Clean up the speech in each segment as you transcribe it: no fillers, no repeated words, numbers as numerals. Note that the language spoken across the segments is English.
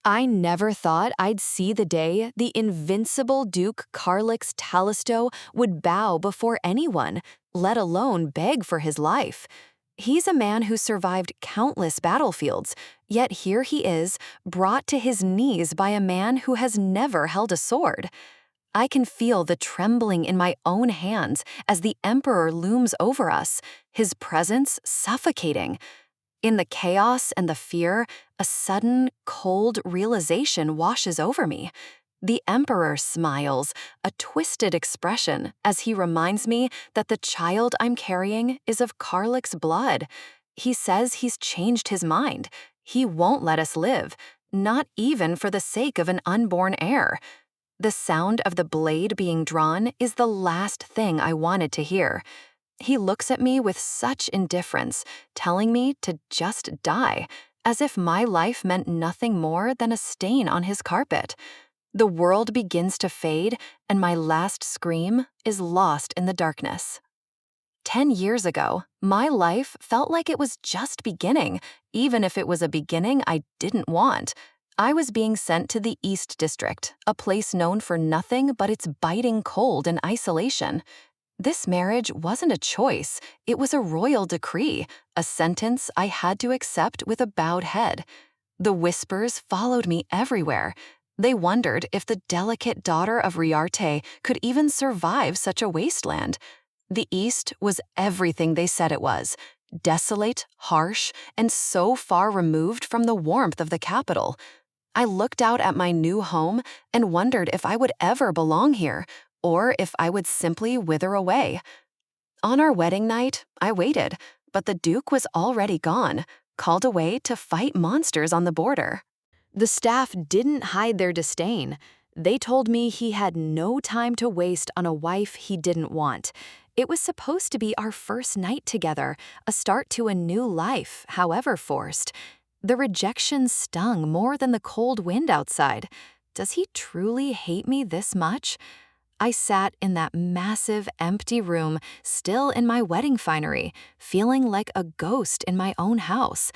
I never thought I'd see the day the invincible Duke Carlix Talisto would bow before anyone, let alone beg for his life. He's a man who survived countless battlefields, yet here he is, brought to his knees by a man who has never held a sword. I can feel the trembling in my own hands as the Emperor looms over us, his presence suffocating. In the chaos and the fear, a sudden, cold realization washes over me. The Emperor smiles, a twisted expression, as he reminds me that the child I'm carrying is of Karlik's blood. He says he's changed his mind. He won't let us live, not even for the sake of an unborn heir. The sound of the blade being drawn is the last thing I wanted to hear. He looks at me with such indifference, telling me to just die, as if my life meant nothing more than a stain on his carpet. The world begins to fade, and my last scream is lost in the darkness. 10 years ago, my life felt like it was just beginning, even if it was a beginning I didn't want. I was being sent to the East District, a place known for nothing but its biting cold and isolation. This marriage wasn't a choice, it was a royal decree, a sentence I had to accept with a bowed head. The whispers followed me everywhere. They wondered if the delicate daughter of Riarte could even survive such a wasteland. The East was everything they said it was, desolate, harsh, and so far removed from the warmth of the capital. I looked out at my new home and wondered if I would ever belong here, or if I would simply wither away. On our wedding night, I waited, but the Duke was already gone, called away to fight monsters on the border. The staff didn't hide their disdain. They told me he had no time to waste on a wife he didn't want. It was supposed to be our first night together, a start to a new life, however forced. The rejection stung more than the cold wind outside. Does he truly hate me this much? I sat in that massive, empty room, still in my wedding finery, feeling like a ghost in my own house.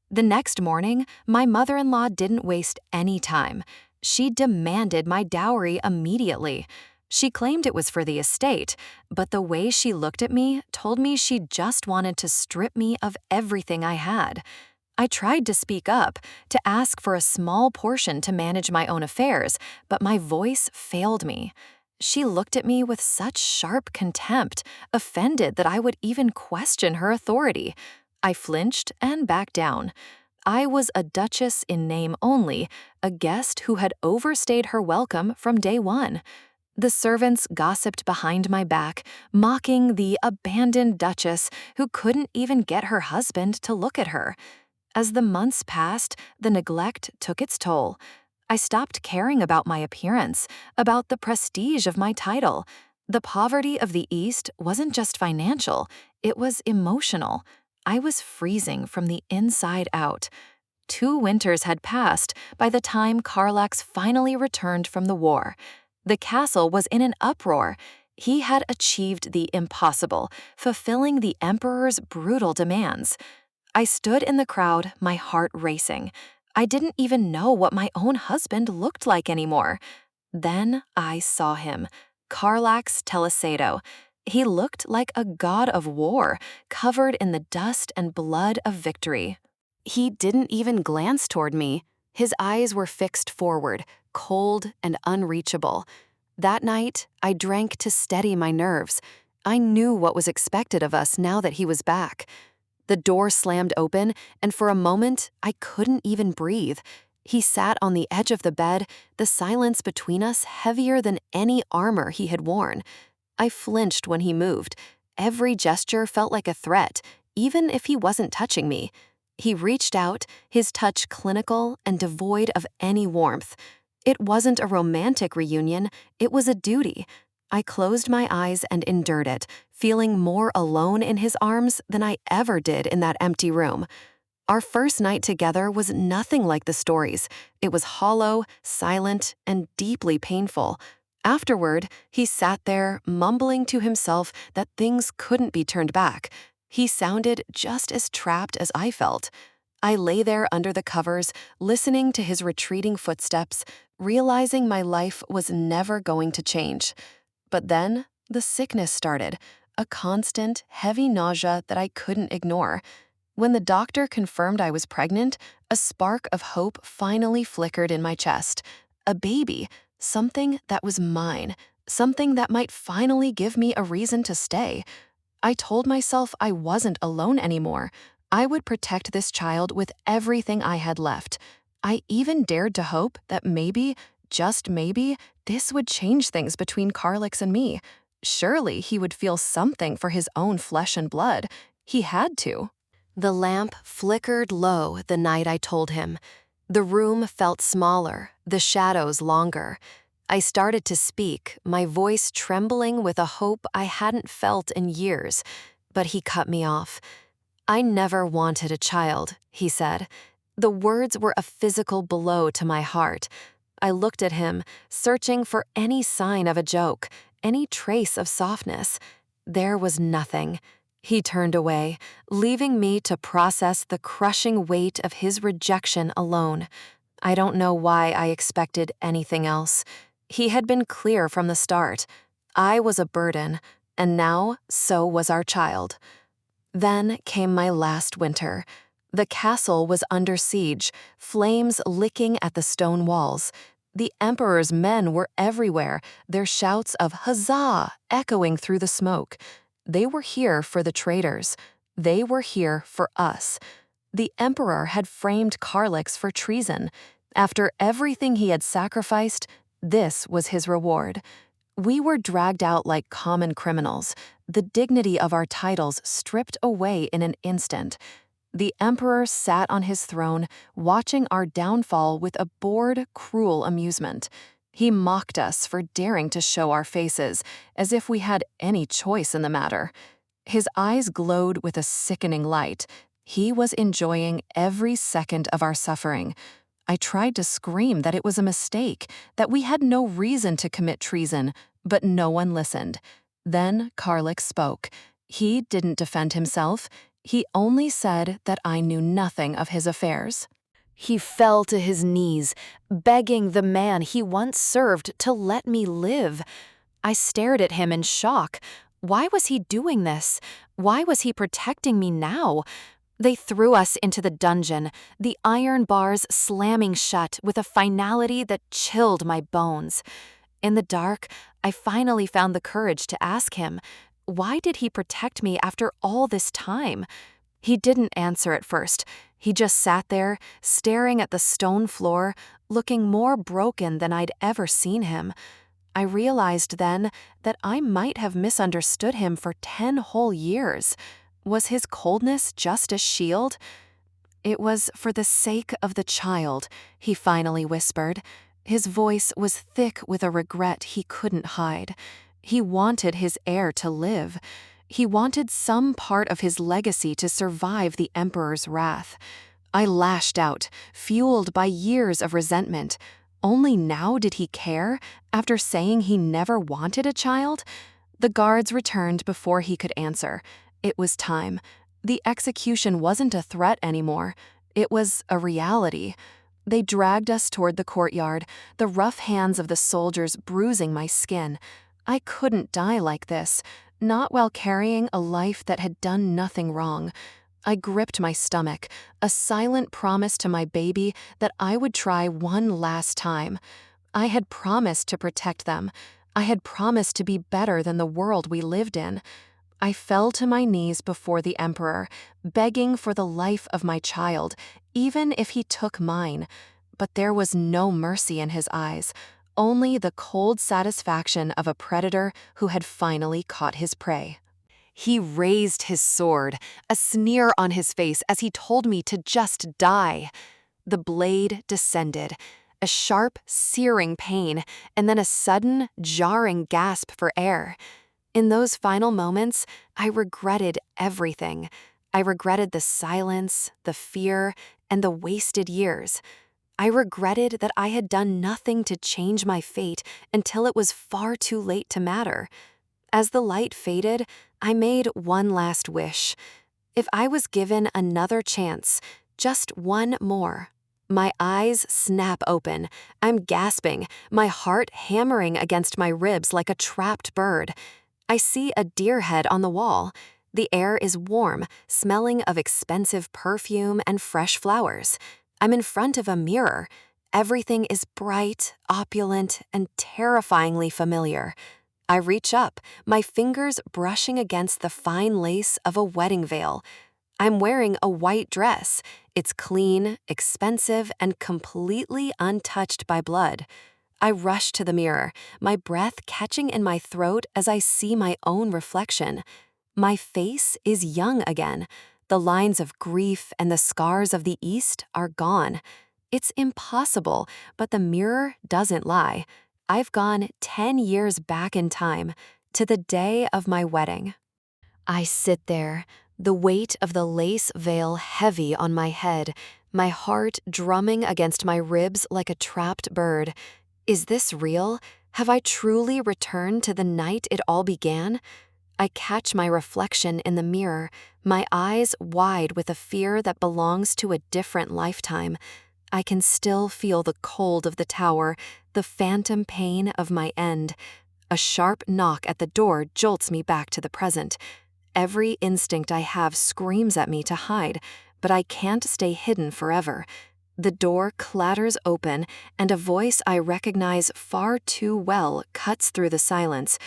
The next morning, my mother-in-law didn't waste any time. She demanded my dowry immediately. She claimed it was for the estate, but the way she looked at me told me she just wanted to strip me of everything I had. I tried to speak up, to ask for a small portion to manage my own affairs, but my voice failed me. She looked at me with such sharp contempt, offended that I would even question her authority. I flinched and backed down. I was a duchess in name only, a guest who had overstayed her welcome from day one. The servants gossiped behind my back, mocking the abandoned duchess who couldn't even get her husband to look at her. As the months passed, the neglect took its toll. I stopped caring about my appearance, about the prestige of my title. The poverty of the East wasn't just financial, it was emotional. I was freezing from the inside out. 2 winters had passed by the time Karlax finally returned from the war. The castle was in an uproar. He had achieved the impossible, fulfilling the Emperor's brutal demands. I stood in the crowd, my heart racing. I didn't even know what my own husband looked like anymore. Then I saw him, Karlax Talisato. He looked like a god of war, covered in the dust and blood of victory. He didn't even glance toward me. His eyes were fixed forward, cold and unreachable. That night, I drank to steady my nerves. I knew what was expected of us now that he was back. The door slammed open, and for a moment, I couldn't even breathe. He sat on the edge of the bed, the silence between us heavier than any armor he had worn. I flinched when he moved. Every gesture felt like a threat, even if he wasn't touching me. He reached out, his touch clinical and devoid of any warmth. It wasn't a romantic reunion, it was a duty. I closed my eyes and endured it, feeling more alone in his arms than I ever did in that empty room. Our first night together was nothing like the stories. It was hollow, silent, and deeply painful. Afterward, he sat there, mumbling to himself that things couldn't be turned back. He sounded just as trapped as I felt. I lay there under the covers, listening to his retreating footsteps, realizing my life was never going to change. But then, the sickness started, a constant, heavy nausea that I couldn't ignore. When the doctor confirmed I was pregnant, a spark of hope finally flickered in my chest. A baby, something that was mine, something that might finally give me a reason to stay. I told myself I wasn't alone anymore. I would protect this child with everything I had left. I even dared to hope that maybe, just maybe, this would change things between Carlix and me. Surely he would feel something for his own flesh and blood. He had to. The lamp flickered low the night I told him. The room felt smaller, the shadows longer. I started to speak, my voice trembling with a hope I hadn't felt in years, but he cut me off. "I never wanted a child," he said. The words were a physical blow to my heart. I looked at him, searching for any sign of a joke, any trace of softness. There was nothing. He turned away, leaving me to process the crushing weight of his rejection alone. I don't know why I expected anything else. He had been clear from the start. I was a burden, and now so was our child. Then came my last winter. The castle was under siege, flames licking at the stone walls. The Emperor's men were everywhere, their shouts of "Huzzah!" echoing through the smoke. They were here for the traitors. They were here for us. The Emperor had framed Carlix for treason. After everything he had sacrificed, this was his reward. We were dragged out like common criminals, the dignity of our titles stripped away in an instant. The Emperor sat on his throne, watching our downfall with a bored, cruel amusement. He mocked us for daring to show our faces, as if we had any choice in the matter. His eyes glowed with a sickening light. He was enjoying every second of our suffering. I tried to scream that it was a mistake, that we had no reason to commit treason, but no one listened. Then Carlix spoke. He didn't defend himself. He only said that I knew nothing of his affairs. He fell to his knees, begging the man he once served to let me live. I stared at him in shock. Why was he doing this? Why was he protecting me now? They threw us into the dungeon, the iron bars slamming shut with a finality that chilled my bones. In the dark, I finally found the courage to ask him, why did he protect me after all this time? He didn't answer at first. He just sat there, staring at the stone floor, looking more broken than I'd ever seen him. I realized then that I might have misunderstood him for 10 whole years. Was his coldness just a shield? "It was for the sake of the child," he finally whispered. His voice was thick with a regret he couldn't hide. He wanted his heir to live. He wanted some part of his legacy to survive the Emperor's wrath. I lashed out, fueled by years of resentment. Only now did he care, after saying he never wanted a child? The guards returned before he could answer. It was time. The execution wasn't a threat anymore. It was a reality. They dragged us toward the courtyard, the rough hands of the soldiers bruising my skin. I couldn't die like this, not while carrying a life that had done nothing wrong. I gripped my stomach, a silent promise to my baby that I would try one last time. I had promised to protect them. I had promised to be better than the world we lived in. I fell to my knees before the Emperor, begging for the life of my child, even if he took mine. But there was no mercy in his eyes, only the cold satisfaction of a predator who had finally caught his prey. He raised his sword, a sneer on his face as he told me to just die. The blade descended, a sharp, searing pain, and then a sudden, jarring gasp for air. In those final moments, I regretted everything. I regretted the silence, the fear, and the wasted years. I regretted that I had done nothing to change my fate until it was far too late to matter. As the light faded, I made one last wish. If I was given another chance, Just one more. My eyes snap open. I'm gasping, my heart hammering against my ribs like a trapped bird. I see a deer head on the wall. The air is warm, smelling of expensive perfume and fresh flowers. I'm in front of a mirror. Everything is bright, opulent, and terrifyingly familiar. I reach up, my fingers brushing against the fine lace of a wedding veil. I'm wearing a white dress. It's clean, expensive, and completely untouched by blood. I rush to the mirror, my breath catching in my throat as I see my own reflection. My face is young again. The lines of grief and the scars of the East are gone. It's impossible, but the mirror doesn't lie. I've gone 10 years back in time, to the day of my wedding. I sit there, the weight of the lace veil heavy on my head, my heart drumming against my ribs like a trapped bird. Is this real? Have I truly returned to the night it all began? I catch my reflection in the mirror, my eyes wide with a fear that belongs to a different lifetime. I can still feel the cold of the tower, the phantom pain of my end. A sharp knock at the door jolts me back to the present. Every instinct I have screams at me to hide, but I can't stay hidden forever. The door clatters open, and a voice I recognize far too well cuts through the silence.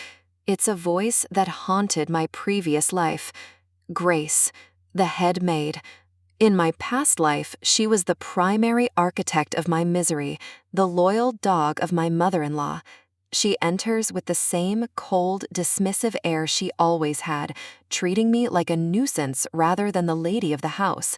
It's a voice that haunted my previous life. Grace, the head maid. In my past life, she was the primary architect of my misery, the loyal dog of my mother-in-law. She enters with the same cold, dismissive air she always had, treating me like a nuisance rather than the lady of the house.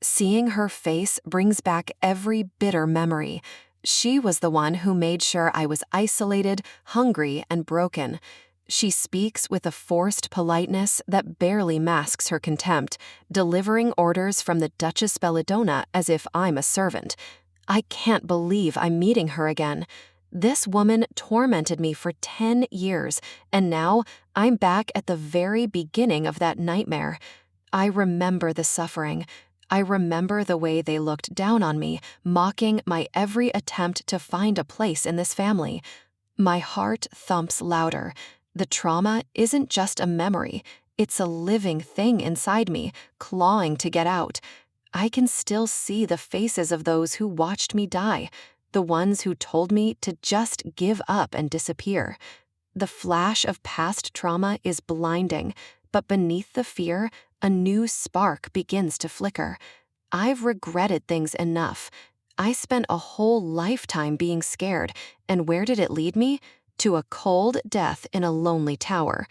Seeing her face brings back every bitter memory. She was the one who made sure I was isolated, hungry, and broken. She speaks with a forced politeness that barely masks her contempt, delivering orders from the Duchess Belladonna as if I'm a servant. I can't believe I'm meeting her again. This woman tormented me for 10 years, and now I'm back at the very beginning of that nightmare. I remember the suffering. I remember the way they looked down on me, mocking my every attempt to find a place in this family. My heart thumps louder. The trauma isn't just a memory, it's a living thing inside me, clawing to get out. I can still see the faces of those who watched me die, the ones who told me to just give up and disappear. The flash of past trauma is blinding, but beneath the fear, a new spark begins to flicker. I've regretted things enough. I spent a whole lifetime being scared, and where did it lead me? To a cold death in a lonely tower.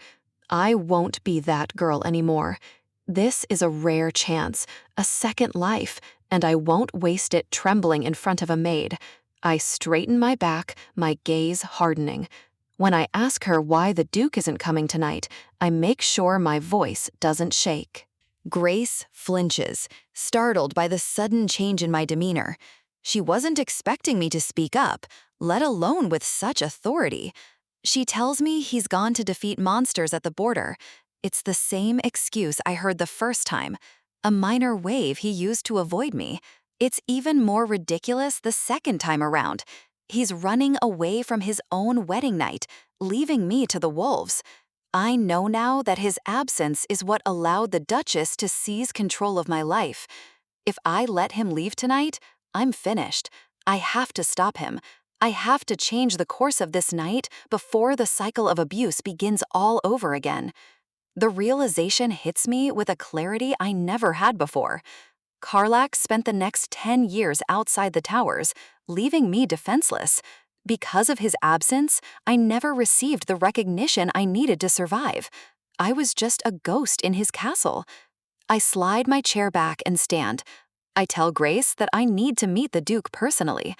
I won't be that girl anymore. This is a rare chance, a second life, and I won't waste it trembling in front of a maid. I straighten my back, my gaze hardening. When I ask her why the Duke isn't coming tonight, I make sure my voice doesn't shake. Grace flinches, startled by the sudden change in my demeanor. She wasn't expecting me to speak up, let alone with such authority. She tells me he's gone to defeat monsters at the border. It's the same excuse I heard the first time, a minor wave he used to avoid me. It's even more ridiculous the second time around. He's running away from his own wedding night, leaving me to the wolves. I know now that his absence is what allowed the Duchess to seize control of my life. If I let him leave tonight, I'm finished. I have to stop him. I have to change the course of this night before the cycle of abuse begins all over again. The realization hits me with a clarity I never had before. Karlak spent the next 10 years outside the towers, leaving me defenseless. Because of his absence, I never received the recognition I needed to survive. I was just a ghost in his castle. I slide my chair back and stand. I tell Grace that I need to meet the Duke personally.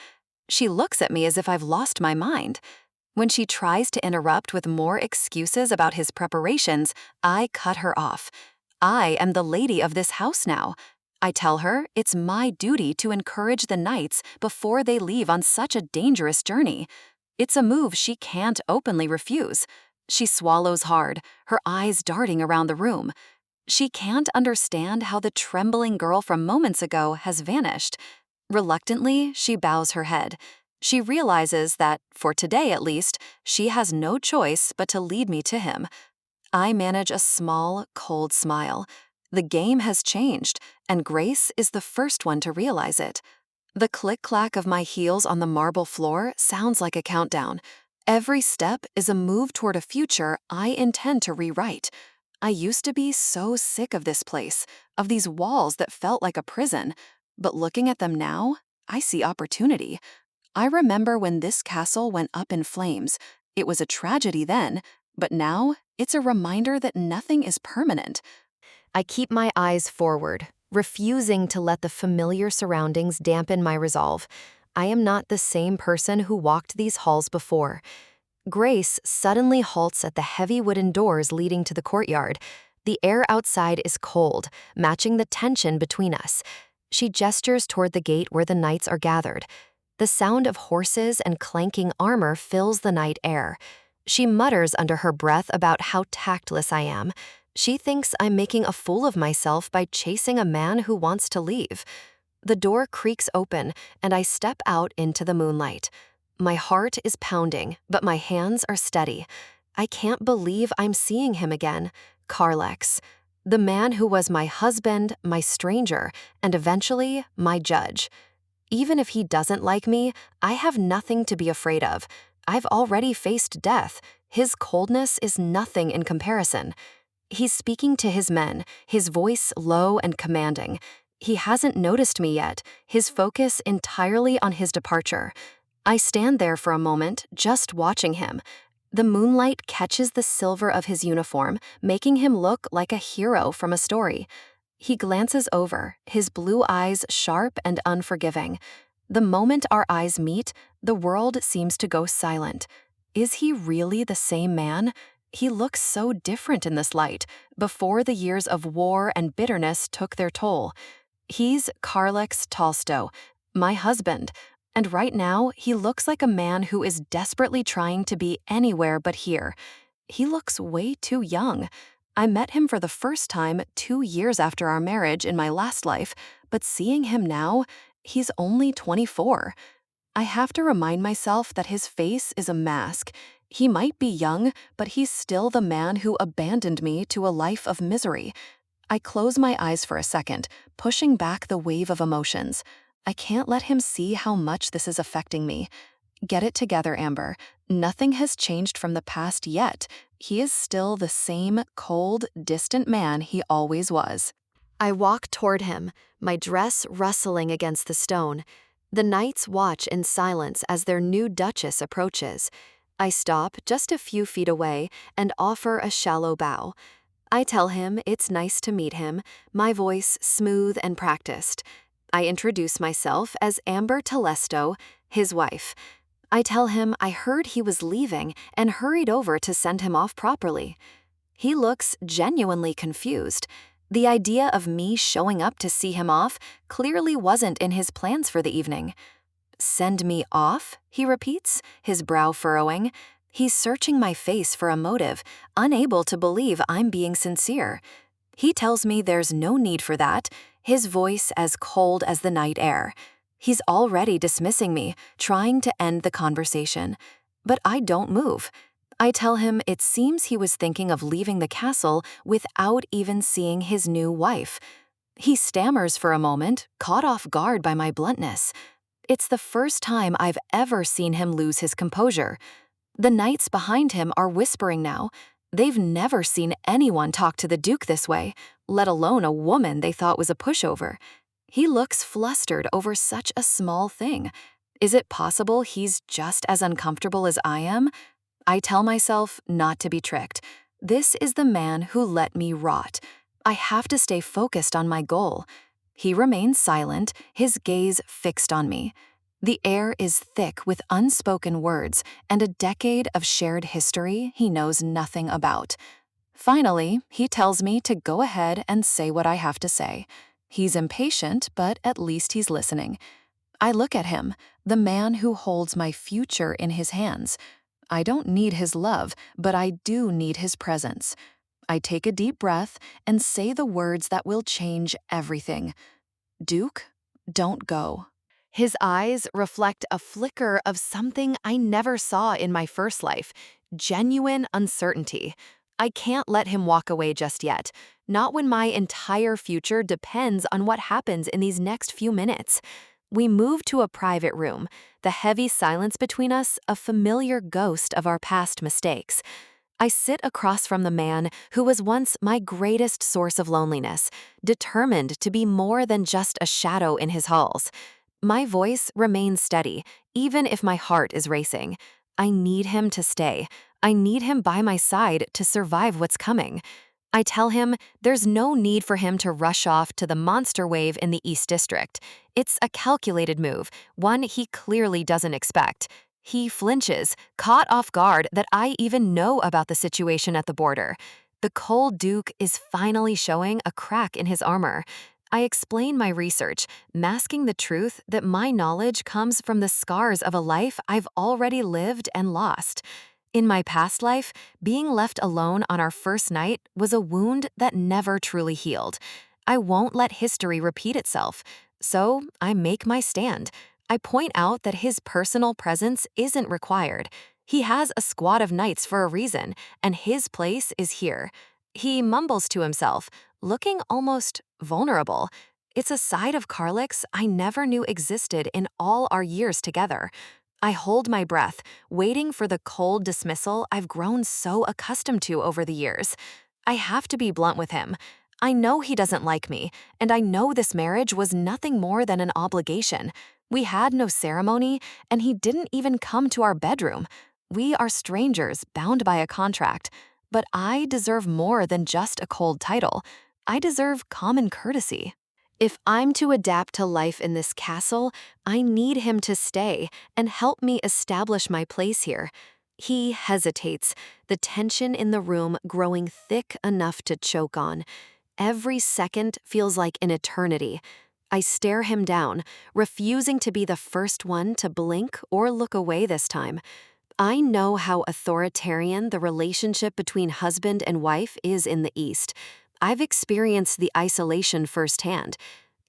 She looks at me as if I've lost my mind. When she tries to interrupt with more excuses about his preparations, I cut her off. I am the lady of this house now. I tell her it's my duty to encourage the knights before they leave on such a dangerous journey. It's a move she can't openly refuse. She swallows hard, her eyes darting around the room. She can't understand how the trembling girl from moments ago has vanished. Reluctantly, she bows her head. She realizes that, for today at least, she has no choice but to lead me to him. I manage a small, cold smile. The game has changed, and Grace is the first one to realize it. The click-clack of my heels on the marble floor sounds like a countdown. Every step is a move toward a future I intend to rewrite. I used to be so sick of this place, of these walls that felt like a prison. But looking at them now, I see opportunity. I remember when this castle went up in flames. It was a tragedy then, but now it's a reminder that nothing is permanent. I keep my eyes forward, refusing to let the familiar surroundings dampen my resolve. I am not the same person who walked these halls before. Grace suddenly halts at the heavy wooden doors leading to the courtyard. The air outside is cold, matching the tension between us. She gestures toward the gate where the knights are gathered. The sound of horses and clanking armor fills the night air. She mutters under her breath about how tactless I am. She thinks I'm making a fool of myself by chasing a man who wants to leave. The door creaks open, and I step out into the moonlight. My heart is pounding, but my hands are steady. I can't believe I'm seeing him again. Carlex. The man who was my husband, my stranger, and eventually my judge. Even if he doesn't like me, I have nothing to be afraid of. I've already faced death. His coldness is nothing in comparison. He's speaking to his men, his voice low and commanding. He hasn't noticed me yet, his focus entirely on his departure. I stand there for a moment, just watching him. The moonlight catches the silver of his uniform, making him look like a hero from a story. He glances over, his blue eyes sharp and unforgiving. The moment our eyes meet, the world seems to go silent. Is he really the same man? He looks so different in this light, before the years of war and bitterness took their toll. He's Carlex Tolstoy, my husband, and right now he looks like a man who is desperately trying to be anywhere but here. He looks way too young. I met him for the first time 2 years after our marriage in my last life, but seeing him now, he's only 24. I have to remind myself that his face is a mask. He might be young, but he's still the man who abandoned me to a life of misery. I close my eyes for a second, pushing back the wave of emotions. I can't let him see how much this is affecting me. Get it together, Amber. Nothing has changed from the past yet. He is still the same cold, distant man he always was. I walk toward him, my dress rustling against the stone. The knights watch in silence as their new Duchess approaches. I stop just a few feet away and offer a shallow bow. I tell him it's nice to meet him, my voice smooth and practiced. I introduce myself as Amber Telesto, his wife. I tell him I heard he was leaving and hurried over to send him off properly. He looks genuinely confused. The idea of me showing up to see him off clearly wasn't in his plans for the evening. Send me off? He repeats, his brow furrowing. He's searching my face for a motive, unable to believe I'm being sincere. He tells me there's no need for that, his voice as cold as the night air. He's already dismissing me, trying to end the conversation. But I don't move. I tell him it seems he was thinking of leaving the castle without even seeing his new wife. He stammers for a moment, caught off guard by my bluntness. It's the first time I've ever seen him lose his composure. The knights behind him are whispering now. They've never seen anyone talk to the Duke this way, let alone a woman they thought was a pushover. He looks flustered over such a small thing. Is it possible he's just as uncomfortable as I am? I tell myself not to be tricked. This is the man who let me rot. I have to stay focused on my goal. He remains silent, his gaze fixed on me. The air is thick with unspoken words and a decade of shared history he knows nothing about. Finally, he tells me to go ahead and say what I have to say. He's impatient, but at least he's listening. I look at him, the man who holds my future in his hands. I don't need his love, but I do need his presence. I take a deep breath and say the words that will change everything. Duke, don't go. His eyes reflect a flicker of something I never saw in my first life, genuine uncertainty. I can't let him walk away just yet, not when my entire future depends on what happens in these next few minutes. We move to a private room, the heavy silence between us a familiar ghost of our past mistakes. I sit across from the man who was once my greatest source of loneliness, determined to be more than just a shadow in his halls. My voice remains steady, even if my heart is racing. I need him to stay. I need him by my side to survive what's coming. I tell him there's no need for him to rush off to the monster wave in the East District. It's a calculated move, one he clearly doesn't expect. He flinches, caught off guard that I even know about the situation at the border. The cold Duke is finally showing a crack in his armor. I explain my research, masking the truth that my knowledge comes from the scars of a life I've already lived and lost. In my past life, being left alone on our first night was a wound that never truly healed. I won't let history repeat itself, so I make my stand. I point out that his personal presence isn't required. He has a squad of knights for a reason, and his place is here. He mumbles to himself, looking almost vulnerable. It's a side of Carlix I never knew existed in all our years together. I hold my breath, waiting for the cold dismissal I've grown so accustomed to over the years. I have to be blunt with him. I know he doesn't like me, and I know this marriage was nothing more than an obligation. We had no ceremony, and he didn't even come to our bedroom. We are strangers bound by a contract. But I deserve more than just a cold title. I deserve common courtesy. If I'm to adapt to life in this castle, I need him to stay and help me establish my place here. He hesitates, the tension in the room growing thick enough to choke on. Every second feels like an eternity. I stare him down, refusing to be the first one to blink or look away this time. I know how authoritarian the relationship between husband and wife is in the East. I've experienced the isolation firsthand.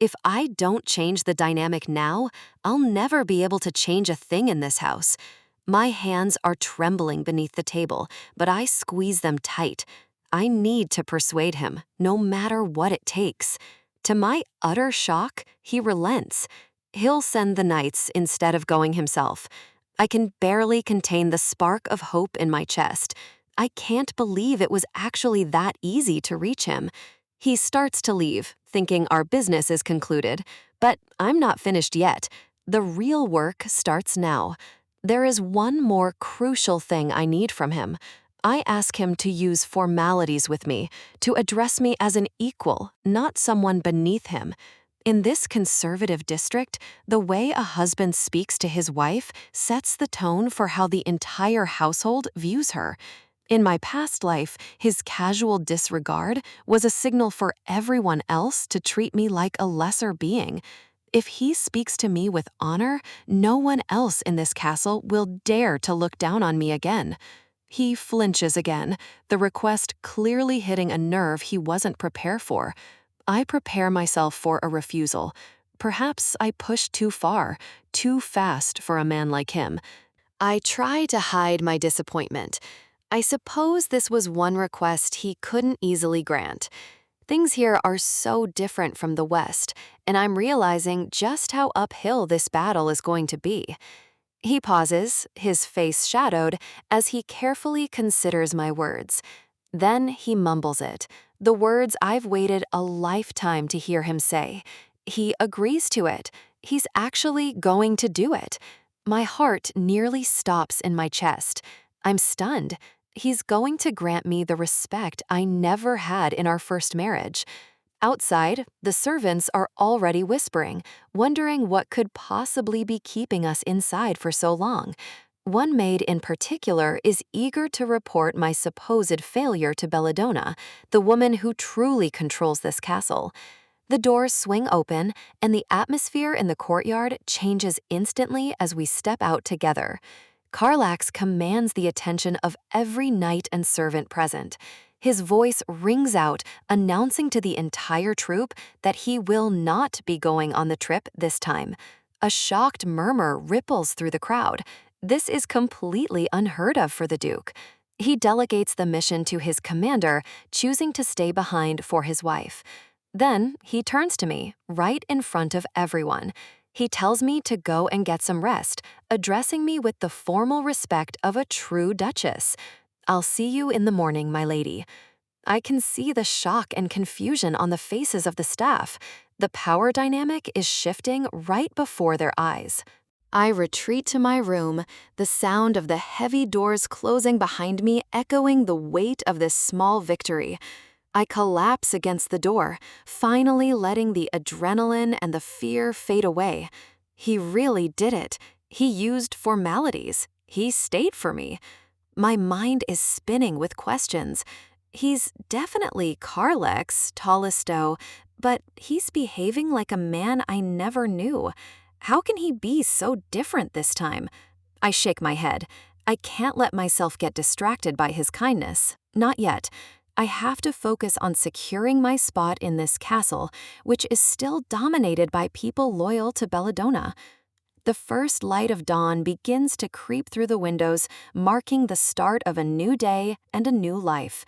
If I don't change the dynamic now, I'll never be able to change a thing in this house. My hands are trembling beneath the table, but I squeeze them tight. I need to persuade him, no matter what it takes. To my utter shock, he relents. He'll send the knights instead of going himself. I can barely contain the spark of hope in my chest. I can't believe it was actually that easy to reach him. He starts to leave, thinking our business is concluded, but I'm not finished yet. The real work starts now. There is one more crucial thing I need from him. I ask him to use formalities with me, to address me as an equal, not someone beneath him. In this conservative district, the way a husband speaks to his wife sets the tone for how the entire household views her. In my past life, his casual disregard was a signal for everyone else to treat me like a lesser being. If he speaks to me with honor, no one else in this castle will dare to look down on me again. He flinches again, the request clearly hitting a nerve he wasn't prepared for. I prepare myself for a refusal. Perhaps I push too far, too fast for a man like him. I try to hide my disappointment. I suppose this was one request he couldn't easily grant. Things here are so different from the West, and I'm realizing just how uphill this battle is going to be. He pauses, his face shadowed, as he carefully considers my words. Then he mumbles it, the words I've waited a lifetime to hear him say. He agrees to it. He's actually going to do it. My heart nearly stops in my chest. I'm stunned. He's going to grant me the respect I never had in our first marriage. Outside, the servants are already whispering, wondering what could possibly be keeping us inside for so long. One maid in particular is eager to report my supposed failure to Belladonna, the woman who truly controls this castle. The doors swing open, and the atmosphere in the courtyard changes instantly as we step out together. Carlax commands the attention of every knight and servant present. His voice rings out, announcing to the entire troop that he will not be going on the trip this time. A shocked murmur ripples through the crowd. This is completely unheard of for the Duke. He delegates the mission to his commander, choosing to stay behind for his wife. Then he turns to me, right in front of everyone. He tells me to go and get some rest, addressing me with the formal respect of a true Duchess. "I'll see you in the morning, my lady." I can see the shock and confusion on the faces of the staff. The power dynamic is shifting right before their eyes. I retreat to my room, the sound of the heavy doors closing behind me echoing the weight of this small victory. I collapse against the door, finally letting the adrenaline and the fear fade away. He really did it. He used formalities. He stayed for me. My mind is spinning with questions. He's definitely Carlex, Talisto, but he's behaving like a man I never knew. How can he be so different this time? I shake my head. I can't let myself get distracted by his kindness. Not yet. I have to focus on securing my spot in this castle, which is still dominated by people loyal to Belladonna. The first light of dawn begins to creep through the windows, marking the start of a new day and a new life.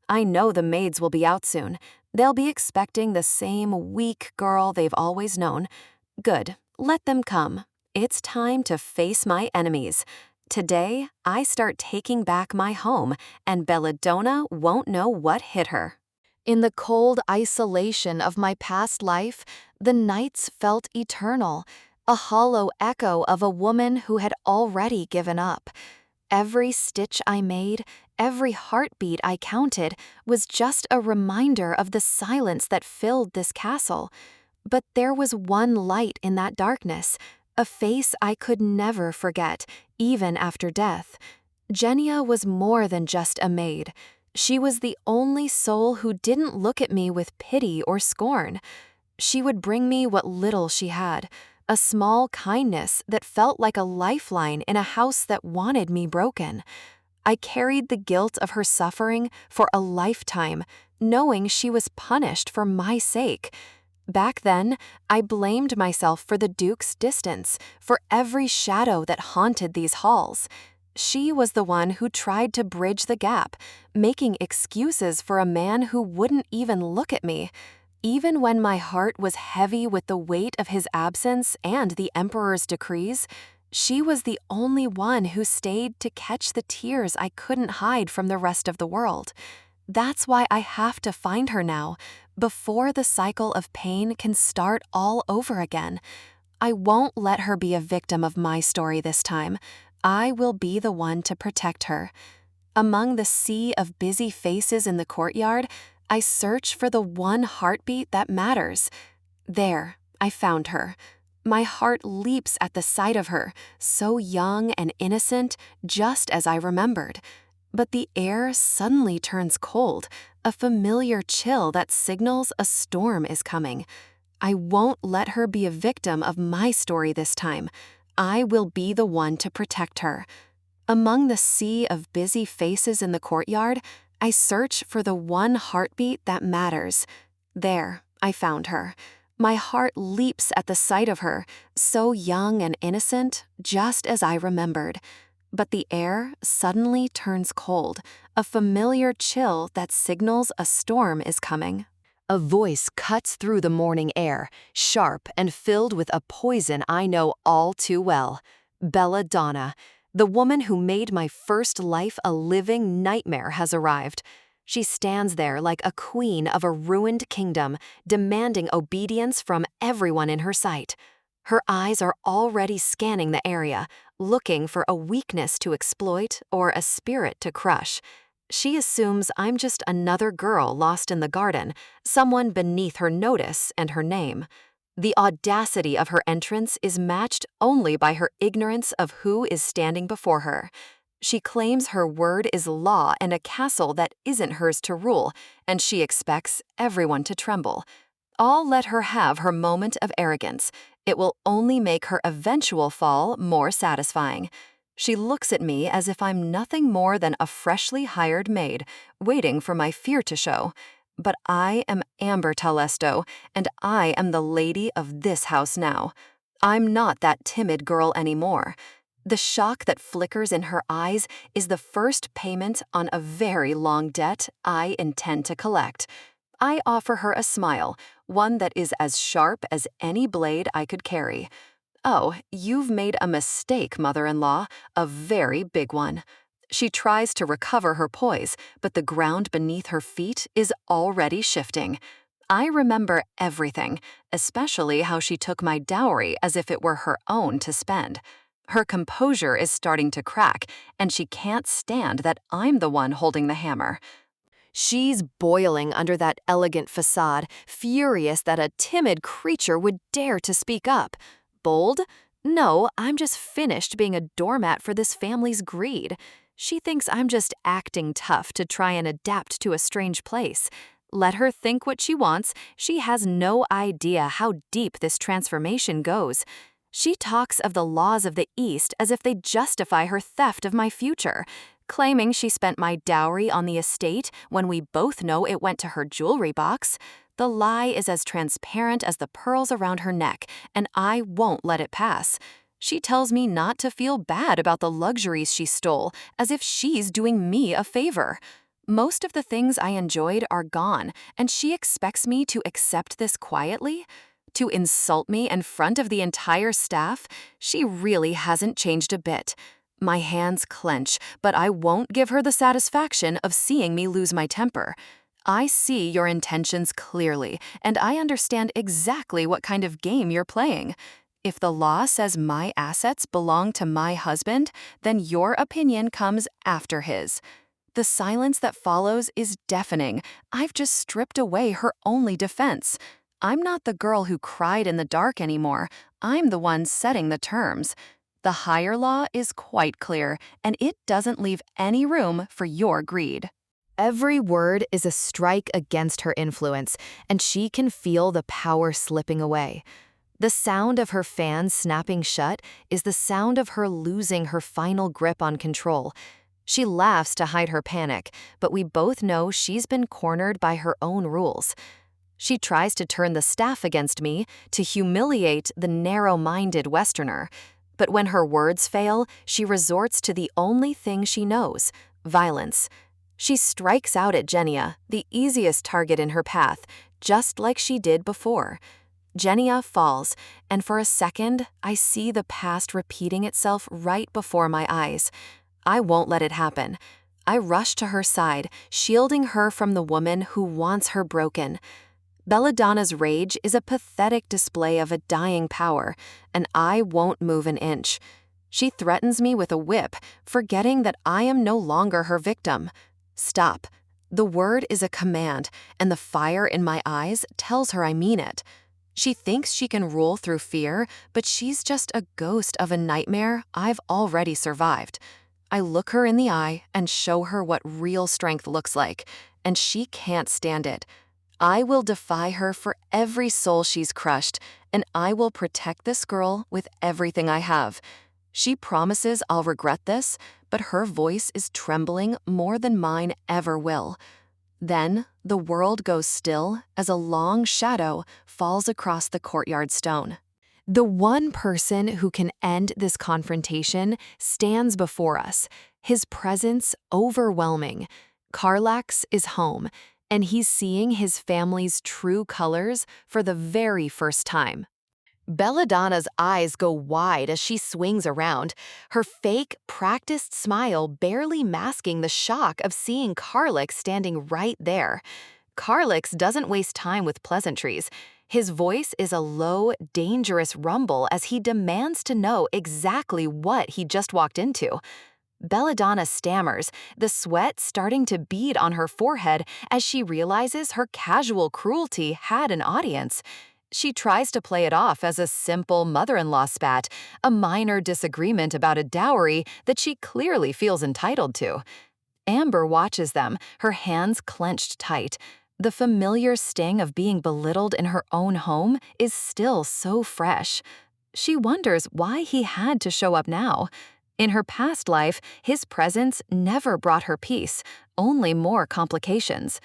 I know the maids will be out soon. They'll be expecting the same weak girl they've always known. Good, let them come. It's time to face my enemies. Today, I start taking back my home, and Belladonna won't know what hit her. In the cold isolation of my past life, the nights felt eternal, a hollow echo of a woman who had already given up. Every stitch I made, every heartbeat I counted, was just a reminder of the silence that filled this castle. But there was one light in that darkness, a face I could never forget, even after death. Genia was more than just a maid. She was the only soul who didn't look at me with pity or scorn. She would bring me what little she had, a small kindness that felt like a lifeline in a house that wanted me broken. I carried the guilt of her suffering for a lifetime, knowing she was punished for my sake. Back then, I blamed myself for the Duke's distance, for every shadow that haunted these halls. She was the one who tried to bridge the gap, making excuses for a man who wouldn't even look at me. Even when my heart was heavy with the weight of his absence and the Emperor's decrees, she was the only one who stayed to catch the tears I couldn't hide from the rest of the world. That's why I have to find her now, before the cycle of pain can start all over again. I won't let her be a victim of my story this time. I will be the one to protect her. Among the sea of busy faces in the courtyard, I search for the one heartbeat that matters. There, I found her. My heart leaps at the sight of her, so young and innocent, just as I remembered. But the air suddenly turns cold, a familiar chill that signals a storm is coming. I won't let her be a victim of my story this time. I will be the one to protect her. Among the sea of busy faces in the courtyard, I search for the one heartbeat that matters. There, I found her. My heart leaps at the sight of her, so young and innocent, just as I remembered. But the air suddenly turns cold, a familiar chill that signals a storm is coming. A voice cuts through the morning air, sharp and filled with a poison I know all too well. Belladonna, the woman who made my first life a living nightmare, has arrived. She stands there like a queen of a ruined kingdom, demanding obedience from everyone in her sight. Her eyes are already scanning the area, looking for a weakness to exploit or a spirit to crush. She assumes I'm just another girl lost in the garden, someone beneath her notice and her name. The audacity of her entrance is matched only by her ignorance of who is standing before her. She claims her word is law in a castle that isn't hers to rule, and she expects everyone to tremble. I'll let her have her moment of arrogance. It will only make her eventual fall more satisfying. She looks at me as if I'm nothing more than a freshly hired maid, waiting for my fear to show. But I am Amber Telesto, and I am the lady of this house now. I'm not that timid girl anymore. The shock that flickers in her eyes is the first payment on a very long debt I intend to collect. I offer her a smile, one that is as sharp as any blade I could carry. Oh, you've made a mistake, mother-in-law, a very big one. She tries to recover her poise, but the ground beneath her feet is already shifting. I remember everything, especially how she took my dowry as if it were her own to spend. Her composure is starting to crack, and she can't stand that I'm the one holding the hammer. She's boiling under that elegant facade, furious that a timid creature would dare to speak up. Bold? No, I'm just finished being a doormat for this family's greed. She thinks I'm just acting tough to try and adapt to a strange place. Let her think what she wants. She has no idea how deep this transformation goes. She talks of the laws of the East as if they justify her theft of my future, claiming she spent my dowry on the estate when we both know it went to her jewelry box. The lie is as transparent as the pearls around her neck, and I won't let it pass. She tells me not to feel bad about the luxuries she stole, as if she's doing me a favor. Most of the things I enjoyed are gone, and she expects me to accept this quietly? To insult me in front of the entire staff? She really hasn't changed a bit. My hands clench, but I won't give her the satisfaction of seeing me lose my temper. I see your intentions clearly, and I understand exactly what kind of game you're playing. If the law says my assets belong to my husband, then your opinion comes after his. The silence that follows is deafening. I've just stripped away her only defense. I'm not the girl who cried in the dark anymore. I'm the one setting the terms. The higher law is quite clear, and it doesn't leave any room for your greed. Every word is a strike against her influence, and she can feel the power slipping away. The sound of her fan snapping shut is the sound of her losing her final grip on control. She laughs to hide her panic, but we both know she's been cornered by her own rules. She tries to turn the staff against me to humiliate the narrow-minded Westerner. But when her words fail, she resorts to the only thing she knows: violence. She strikes out at Genia, the easiest target in her path, just like she did before. Genia falls, and for a second, I see the past repeating itself right before my eyes. I won't let it happen. I rush to her side, shielding her from the woman who wants her broken. Belladonna's rage is a pathetic display of a dying power, and I won't move an inch. She threatens me with a whip, forgetting that I am no longer her victim. Stop. The word is a command, and the fire in my eyes tells her I mean it. She thinks she can rule through fear, but she's just a ghost of a nightmare I've already survived. I look her in the eye and show her what real strength looks like, and she can't stand it. I will defy her for every soul she's crushed, and I will protect this girl with everything I have. She promises I'll regret this, but her voice is trembling more than mine ever will. Then the world goes still as a long shadow falls across the courtyard stone. The one person who can end this confrontation stands before us, his presence overwhelming. Carlax is home, and he's seeing his family's true colors for the very first time. Belladonna's eyes go wide as she swings around, her fake, practiced smile barely masking the shock of seeing Carlax standing right there. Carlax doesn't waste time with pleasantries. His voice is a low, dangerous rumble as he demands to know exactly what he just walked into. Belladonna stammers, the sweat starting to bead on her forehead as she realizes her casual cruelty had an audience. She tries to play it off as a simple mother-in-law spat, a minor disagreement about a dowry that she clearly feels entitled to. Amber watches them, her hands clenched tight. The familiar sting of being belittled in her own home is still so fresh. She wonders why he had to show up now. In her past life, his presence never brought her peace, only more complications.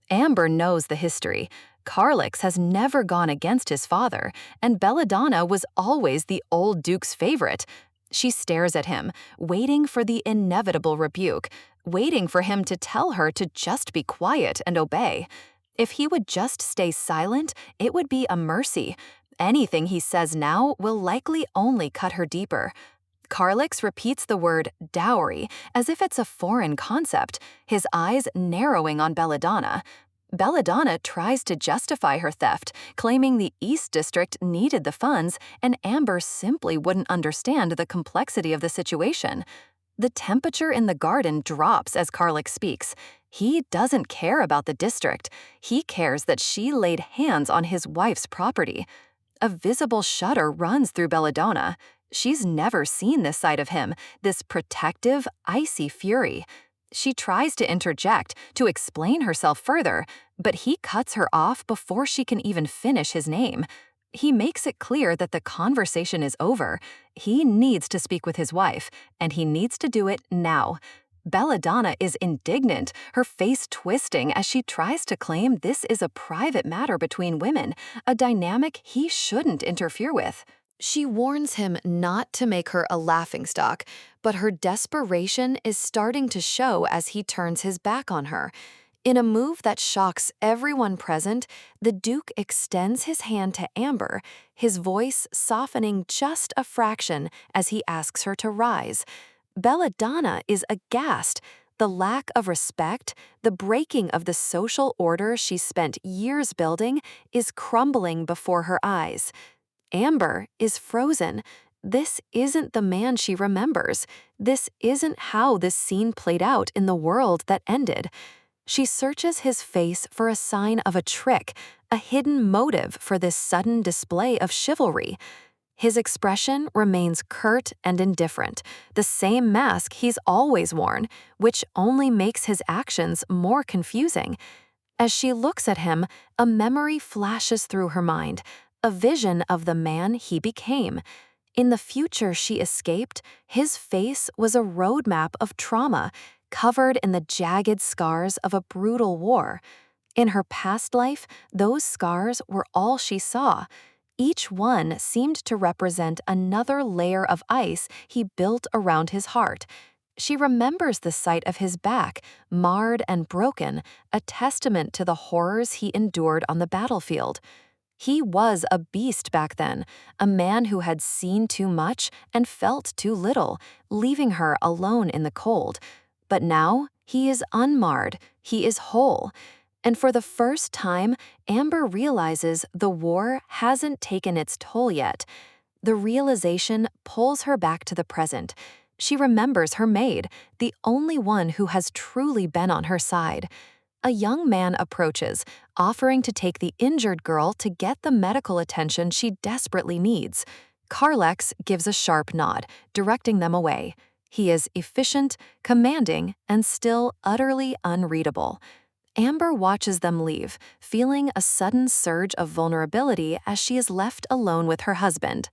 Amber knows the history. Carlix has never gone against his father, and Belladonna was always the old Duke's favorite. She stares at him, waiting for the inevitable rebuke, waiting for him to tell her to just be quiet and obey. If he would just stay silent, it would be a mercy. Anything he says now will likely only cut her deeper. Carlix repeats the word dowry as if it's a foreign concept, his eyes narrowing on Belladonna. Belladonna tries to justify her theft, claiming the East District needed the funds and Amber simply wouldn't understand the complexity of the situation. The temperature in the garden drops as Carlix speaks. He doesn't care about the district. He cares that she laid hands on his wife's property. A visible shudder runs through Belladonna. She's never seen this side of him, this protective, icy fury. She tries to interject, to explain herself further, but he cuts her off before she can even finish his name. He makes it clear that the conversation is over. He needs to speak with his wife, and he needs to do it now. Belladonna is indignant, her face twisting as she tries to claim this is a private matter between women, a dynamic he shouldn't interfere with. She warns him not to make her a laughingstock, but her desperation is starting to show as he turns his back on her. In a move that shocks everyone present, the Duke extends his hand to Amber, his voice softening just a fraction as he asks her to rise. Belladonna is aghast. The lack of respect, the breaking of the social order she spent years building, is crumbling before her eyes. Amber is frozen. This isn't the man she remembers. This isn't how this scene played out in the world that ended. She searches his face for a sign of a trick, a hidden motive for this sudden display of chivalry. His expression remains curt and indifferent, the same mask he's always worn, which only makes his actions more confusing. As she looks at him, a memory flashes through her mind, a vision of the man he became. In the future she escaped, his face was a roadmap of trauma, covered in the jagged scars of a brutal war. In her past life, those scars were all she saw. Each one seemed to represent another layer of ice he built around his heart. She remembers the sight of his back, marred and broken, a testament to the horrors he endured on the battlefield. He was a beast back then, a man who had seen too much and felt too little, leaving her alone in the cold. But now, he is unmarred, he is whole. And for the first time, Amber realizes the war hasn't taken its toll yet. The realization pulls her back to the present. She remembers her maid, the only one who has truly been on her side. A young man approaches, offering to take the injured girl to get the medical attention she desperately needs. Carlix gives a sharp nod, directing them away. He is efficient, commanding, and still utterly unreadable. Amber watches them leave, feeling a sudden surge of vulnerability as she is left alone with her husband.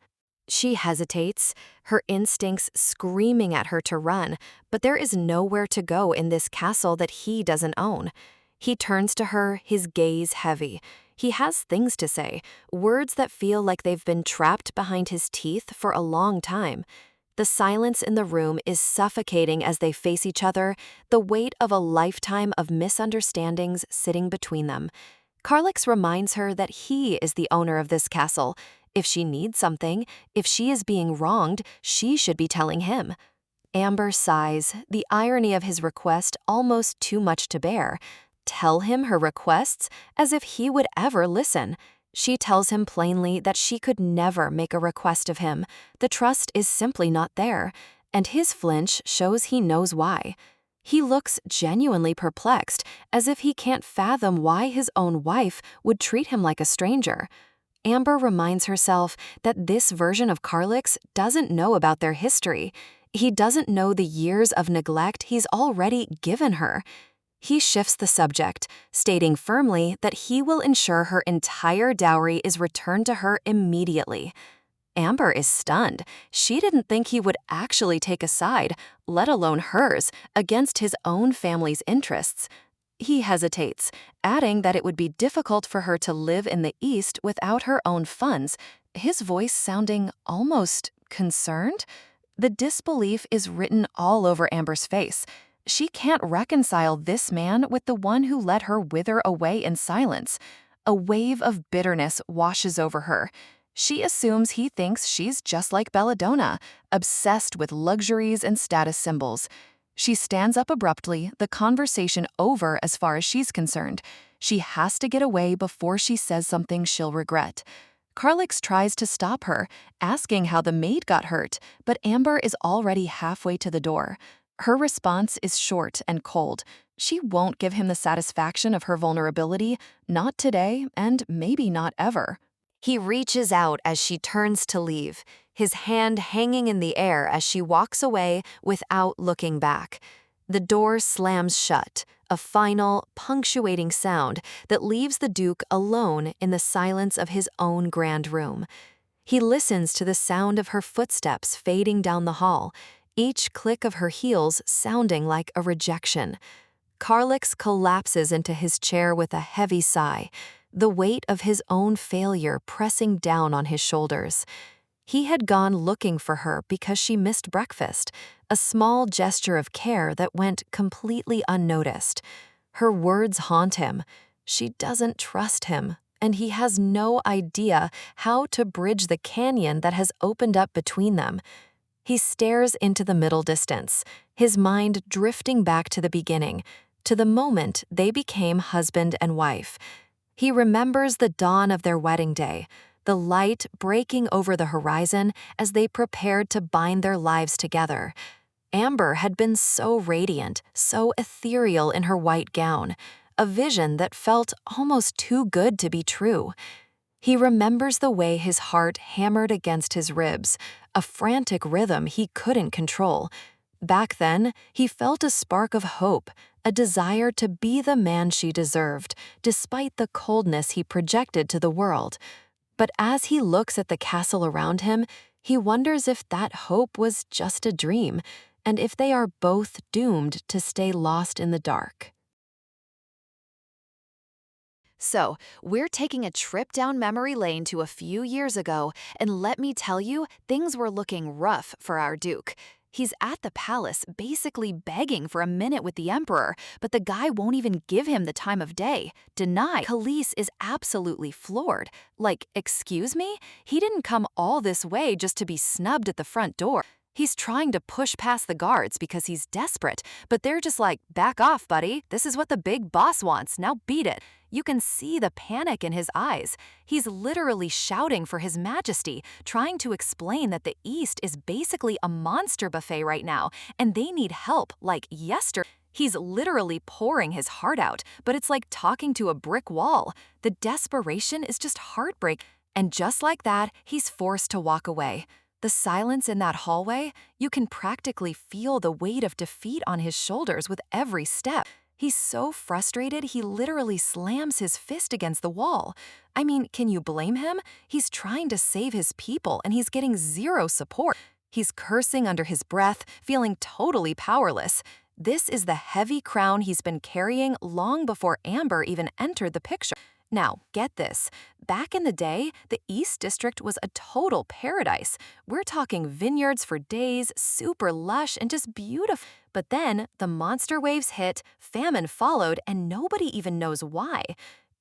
She hesitates, her instincts screaming at her to run, but there is nowhere to go in this castle that he doesn't own. He turns to her, his gaze heavy. He has things to say, words that feel like they've been trapped behind his teeth for a long time. The silence in the room is suffocating as they face each other, the weight of a lifetime of misunderstandings sitting between them. Carlix reminds her that he is the owner of this castle. If she needs something, if she is being wronged, she should be telling him. Amber sighs, the irony of his request almost too much to bear. Tell him her requests, as if he would ever listen. She tells him plainly that she could never make a request of him. The trust is simply not there, and his flinch shows he knows why. He looks genuinely perplexed, as if he can't fathom why his own wife would treat him like a stranger. Amber reminds herself that this version of Carlix doesn't know about their history. He doesn't know the years of neglect he's already given her. He shifts the subject, stating firmly that he will ensure her entire dowry is returned to her immediately. Amber is stunned. She didn't think he would actually take a side, let alone hers, against his own family's interests. He hesitates, adding that it would be difficult for her to live in the East without her own funds, his voice sounding almost concerned. The disbelief is written all over Amber's face. She can't reconcile this man with the one who let her wither away in silence. A wave of bitterness washes over her. She assumes he thinks she's just like Belladonna, obsessed with luxuries and status symbols. She stands up abruptly, the conversation over as far as she's concerned. She has to get away before she says something she'll regret. Carlix tries to stop her, asking how the maid got hurt, but Amber is already halfway to the door. Her response is short and cold. She won't give him the satisfaction of her vulnerability, not today and maybe not ever. He reaches out as she turns to leave, his hand hanging in the air as she walks away without looking back. The door slams shut, a final, punctuating sound that leaves the Duke alone in the silence of his own grand room. He listens to the sound of her footsteps fading down the hall, each click of her heels sounding like a rejection. Carlix collapses into his chair with a heavy sigh, the weight of his own failure pressing down on his shoulders. He had gone looking for her because she missed breakfast, a small gesture of care that went completely unnoticed. Her words haunt him. She doesn't trust him, and he has no idea how to bridge the canyon that has opened up between them. He stares into the middle distance, his mind drifting back to the beginning, to the moment they became husband and wife. He remembers the dawn of their wedding day, the light breaking over the horizon as they prepared to bind their lives together. Amber had been so radiant, so ethereal in her white gown, a vision that felt almost too good to be true. He remembers the way his heart hammered against his ribs, a frantic rhythm he couldn't control. Back then, he felt a spark of hope, a desire to be the man she deserved, despite the coldness he projected to the world. But as he looks at the castle around him, he wonders if that hope was just a dream, and if they are both doomed to stay lost in the dark. So, we're taking a trip down memory lane to a few years ago, and let me tell you, things were looking rough for our Duke. He's at the palace, basically begging for a minute with the Emperor, but the guy won't even give him the time of day. Denied. Khalees is absolutely floored. Like, excuse me? He didn't come all this way just to be snubbed at the front door. He's trying to push past the guards because he's desperate, but they're just like, back off, buddy. This is what the big boss wants. Now beat it. You can see the panic in his eyes. He's literally shouting for His Majesty, trying to explain that the East is basically a monster buffet right now, and they need help, like yesterday. He's literally pouring his heart out, but it's like talking to a brick wall. The desperation is just heartbreak. And just like that, he's forced to walk away. The silence in that hallway, you can practically feel the weight of defeat on his shoulders with every step. He's so frustrated, he literally slams his fist against the wall. I mean, can you blame him? He's trying to save his people and he's getting zero support. He's cursing under his breath, feeling totally powerless. This is the heavy crown he's been carrying long before Amber even entered the picture. Now, get this. Back in the day, the East District was a total paradise. We're talking vineyards for days, super lush and just beautiful. But then, the monster waves hit, famine followed, and nobody even knows why.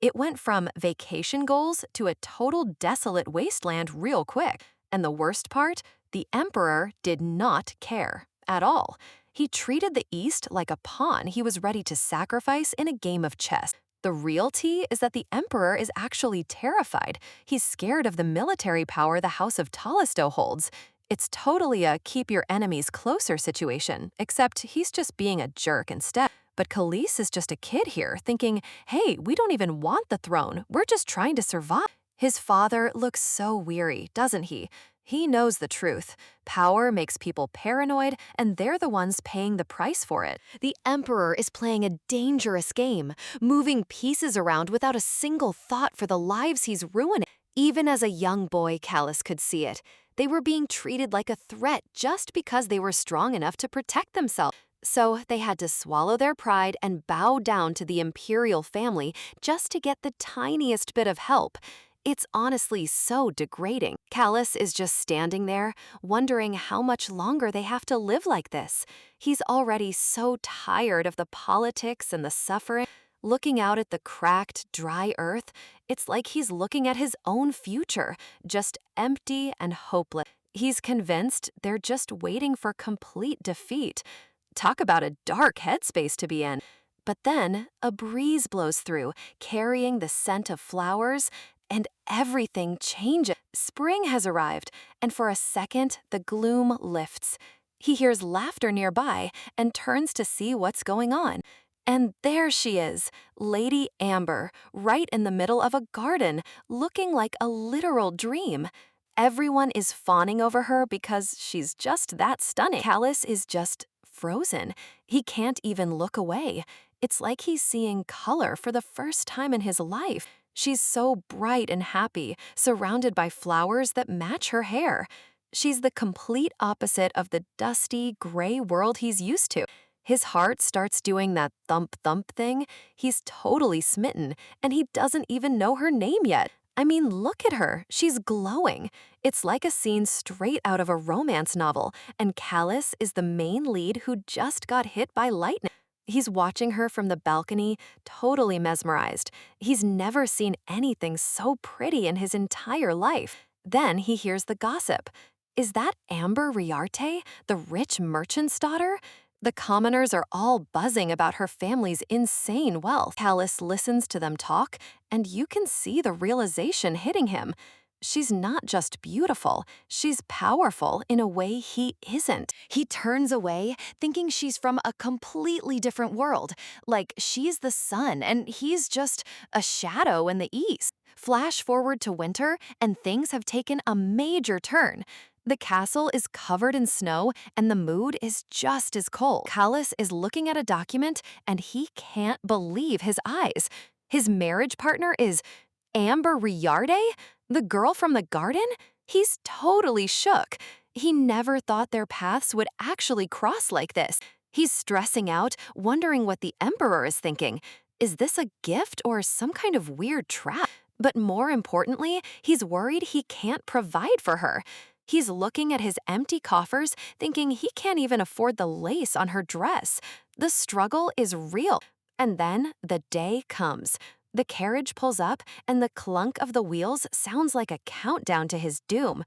It went from vacation goals to a total desolate wasteland real quick. And the worst part? The Emperor did not care at all. He treated the East like a pawn he was ready to sacrifice in a game of chess. The real tea is that the Emperor is actually terrified. He's scared of the military power the House of Talisto holds. It's totally a keep your enemies closer situation, except he's just being a jerk instead. But Khalees is just a kid here, thinking, hey, we don't even want the throne. We're just trying to survive. His father looks so weary, doesn't he? He knows the truth. Power makes people paranoid, and they're the ones paying the price for it. The Emperor is playing a dangerous game, moving pieces around without a single thought for the lives he's ruining. Even as a young boy, Callus could see it. They were being treated like a threat just because they were strong enough to protect themselves. So they had to swallow their pride and bow down to the imperial family just to get the tiniest bit of help. It's honestly so degrading. Callus is just standing there, wondering how much longer they have to live like this. He's already so tired of the politics and the suffering. Looking out at the cracked, dry earth, it's like he's looking at his own future, just empty and hopeless. He's convinced they're just waiting for complete defeat. Talk about a dark headspace to be in. But then a breeze blows through, carrying the scent of flowers, and everything changes. Spring has arrived, and for a second, the gloom lifts. He hears laughter nearby and turns to see what's going on. And there she is, Lady Amber, right in the middle of a garden, looking like a literal dream. Everyone is fawning over her because she's just that stunning. Callus is just frozen. He can't even look away. It's like he's seeing color for the first time in his life. She's so bright and happy, surrounded by flowers that match her hair. She's the complete opposite of the dusty, gray world he's used to. His heart starts doing that thump-thump thing. He's totally smitten, and he doesn't even know her name yet. I mean, look at her. She's glowing. It's like a scene straight out of a romance novel, and Callus is the main lead who just got hit by lightning. He's watching her from the balcony, totally mesmerized. He's never seen anything so pretty in his entire life. Then he hears the gossip. Is that Amber Riarte, the rich merchant's daughter? The commoners are all buzzing about her family's insane wealth. Callus listens to them talk, and you can see the realization hitting him. She's not just beautiful, she's powerful in a way he isn't. He turns away, thinking she's from a completely different world, like she's the sun and he's just a shadow in the east. Flash forward to winter, and things have taken a major turn. The castle is covered in snow, and the mood is just as cold. Callus is looking at a document, and he can't believe his eyes. His marriage partner is Amber Riarte, the girl from the garden? He's totally shook. He never thought their paths would actually cross like this. He's stressing out, wondering what the Emperor is thinking. Is this a gift or some kind of weird trap? But more importantly, he's worried he can't provide for her. He's looking at his empty coffers, thinking he can't even afford the lace on her dress. The struggle is real. And then the day comes. The carriage pulls up, and the clunk of the wheels sounds like a countdown to his doom.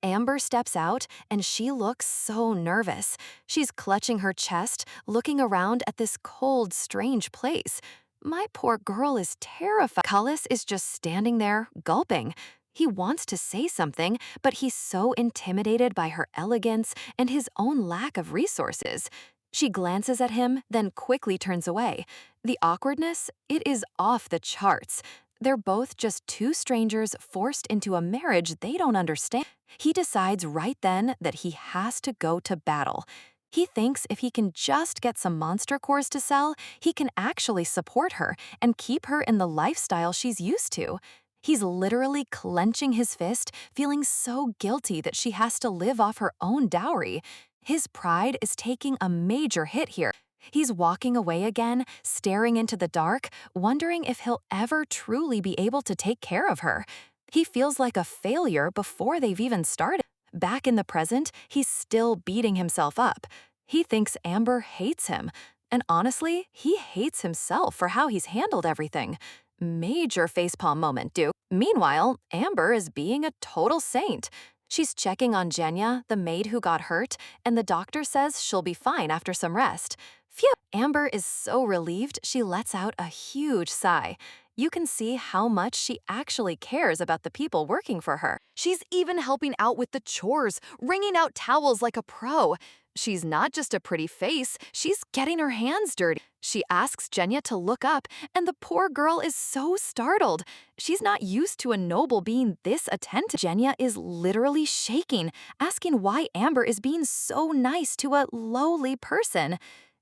Amber steps out, and she looks so nervous. She's clutching her chest, looking around at this cold, strange place. My poor girl is terrified. Callus is just standing there, gulping. He wants to say something, but he's so intimidated by her elegance and his own lack of resources. She glances at him, then quickly turns away. The awkwardness, it is off the charts. They're both just two strangers forced into a marriage they don't understand. He decides right then that he has to go to battle. He thinks if he can just get some monster cores to sell, he can actually support her and keep her in the lifestyle she's used to. He's literally clenching his fist, feeling so guilty that she has to live off her own dowry. His pride is taking a major hit here. He's walking away again, staring into the dark, wondering if he'll ever truly be able to take care of her. He feels like a failure before they've even started. Back in the present, he's still beating himself up. He thinks Amber hates him, and honestly, he hates himself for how he's handled everything. Major facepalm moment, Duke. Meanwhile, Amber is being a total saint. She's checking on Jenya, the maid who got hurt, and the doctor says she'll be fine after some rest. Phew! Amber is so relieved she lets out a huge sigh. You can see how much she actually cares about the people working for her. She's even helping out with the chores, wringing out towels like a pro. She's not just a pretty face, she's getting her hands dirty. She asks Jenya to look up, and the poor girl is so startled. She's not used to a noble being this attentive. Jenya is literally shaking, asking why Amber is being so nice to a lowly person.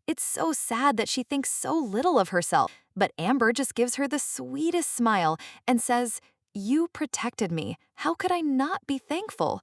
It's so sad that she thinks so little of herself, but Amber just gives her the sweetest smile and says, "You protected me. How could I not be thankful?"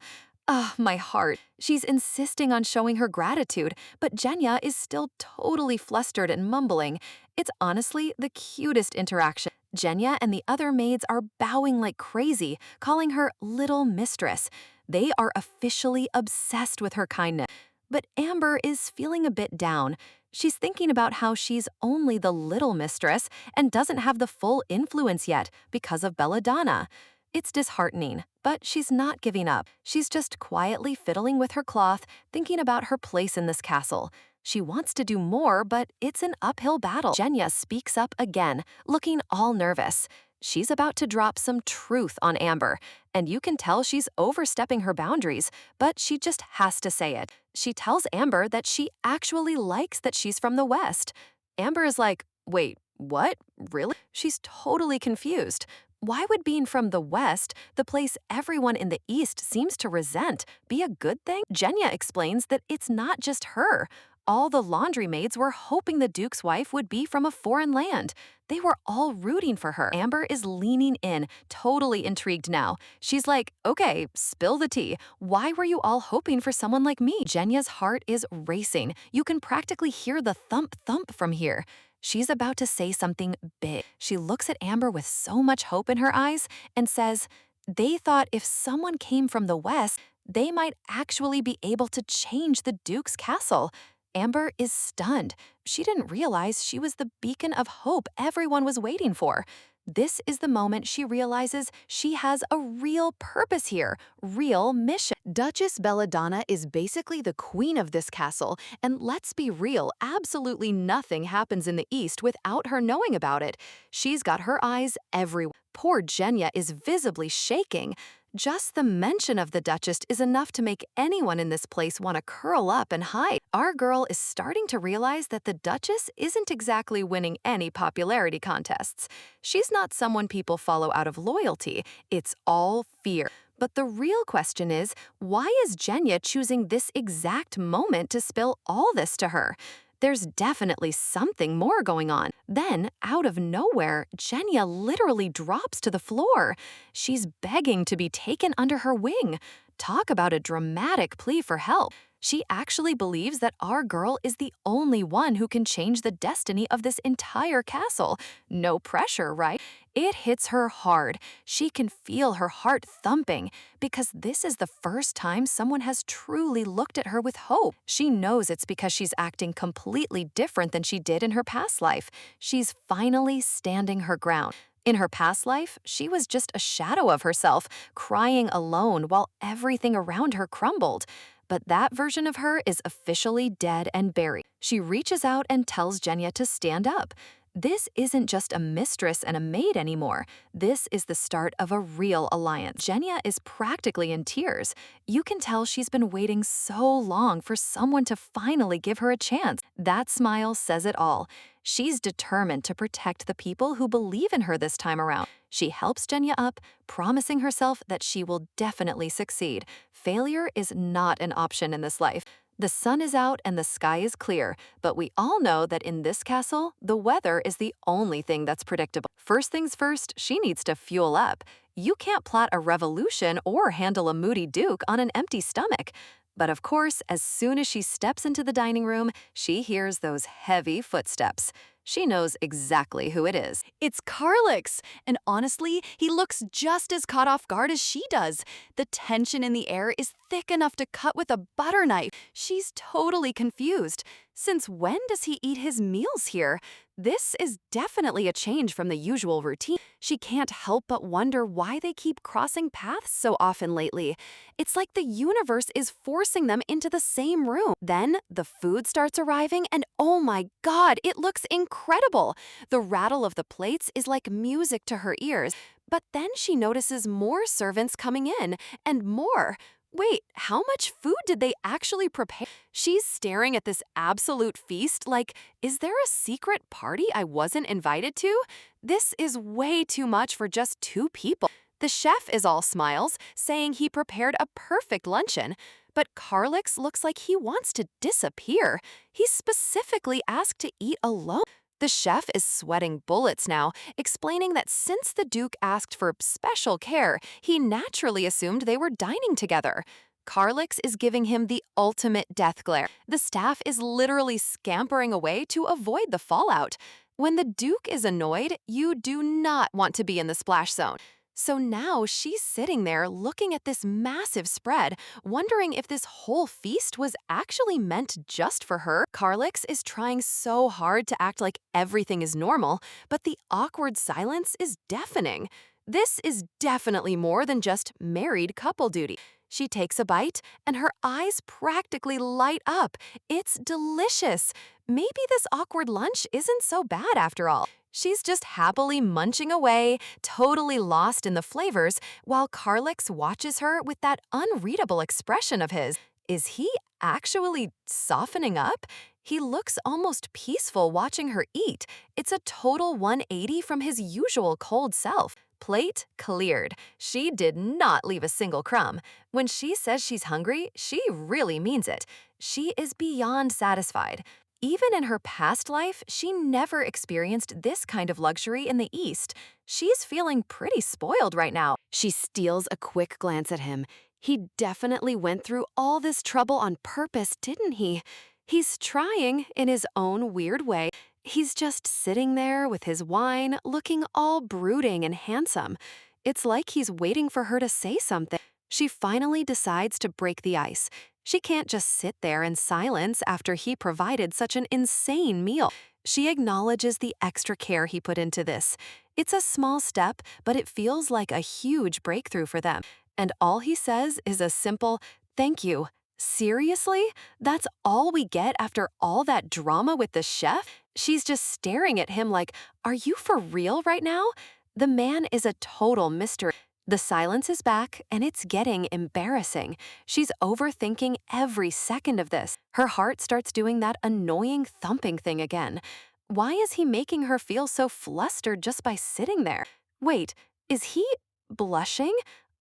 Ah, my heart. She's insisting on showing her gratitude, but Jenya is still totally flustered and mumbling. It's honestly the cutest interaction. Jenya and the other maids are bowing like crazy, calling her Little Mistress. They are officially obsessed with her kindness. But Amber is feeling a bit down. She's thinking about how she's only the Little Mistress and doesn't have the full influence yet because of Belladonna. It's disheartening, but she's not giving up. She's just quietly fiddling with her cloth, thinking about her place in this castle. She wants to do more, but it's an uphill battle. Jenya speaks up again, looking all nervous. She's about to drop some truth on Amber, and you can tell she's overstepping her boundaries, but she just has to say it. She tells Amber that she actually likes that she's from the West. Amber is like, wait, what? Really? She's totally confused. Why would being from the West, the place everyone in the East seems to resent, be a good thing? Jenya explains that it's not just her. All the laundry maids were hoping the Duke's wife would be from a foreign land. They were all rooting for her. Amber is leaning in, totally intrigued now. She's like, okay, spill the tea. Why were you all hoping for someone like me? Jenya's heart is racing. You can practically hear the thump-thump from here. She's about to say something big. She looks at Amber with so much hope in her eyes and says, they thought if someone came from the West, they might actually be able to change the Duke's castle. Amber is stunned. She didn't realize she was the beacon of hope everyone was waiting for. This is the moment she realizes she has a real purpose here, real mission. Duchess Belladonna is basically the queen of this castle, and let's be real, absolutely nothing happens in the East without her knowing about it. She's got her eyes everywhere. Poor Jenya is visibly shaking. Just the mention of the Duchess is enough to make anyone in this place want to curl up and hide. Our girl is starting to realize that the Duchess isn't exactly winning any popularity contests. She's not someone people follow out of loyalty. It's all fear. But the real question is, why is Jenya choosing this exact moment to spill all this to her? There's definitely something more going on. Then, out of nowhere, Jenya literally drops to the floor. She's begging to be taken under her wing. Talk about a dramatic plea for help. She actually believes that our girl is the only one who can change the destiny of this entire castle. No pressure, right? It hits her hard. She can feel her heart thumping because this is the first time someone has truly looked at her with hope. She knows it's because she's acting completely different than she did in her past life. She's finally standing her ground. In her past life, she was just a shadow of herself, crying alone while everything around her crumbled. But that version of her is officially dead and buried. She reaches out and tells Jenya to stand up. This isn't just a mistress and a maid anymore. This is the start of a real alliance. Jenya is practically in tears. You can tell she's been waiting so long for someone to finally give her a chance. That smile says it all. She's determined to protect the people who believe in her this time around. She helps Jenya up, promising herself that she will definitely succeed. Failure is not an option in this life. The sun is out and the sky is clear, but we all know that in this castle, the weather is the only thing that's predictable. First things first, she needs to fuel up. You can't plot a revolution or handle a moody duke on an empty stomach. But of course, as soon as she steps into the dining room, she hears those heavy footsteps. She knows exactly who it is. It's Carlix! And honestly, he looks just as caught off guard as she does. The tension in the air is thick enough to cut with a butter knife. She's totally confused. Since when does he eat his meals here? This is definitely a change from the usual routine. She can't help but wonder why they keep crossing paths so often lately. It's like the universe is forcing them into the same room. Then the food starts arriving and oh my god, it looks incredible. The rattle of the plates is like music to her ears. But then she notices more servants coming in and more. Wait, how much food did they actually prepare? She's staring at this absolute feast like, is there a secret party I wasn't invited to? This is way too much for just 2 people. The chef is all smiles, saying he prepared a perfect luncheon. But Carlix looks like he wants to disappear. He specifically asked to eat alone. The chef is sweating bullets now, explaining that since the Duke asked for special care, he naturally assumed they were dining together. Carlix is giving him the ultimate death glare. The staff is literally scampering away to avoid the fallout. When the Duke is annoyed, you do not want to be in the splash zone. So now she's sitting there looking at this massive spread, wondering if this whole feast was actually meant just for her. Carlix is trying so hard to act like everything is normal, but the awkward silence is deafening. This is definitely more than just married couple duty. She takes a bite, and her eyes practically light up. It's delicious. Maybe this awkward lunch isn't so bad after all. She's just happily munching away, totally lost in the flavors, while Carlix watches her with that unreadable expression of his. Is he actually softening up? He looks almost peaceful watching her eat. It's a total 180 from his usual cold self. Plate cleared. She did not leave a single crumb. When she says she's hungry, she really means it. She is beyond satisfied. Even in her past life, she never experienced this kind of luxury in the East. She's feeling pretty spoiled right now. She steals a quick glance at him. He definitely went through all this trouble on purpose, didn't he? He's trying in his own weird way. He's just sitting there with his wine, looking all brooding and handsome. It's like he's waiting for her to say something. She finally decides to break the ice. She can't just sit there in silence after he provided such an insane meal. She acknowledges the extra care he put into this. It's a small step, but it feels like a huge breakthrough for them. And all he says is a simple, "Thank you." Seriously? That's all we get after all that drama with the chef? She's just staring at him like, are you for real right now? The man is a total mystery. The silence is back, and it's getting embarrassing. She's overthinking every second of this. Her heart starts doing that annoying thumping thing again. Why is he making her feel so flustered just by sitting there? Wait, is he blushing?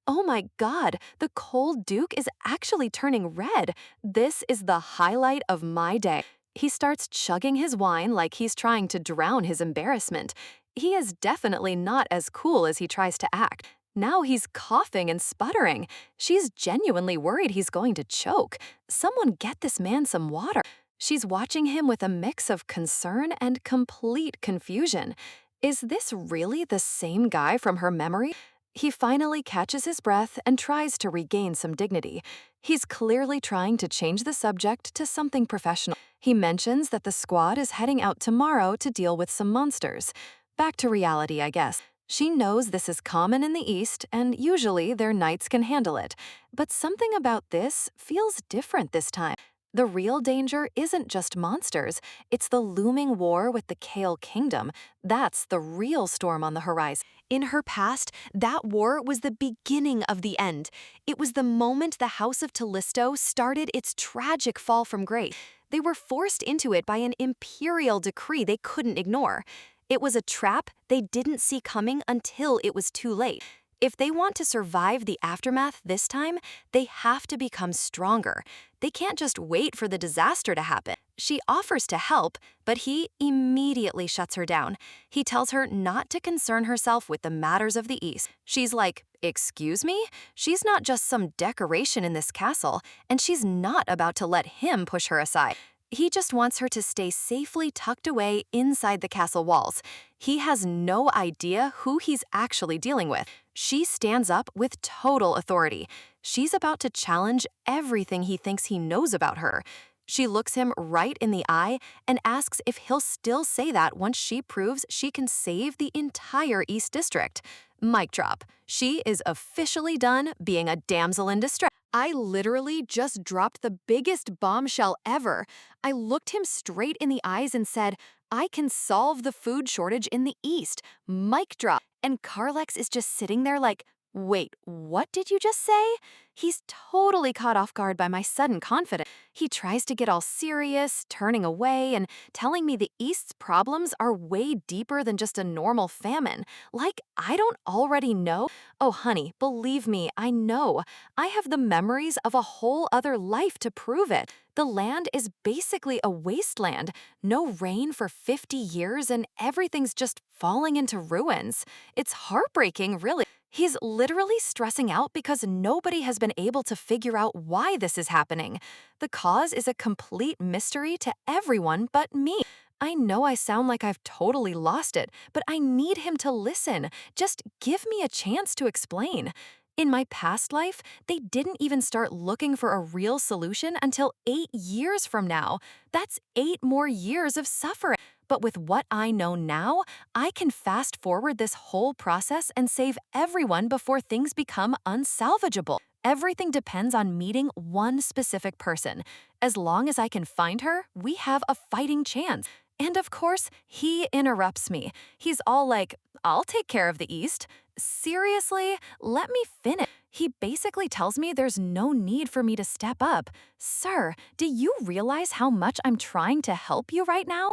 Oh my God, the cold Duke is actually turning red. This is the highlight of my day. He starts chugging his wine like he's trying to drown his embarrassment. He is definitely not as cool as he tries to act. Now he's coughing and sputtering. She's genuinely worried he's going to choke. Someone get this man some water. She's watching him with a mix of concern and complete confusion. Is this really the same guy from her memory? He finally catches his breath and tries to regain some dignity. He's clearly trying to change the subject to something professional. He mentions that the squad is heading out tomorrow to deal with some monsters. Back to reality, I guess. She knows this is common in the East, and usually their knights can handle it. But something about this feels different this time. The real danger isn't just monsters, it's the looming war with the Kale Kingdom. That's the real storm on the horizon. In her past, that war was the beginning of the end. It was the moment the House of Callisto started its tragic fall from grace. They were forced into it by an imperial decree they couldn't ignore. It was a trap they didn't see coming until it was too late. If they want to survive the aftermath this time, they have to become stronger. They can't just wait for the disaster to happen. She offers to help, but he immediately shuts her down. He tells her not to concern herself with the matters of the East. She's like, "Excuse me?" She's not just some decoration in this castle, and she's not about to let him push her aside. He just wants her to stay safely tucked away inside the castle walls. He has no idea who he's actually dealing with. She stands up with total authority. She's about to challenge everything he thinks he knows about her. She looks him right in the eye and asks if he'll still say that once she proves she can save the entire East District. Mic drop. She is officially done being a damsel in distress. I literally just dropped the biggest bombshell ever. I looked him straight in the eyes and said, I can solve the food shortage in the East. Mic drop. And Carlex is just sitting there like, wait, what did you just say? He's totally caught off guard by my sudden confidence. He tries to get all serious, turning away and telling me the East's problems are way deeper than just a normal famine. Like, I don't already know? Oh, honey, believe me, I know. I have the memories of a whole other life to prove it. The land is basically a wasteland. No rain for 50 years and everything's just falling into ruins. It's heartbreaking, really. He's literally stressing out because nobody has been able to figure out why this is happening. The cause is a complete mystery to everyone but me. I know I sound like I've totally lost it, but I need him to listen. Just give me a chance to explain. In my past life, they didn't even start looking for a real solution until 8 years from now. That's 8 more years of suffering. But with what I know now, I can fast forward this whole process and save everyone before things become unsalvageable. Everything depends on meeting one specific person. As long as I can find her, we have a fighting chance. And of course, he interrupts me. He's all like, I'll take care of the East. Seriously, let me finish. He basically tells me there's no need for me to step up. Sir, do you realize how much I'm trying to help you right now?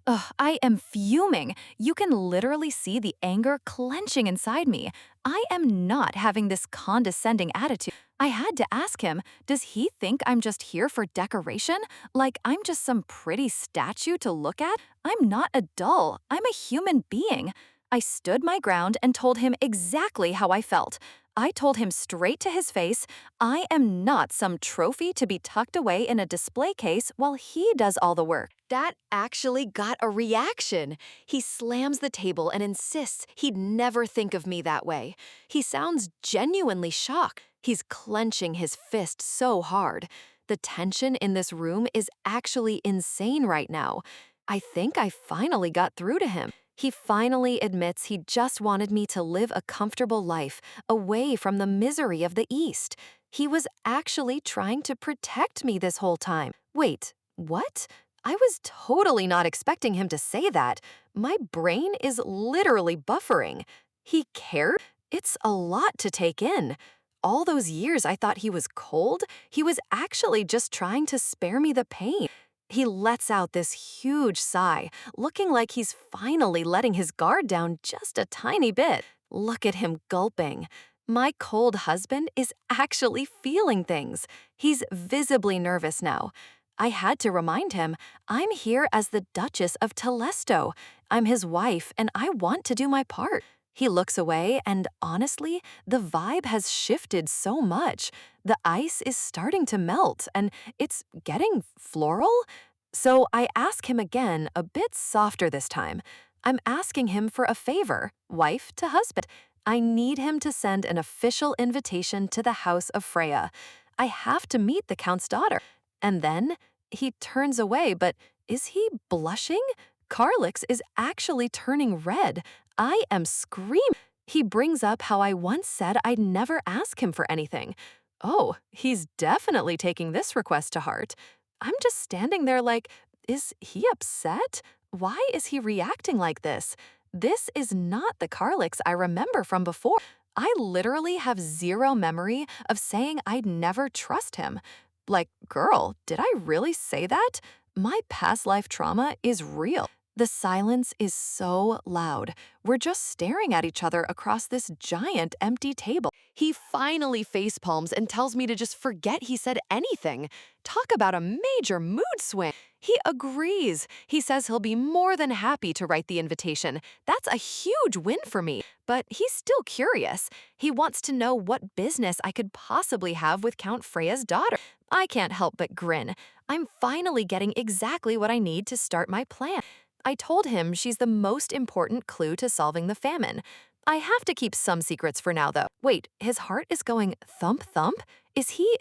Ugh, I am fuming. You can literally see the anger clenching inside me. I am not having this condescending attitude. I had to ask him, does he think I'm just here for decoration? Like I'm just some pretty statue to look at? I'm not a doll. I'm a human being. I stood my ground and told him exactly how I felt. I told him straight to his face, I am not some trophy to be tucked away in a display case while he does all the work. That actually got a reaction. He slams the table and insists he'd never think of me that way. He sounds genuinely shocked. He's clenching his fist so hard. The tension in this room is actually insane right now. I think I finally got through to him. He finally admits he just wanted me to live a comfortable life, away from the misery of the East. He was actually trying to protect me this whole time. Wait, what? I was totally not expecting him to say that. My brain is literally buffering. He cared? It's a lot to take in. All those years I thought he was cold, he was actually just trying to spare me the pain. He lets out this huge sigh, looking like he's finally letting his guard down just a tiny bit. Look at him gulping. My cold husband is actually feeling things. He's visibly nervous now. I had to remind him, I'm here as the Duchess of Telesto. I'm his wife, and I want to do my part. He looks away, and honestly, the vibe has shifted so much. The ice is starting to melt, and it's getting floral. So I ask him again, a bit softer this time. I'm asking him for a favor, wife to husband. I need him to send an official invitation to the house of Freya. I have to meet the Count's daughter. And then he turns away, but is he blushing? Carlix is actually turning red. I am screaming. He brings up how I once said I'd never ask him for anything. Oh, he's definitely taking this request to heart. I'm just standing there like, is he upset? Why is he reacting like this? This is not the Carlix I remember from before. I literally have zero memory of saying I'd never trust him. Like, girl, did I really say that? My past life trauma is real. The silence is so loud. We're just staring at each other across this giant empty table. He finally facepalms and tells me to just forget he said anything. Talk about a major mood swing. He agrees. He says he'll be more than happy to write the invitation. That's a huge win for me. But he's still curious. He wants to know what business I could possibly have with Count Freya's daughter. I can't help but grin. I'm finally getting exactly what I need to start my plan. I told him she's the most important clue to solving the famine. I have to keep some secrets for now, though. Wait, his heart is going thump thump? Is he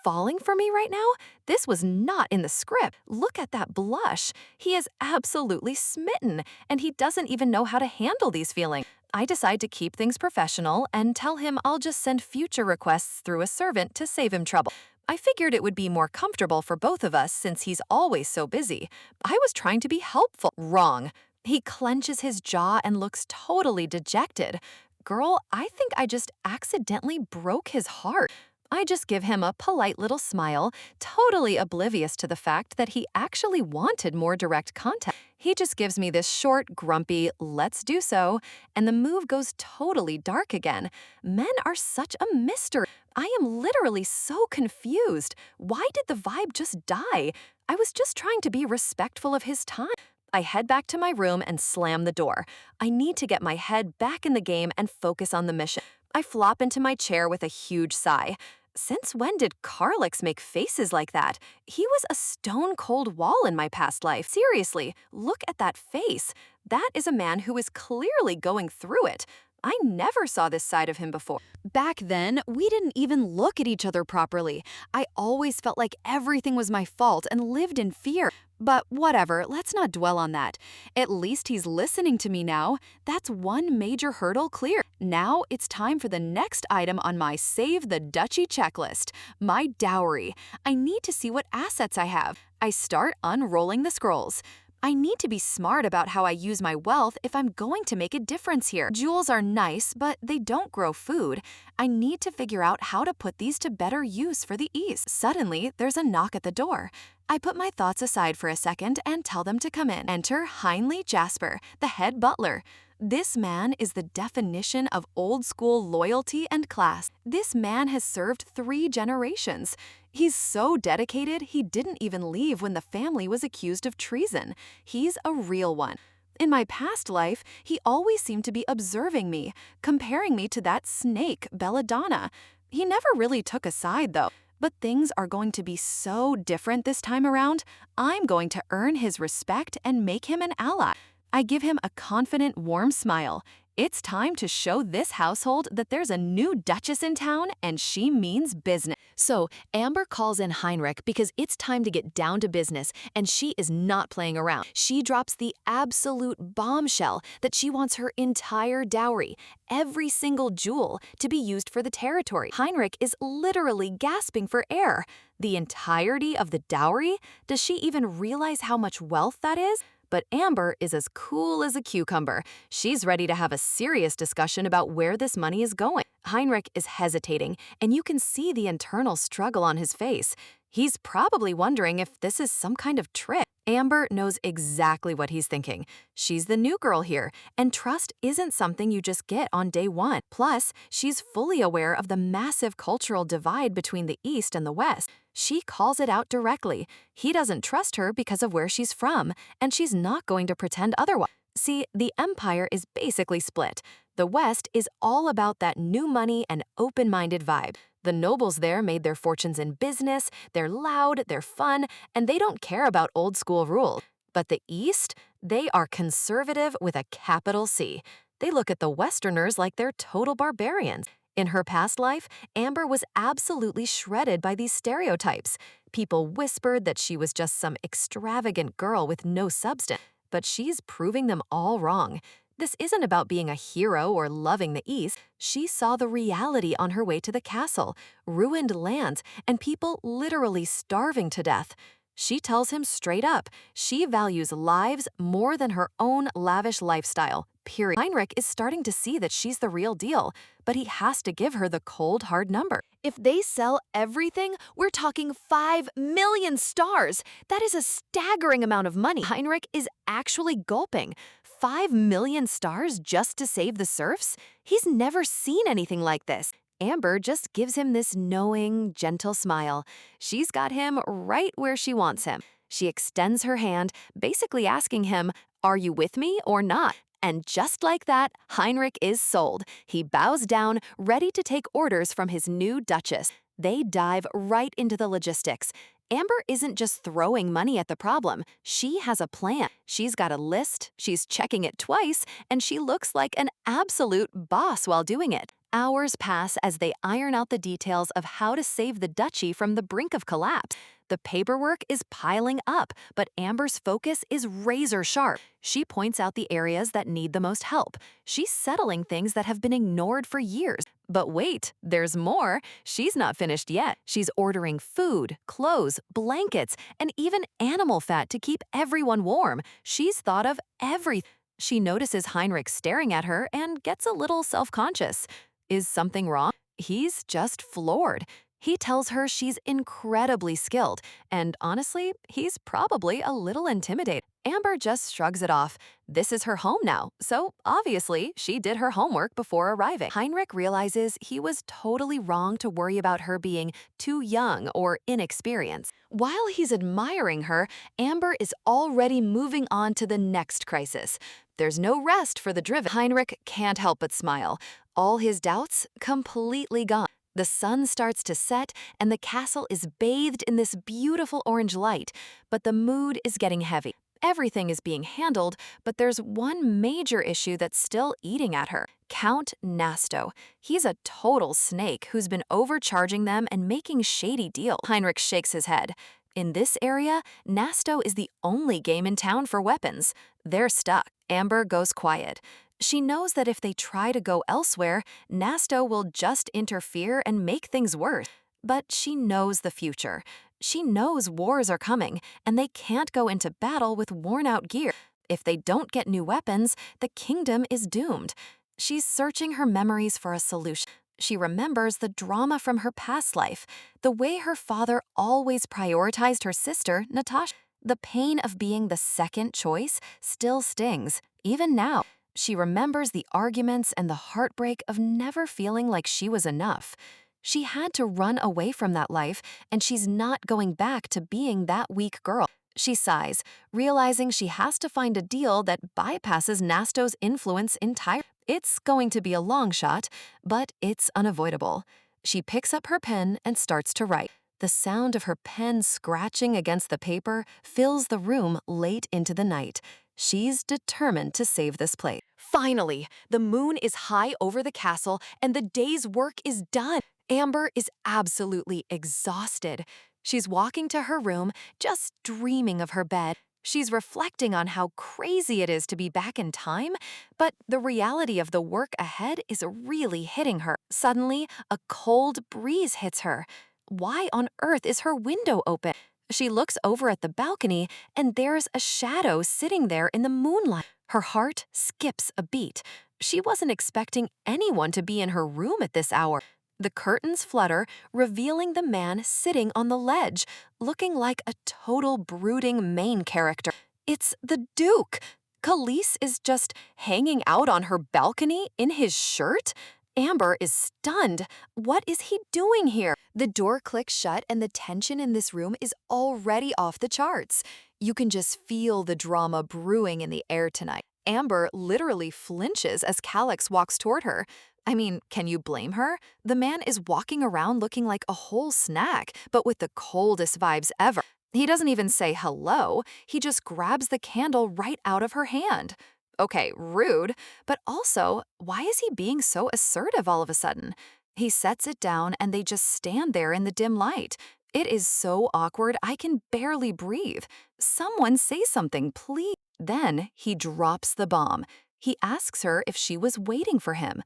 falling for me right now? This was not in the script. Look at that blush. He is absolutely smitten, and he doesn't even know how to handle these feelings. I decide to keep things professional and tell him I'll just send future requests through a servant to save him trouble. I figured it would be more comfortable for both of us since he's always so busy. I was trying to be helpful. Wrong. He clenches his jaw and looks totally dejected. Girl, I think I just accidentally broke his heart. I just give him a polite little smile, totally oblivious to the fact that he actually wanted more direct contact. He just gives me this short, grumpy, let's do so, and the move goes totally dark again. Men are such a mystery. I am literally so confused. Why did the vibe just die? I was just trying to be respectful of his time. I head back to my room and slam the door. I need to get my head back in the game and focus on the mission. I flop into my chair with a huge sigh. Since when did Carlix make faces like that? He was a stone-cold wall in my past life. Seriously, look at that face. That is a man who is clearly going through it. I never saw this side of him before. Back then, we didn't even look at each other properly. I always felt like everything was my fault and lived in fear. But whatever, let's not dwell on that. At least he's listening to me now. That's one major hurdle clear. Now it's time for the next item on my Save the Duchy checklist, my dowry. I need to see what assets I have. I start unrolling the scrolls. I need to be smart about how I use my wealth if I'm going to make a difference here. Jewels are nice, but they don't grow food. I need to figure out how to put these to better use for the East. Suddenly, there's a knock at the door. I put my thoughts aside for a second and tell them to come in. Enter Heinley Jasper, the head butler. This man is the definition of old-school loyalty and class. This man has served 3 generations. He's so dedicated, he didn't even leave when the family was accused of treason. He's a real one. In my past life, he always seemed to be observing me, comparing me to that snake, Belladonna. He never really took a side, though. But things are going to be so different this time around. I'm going to earn his respect and make him an ally. I give him a confident, warm smile. It's time to show this household that there's a new Duchess in town and she means business. So, Amber calls in Heinrich because it's time to get down to business and she is not playing around. She drops the absolute bombshell that she wants her entire dowry, every single jewel, to be used for the territory. Heinrich is literally gasping for air. The entirety of the dowry? Does she even realize how much wealth that is? But Amber is as cool as a cucumber. She's ready to have a serious discussion about where this money is going. Heinrich is hesitating, and you can see the internal struggle on his face. He's probably wondering if this is some kind of trick. Amber knows exactly what he's thinking. She's the new girl here, and trust isn't something you just get on day one. Plus, she's fully aware of the massive cultural divide between the East and the West. She calls it out directly. He doesn't trust her because of where she's from, and she's not going to pretend otherwise. See, the empire is basically split. The West is all about that new money and open-minded vibe. The nobles there made their fortunes in business, they're loud, they're fun, and they don't care about old-school rules. But the East, they are conservative with a capital C. They look at the Westerners like they're total barbarians. In her past life, Amber was absolutely shredded by these stereotypes. People whispered that she was just some extravagant girl with no substance, but she's proving them all wrong. This isn't about being a hero or loving the East. She saw the reality on her way to the castle, ruined lands, and people literally starving to death. She tells him straight up, she values lives more than her own lavish lifestyle, period. Heinrich is starting to see that she's the real deal, but he has to give her the cold, hard number. If they sell everything, we're talking 5 million stars. That is a staggering amount of money. Heinrich is actually gulping. 5 million stars just to save the serfs? He's never seen anything like this. Amber just gives him this knowing, gentle smile. She's got him right where she wants him. She extends her hand, basically asking him, "Are you with me or not?" And just like that, Heinrich is sold. He bows down, ready to take orders from his new Duchess. They dive right into the logistics. Amber isn't just throwing money at the problem. She has a plan. She's got a list, she's checking it twice, and she looks like an absolute boss while doing it. Hours pass as they iron out the details of how to save the duchy from the brink of collapse. The paperwork is piling up, but Amber's focus is razor sharp. She points out the areas that need the most help. She's settling things that have been ignored for years. But wait, there's more. She's not finished yet. She's ordering food, clothes, blankets, and even animal fat to keep everyone warm. She's thought of everything. She notices Heinrich staring at her and gets a little self-conscious. Is something wrong? He's just floored. He tells her she's incredibly skilled, and honestly, he's probably a little intimidated. Amber just shrugs it off. This is her home now, so obviously she did her homework before arriving. Heinrich realizes he was totally wrong to worry about her being too young or inexperienced. While he's admiring her, Amber is already moving on to the next crisis. There's no rest for the driven. Heinrich can't help but smile. All his doubts completely gone. The sun starts to set, and the castle is bathed in this beautiful orange light, but the mood is getting heavy. Everything is being handled, but there's one major issue that's still eating at her. Count Nasto. He's a total snake who's been overcharging them and making shady deals. Heinrich shakes his head. In this area, Nasto is the only game in town for weapons. They're stuck. Amber goes quiet. She knows that if they try to go elsewhere, Nasto will just interfere and make things worse. But she knows the future. She knows wars are coming, and they can't go into battle with worn-out gear. If they don't get new weapons, the kingdom is doomed. She's searching her memories for a solution. She remembers the drama from her past life, the way her father always prioritized her sister, Natasha. The pain of being the second choice still stings, even now. She remembers the arguments and the heartbreak of never feeling like she was enough. She had to run away from that life, and she's not going back to being that weak girl. She sighs, realizing she has to find a deal that bypasses Nasto's influence entirely. It's going to be a long shot, but it's unavoidable. She picks up her pen and starts to write. The sound of her pen scratching against the paper fills the room late into the night. She's determined to save this place. Finally, the moon is high over the castle and the day's work is done. Amber is absolutely exhausted. She's walking to her room, just dreaming of her bed. She's reflecting on how crazy it is to be back in time, but the reality of the work ahead is really hitting her. Suddenly, a cold breeze hits her. Why on earth is her window open? She looks over at the balcony, and there's a shadow sitting there in the moonlight. Her heart skips a beat. She wasn't expecting anyone to be in her room at this hour. The curtains flutter, revealing the man sitting on the ledge, looking like a total brooding main character. It's the Duke. Khalees is just hanging out on her balcony in his shirt? Amber is stunned. What is he doing here? The door clicks shut and the tension in this room is already off the charts. You can just feel the drama brewing in the air tonight. Amber literally flinches as Calix walks toward her. I mean, can you blame her? The man is walking around looking like a whole snack, but with the coldest vibes ever. He doesn't even say hello, he just grabs the candle right out of her hand. Okay, rude, but also, why is he being so assertive all of a sudden? He sets it down and they just stand there in the dim light. It is so awkward, I can barely breathe. Someone say something, please. Then he drops the bomb. He asks her if she was waiting for him.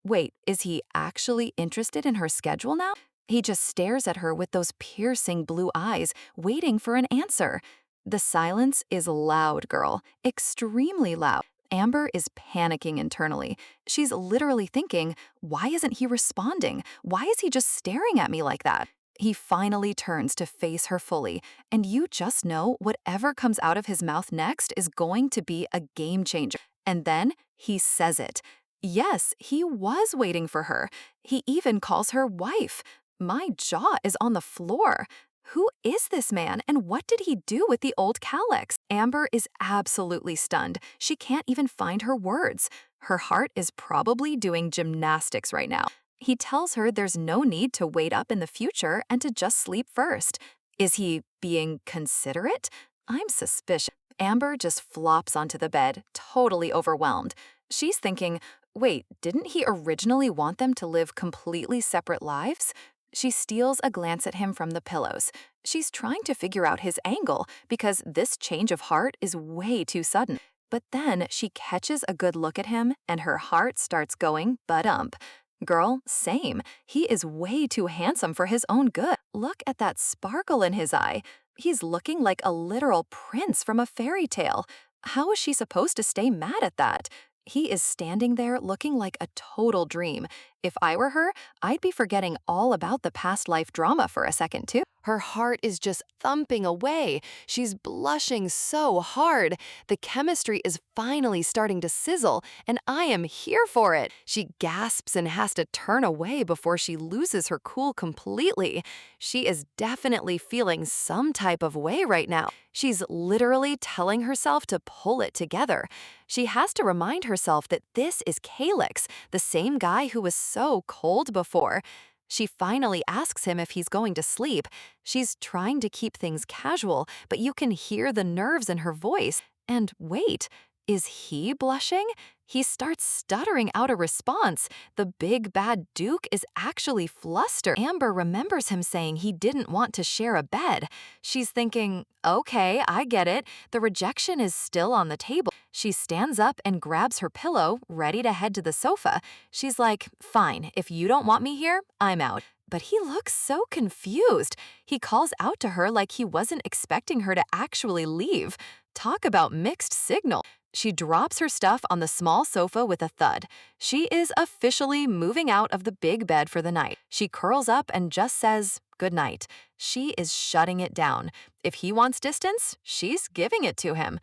Wait, is he actually interested in her schedule now? He just stares at her with those piercing blue eyes, waiting for an answer. The silence is loud, girl, extremely loud. Amber is panicking internally. She's literally thinking, why isn't he responding? Why is he just staring at me like that? He finally turns to face her fully, and you just know whatever comes out of his mouth next is going to be a game changer. And then he says it. Yes, he was waiting for her. He even calls her wife. My jaw is on the floor. Who is this man, and what did he do with the old Calix? Amber is absolutely stunned. She can't even find her words. Her heart is probably doing gymnastics right now. He tells her there's no need to wait up in the future and to just sleep first. Is he being considerate? I'm suspicious. Amber just flops onto the bed, totally overwhelmed. She's thinking, wait, didn't he originally want them to live completely separate lives? She steals a glance at him from the pillows. She's trying to figure out his angle because this change of heart is way too sudden. But then she catches a good look at him and her heart starts going ba-dump. Girl, same. He is way too handsome for his own good. Look at that sparkle in his eye. He's looking like a literal prince from a fairy tale. How is she supposed to stay mad at that? He is standing there looking like a total dream. If I were her, I'd be forgetting all about the past life drama for a second, too. Her heart is just thumping away. She's blushing so hard. The chemistry is finally starting to sizzle, and I am here for it. She gasps and has to turn away before she loses her cool completely. She is definitely feeling some type of way right now. She's literally telling herself to pull it together. She has to remind herself that this is Calyx, the same guy who was so cold before. She finally asks him if he's going to sleep. She's trying to keep things casual, but you can hear the nerves in her voice. And wait, is he blushing? He starts stuttering out a response. The big bad Duke is actually flustered. Amber remembers him saying he didn't want to share a bed. She's thinking, okay, I get it. The rejection is still on the table. She stands up and grabs her pillow, ready to head to the sofa. She's like, fine, if you don't want me here, I'm out. But he looks so confused. He calls out to her like he wasn't expecting her to actually leave. Talk about mixed signal. She drops her stuff on the small sofa with a thud. She is officially moving out of the big bed for the night. She curls up and just says, good night. She is shutting it down. If he wants distance, she's giving it to him.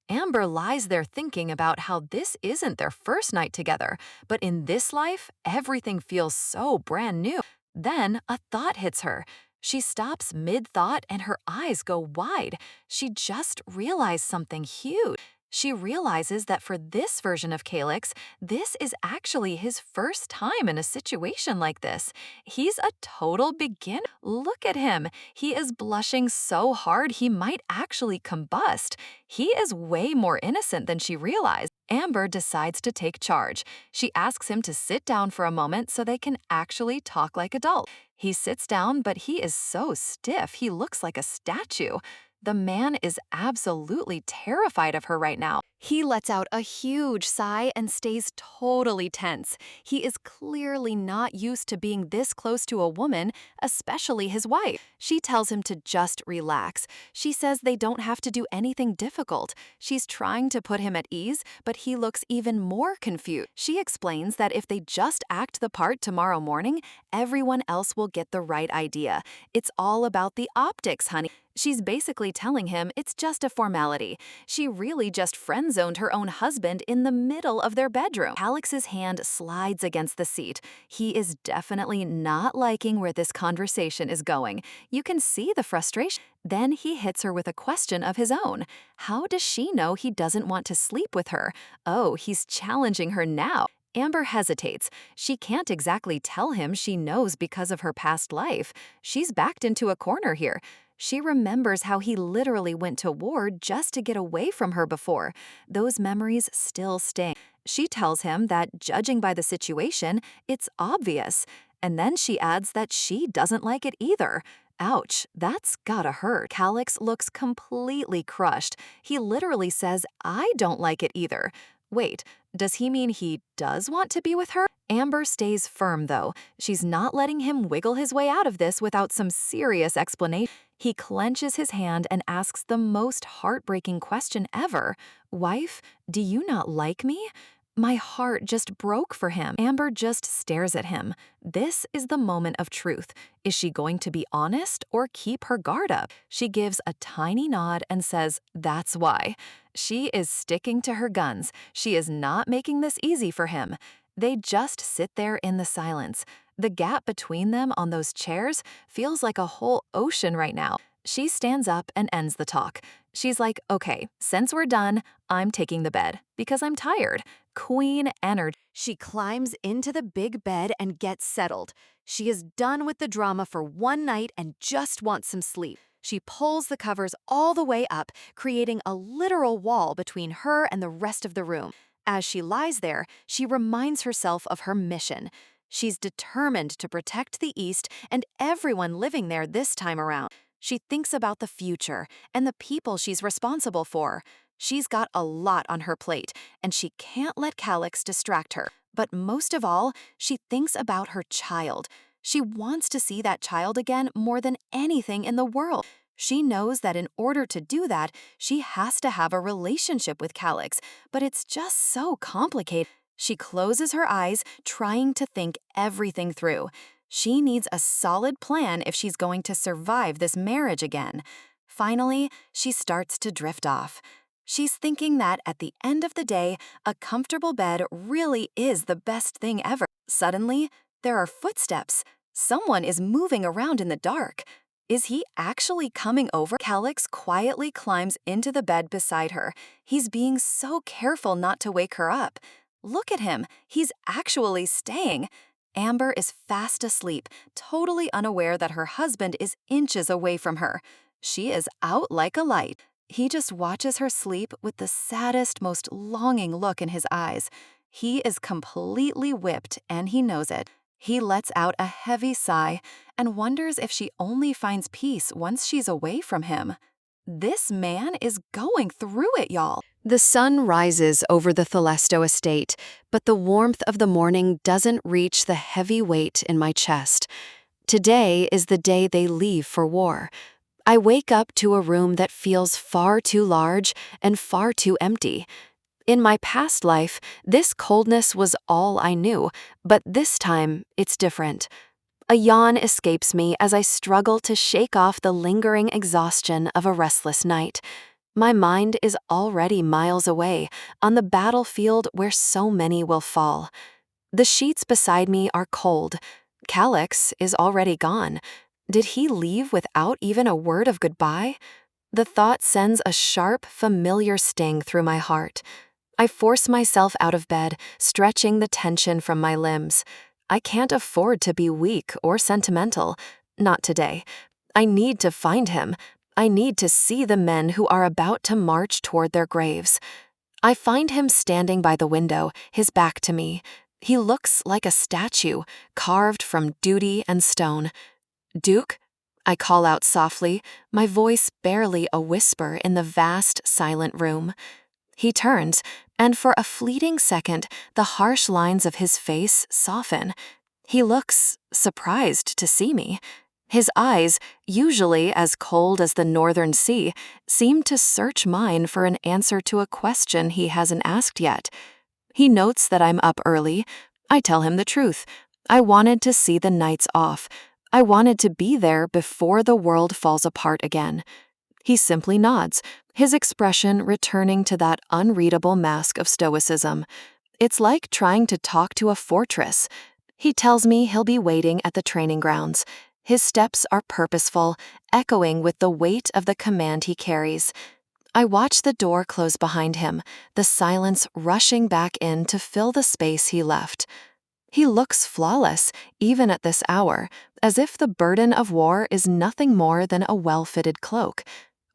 Amber lies there thinking about how this isn't their first night together, but in this life, everything feels so brand new. Then a thought hits her. She stops mid-thought and her eyes go wide. She just realized something huge. She realizes that for this version of Calyx, this is actually his first time in a situation like this. He's a total beginner. Look at him. He is blushing so hard he might actually combust. He is way more innocent than she realized. Amber decides to take charge. She asks him to sit down for a moment so they can actually talk like adults. He sits down, but he is so stiff he looks like a statue. The man is absolutely terrified of her right now. He lets out a huge sigh and stays totally tense. He is clearly not used to being this close to a woman, especially his wife. She tells him to just relax. She says they don't have to do anything difficult. She's trying to put him at ease, but he looks even more confused. She explains that if they just act the part tomorrow morning, everyone else will get the right idea. It's all about the optics, honey. She's basically telling him it's just a formality. She really just friend-zoned her own husband in the middle of their bedroom. Calyx's hand slides against the seat. He is definitely not liking where this conversation is going. You can see the frustration. Then he hits her with a question of his own. How does she know he doesn't want to sleep with her? Oh, he's challenging her now. Amber hesitates. She can't exactly tell him she knows because of her past life. She's backed into a corner here. She remembers how he literally went to war just to get away from her before. Those memories still sting. She tells him that, judging by the situation, it's obvious. And then she adds that she doesn't like it either. Ouch, that's gotta hurt. Calyx looks completely crushed. He literally says, I don't like it either. Wait, does he mean he does want to be with her? Amber stays firm, though. She's not letting him wiggle his way out of this without some serious explanation. He clenches his hand and asks the most heartbreaking question ever. Wife, do you not like me? My heart just broke for him. Amber just stares at him. This is the moment of truth. Is she going to be honest or keep her guard up? She gives a tiny nod and says, that's why. She is sticking to her guns. She is not making this easy for him. They just sit there in the silence. The gap between them on those chairs feels like a whole ocean right now. She stands up and ends the talk. She's like, okay, since we're done, I'm taking the bed because I'm tired. Queen energy. She climbs into the big bed and gets settled. She is done with the drama for one night and just wants some sleep. She pulls the covers all the way up, creating a literal wall between her and the rest of the room. As she lies there, she reminds herself of her mission. She's determined to protect the East and everyone living there this time around. She thinks about the future and the people she's responsible for. She's got a lot on her plate, and she can't let Calyx distract her. But most of all, she thinks about her child. She wants to see that child again more than anything in the world. She knows that in order to do that, she has to have a relationship with Calix, but it's just so complicated. She closes her eyes, trying to think everything through. She needs a solid plan if she's going to survive this marriage again. Finally, she starts to drift off. She's thinking that at the end of the day, a comfortable bed really is the best thing ever. Suddenly, there are footsteps. Someone is moving around in the dark. Is he actually coming over? Calix quietly climbs into the bed beside her. He's being so careful not to wake her up. Look at him. He's actually staying. Amber is fast asleep, totally unaware that her husband is inches away from her. She is out like a light. He just watches her sleep with the saddest, most longing look in his eyes. He is completely whipped, and he knows it. He lets out a heavy sigh and wonders if she only finds peace once she's away from him. This man is going through it, y'all. The sun rises over the Thelesto estate, but the warmth of the morning doesn't reach the heavy weight in my chest. Today is the day they leave for war. I wake up to a room that feels far too large and far too empty. In my past life, this coldness was all I knew, but this time, it's different. A yawn escapes me as I struggle to shake off the lingering exhaustion of a restless night. My mind is already miles away, on the battlefield where so many will fall. The sheets beside me are cold. Calix is already gone. Did he leave without even a word of goodbye? The thought sends a sharp, familiar sting through my heart. I force myself out of bed, stretching the tension from my limbs. I can't afford to be weak or sentimental. Not today. I need to find him. I need to see the men who are about to march toward their graves. I find him standing by the window, his back to me. He looks like a statue, carved from duty and stone. "Duke?" I call out softly, my voice barely a whisper in the vast, silent room. He turns, and for a fleeting second, the harsh lines of his face soften. He looks surprised to see me. His eyes, usually as cold as the northern sea, seem to search mine for an answer to a question he hasn't asked yet. He notes that I'm up early. I tell him the truth. I wanted to see the nights off. I wanted to be there before the world falls apart again. He simply nods, his expression returning to that unreadable mask of stoicism. It's like trying to talk to a fortress. He tells me he'll be waiting at the training grounds. His steps are purposeful, echoing with the weight of the command he carries. I watch the door close behind him, the silence rushing back in to fill the space he left. He looks flawless, even at this hour, as if the burden of war is nothing more than a well-fitted cloak.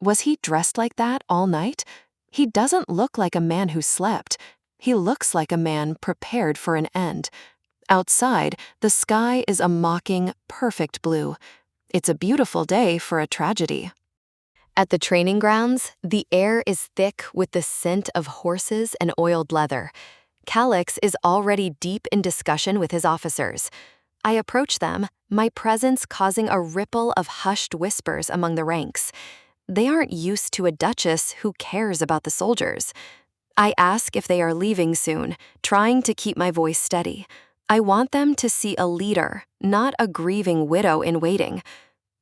Was he dressed like that all night? He doesn't look like a man who slept. He looks like a man prepared for an end. Outside, the sky is a mocking, perfect blue. It's a beautiful day for a tragedy. At the training grounds, the air is thick with the scent of horses and oiled leather. Calix is already deep in discussion with his officers. I approach them, my presence causing a ripple of hushed whispers among the ranks. They aren't used to a Duchess who cares about the soldiers. I ask if they are leaving soon, trying to keep my voice steady. I want them to see a leader, not a grieving widow in waiting.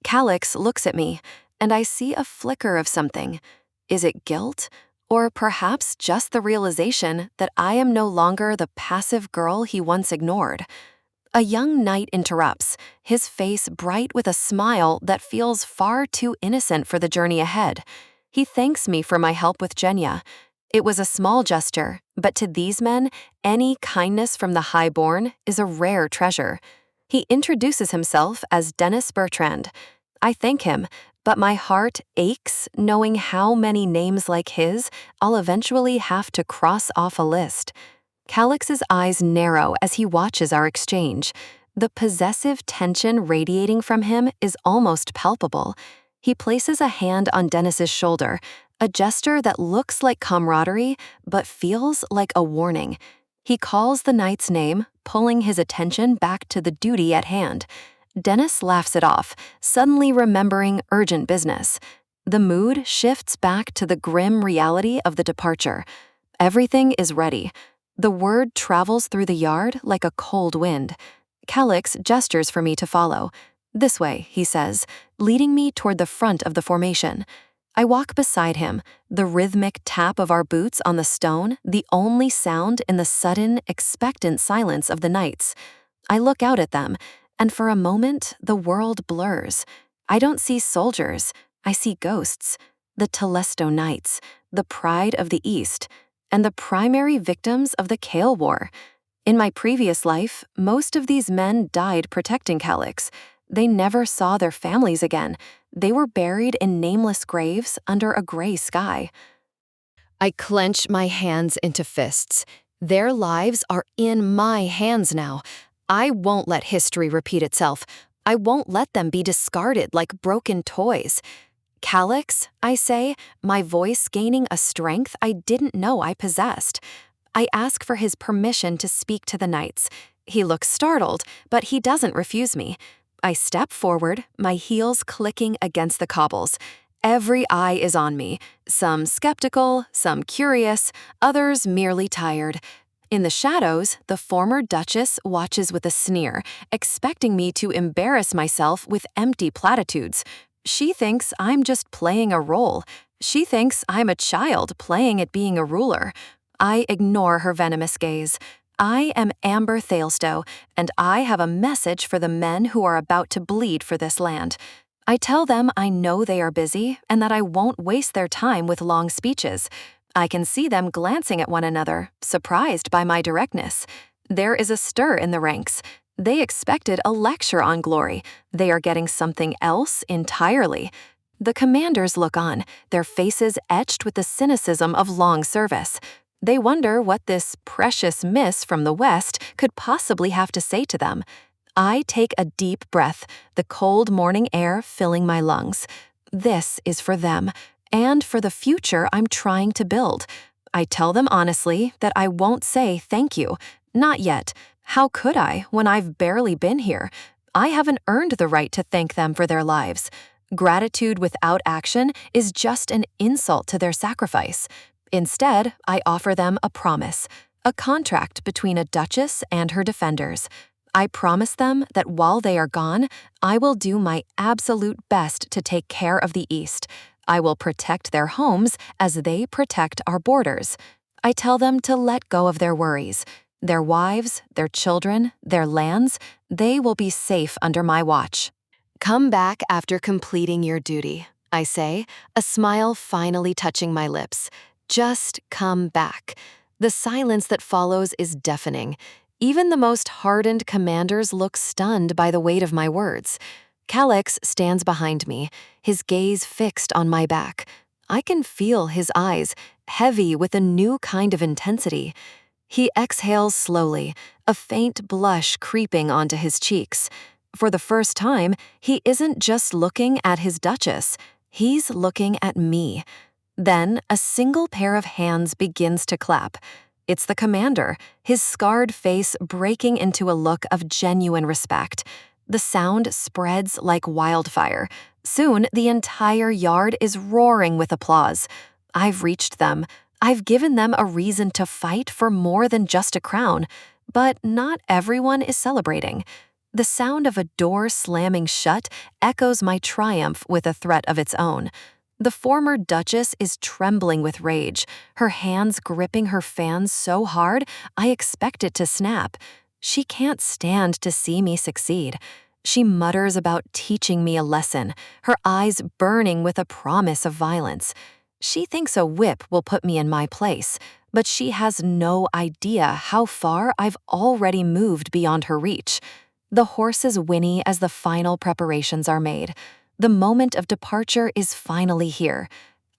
Calix looks at me, and I see a flicker of something. Is it guilt? Or perhaps just the realization that I am no longer the passive girl he once ignored. A young knight interrupts, his face bright with a smile that feels far too innocent for the journey ahead. He thanks me for my help with Genya. It was a small gesture, but to these men, any kindness from the highborn is a rare treasure. He introduces himself as Dennis Bertrand. I thank him, but my heart aches knowing how many names like his I'll eventually have to cross off a list. Calix's eyes narrow as he watches our exchange. The possessive tension radiating from him is almost palpable. He places a hand on Dennis's shoulder, a gesture that looks like camaraderie but feels like a warning. He calls the knight's name, pulling his attention back to the duty at hand. Dennis laughs it off, suddenly remembering urgent business. The mood shifts back to the grim reality of the departure. Everything is ready. The word travels through the yard like a cold wind. Calix gestures for me to follow. "This way," he says, leading me toward the front of the formation. I walk beside him, the rhythmic tap of our boots on the stone, the only sound in the sudden, expectant silence of the nights. I look out at them, and for a moment, the world blurs. I don't see soldiers, I see ghosts. The Telesto Knights, the pride of the East, and the primary victims of the Kale War. In my previous life, most of these men died protecting Calix. They never saw their families again. They were buried in nameless graves under a gray sky. I clench my hands into fists. Their lives are in my hands now. I won't let history repeat itself. I won't let them be discarded like broken toys. "Calix," I say, my voice gaining a strength I didn't know I possessed. I ask for his permission to speak to the knights. He looks startled, but he doesn't refuse me. I step forward, my heels clicking against the cobbles. Every eye is on me, some skeptical, some curious, others merely tired. In the shadows, the former Duchess watches with a sneer, expecting me to embarrass myself with empty platitudes. She thinks I'm just playing a role. She thinks I'm a child playing at being a ruler. I ignore her venomous gaze. I am Amber Thalstow, and I have a message for the men who are about to bleed for this land. I tell them I know they are busy and that I won't waste their time with long speeches. I can see them glancing at one another, surprised by my directness. There is a stir in the ranks. They expected a lecture on glory. They are getting something else entirely. The commanders look on, their faces etched with the cynicism of long service. They wonder what this precious miss from the West could possibly have to say to them. I take a deep breath, the cold morning air filling my lungs. This is for them, and for the future I'm trying to build. I tell them honestly that I won't say thank you. Not yet. How could I when I've barely been here? I haven't earned the right to thank them for their lives. Gratitude without action is just an insult to their sacrifice. Instead, I offer them a promise, a contract between a duchess and her defenders. I promise them that while they are gone, I will do my absolute best to take care of the East. I will protect their homes as they protect our borders. I tell them to let go of their worries. Their wives, their children, their lands, they will be safe under my watch. "Come back after completing your duty," I say, a smile finally touching my lips. Just come back. The silence that follows is deafening. Even the most hardened commanders look stunned by the weight of my words. Calix stands behind me, his gaze fixed on my back. I can feel his eyes, heavy with a new kind of intensity. He exhales slowly, a faint blush creeping onto his cheeks. For the first time, he isn't just looking at his duchess, he's looking at me. Then, a single pair of hands begins to clap. It's the commander, his scarred face breaking into a look of genuine respect. The sound spreads like wildfire. Soon, the entire yard is roaring with applause. I've reached them. I've given them a reason to fight for more than just a crown. But not everyone is celebrating. The sound of a door slamming shut echoes my triumph with a threat of its own. The former duchess is trembling with rage, her hands gripping her fan so hard I expect it to snap. She can't stand to see me succeed. She mutters about teaching me a lesson, her eyes burning with a promise of violence. She thinks a whip will put me in my place, but she has no idea how far I've already moved beyond her reach. The horses whinny as the final preparations are made. The moment of departure is finally here.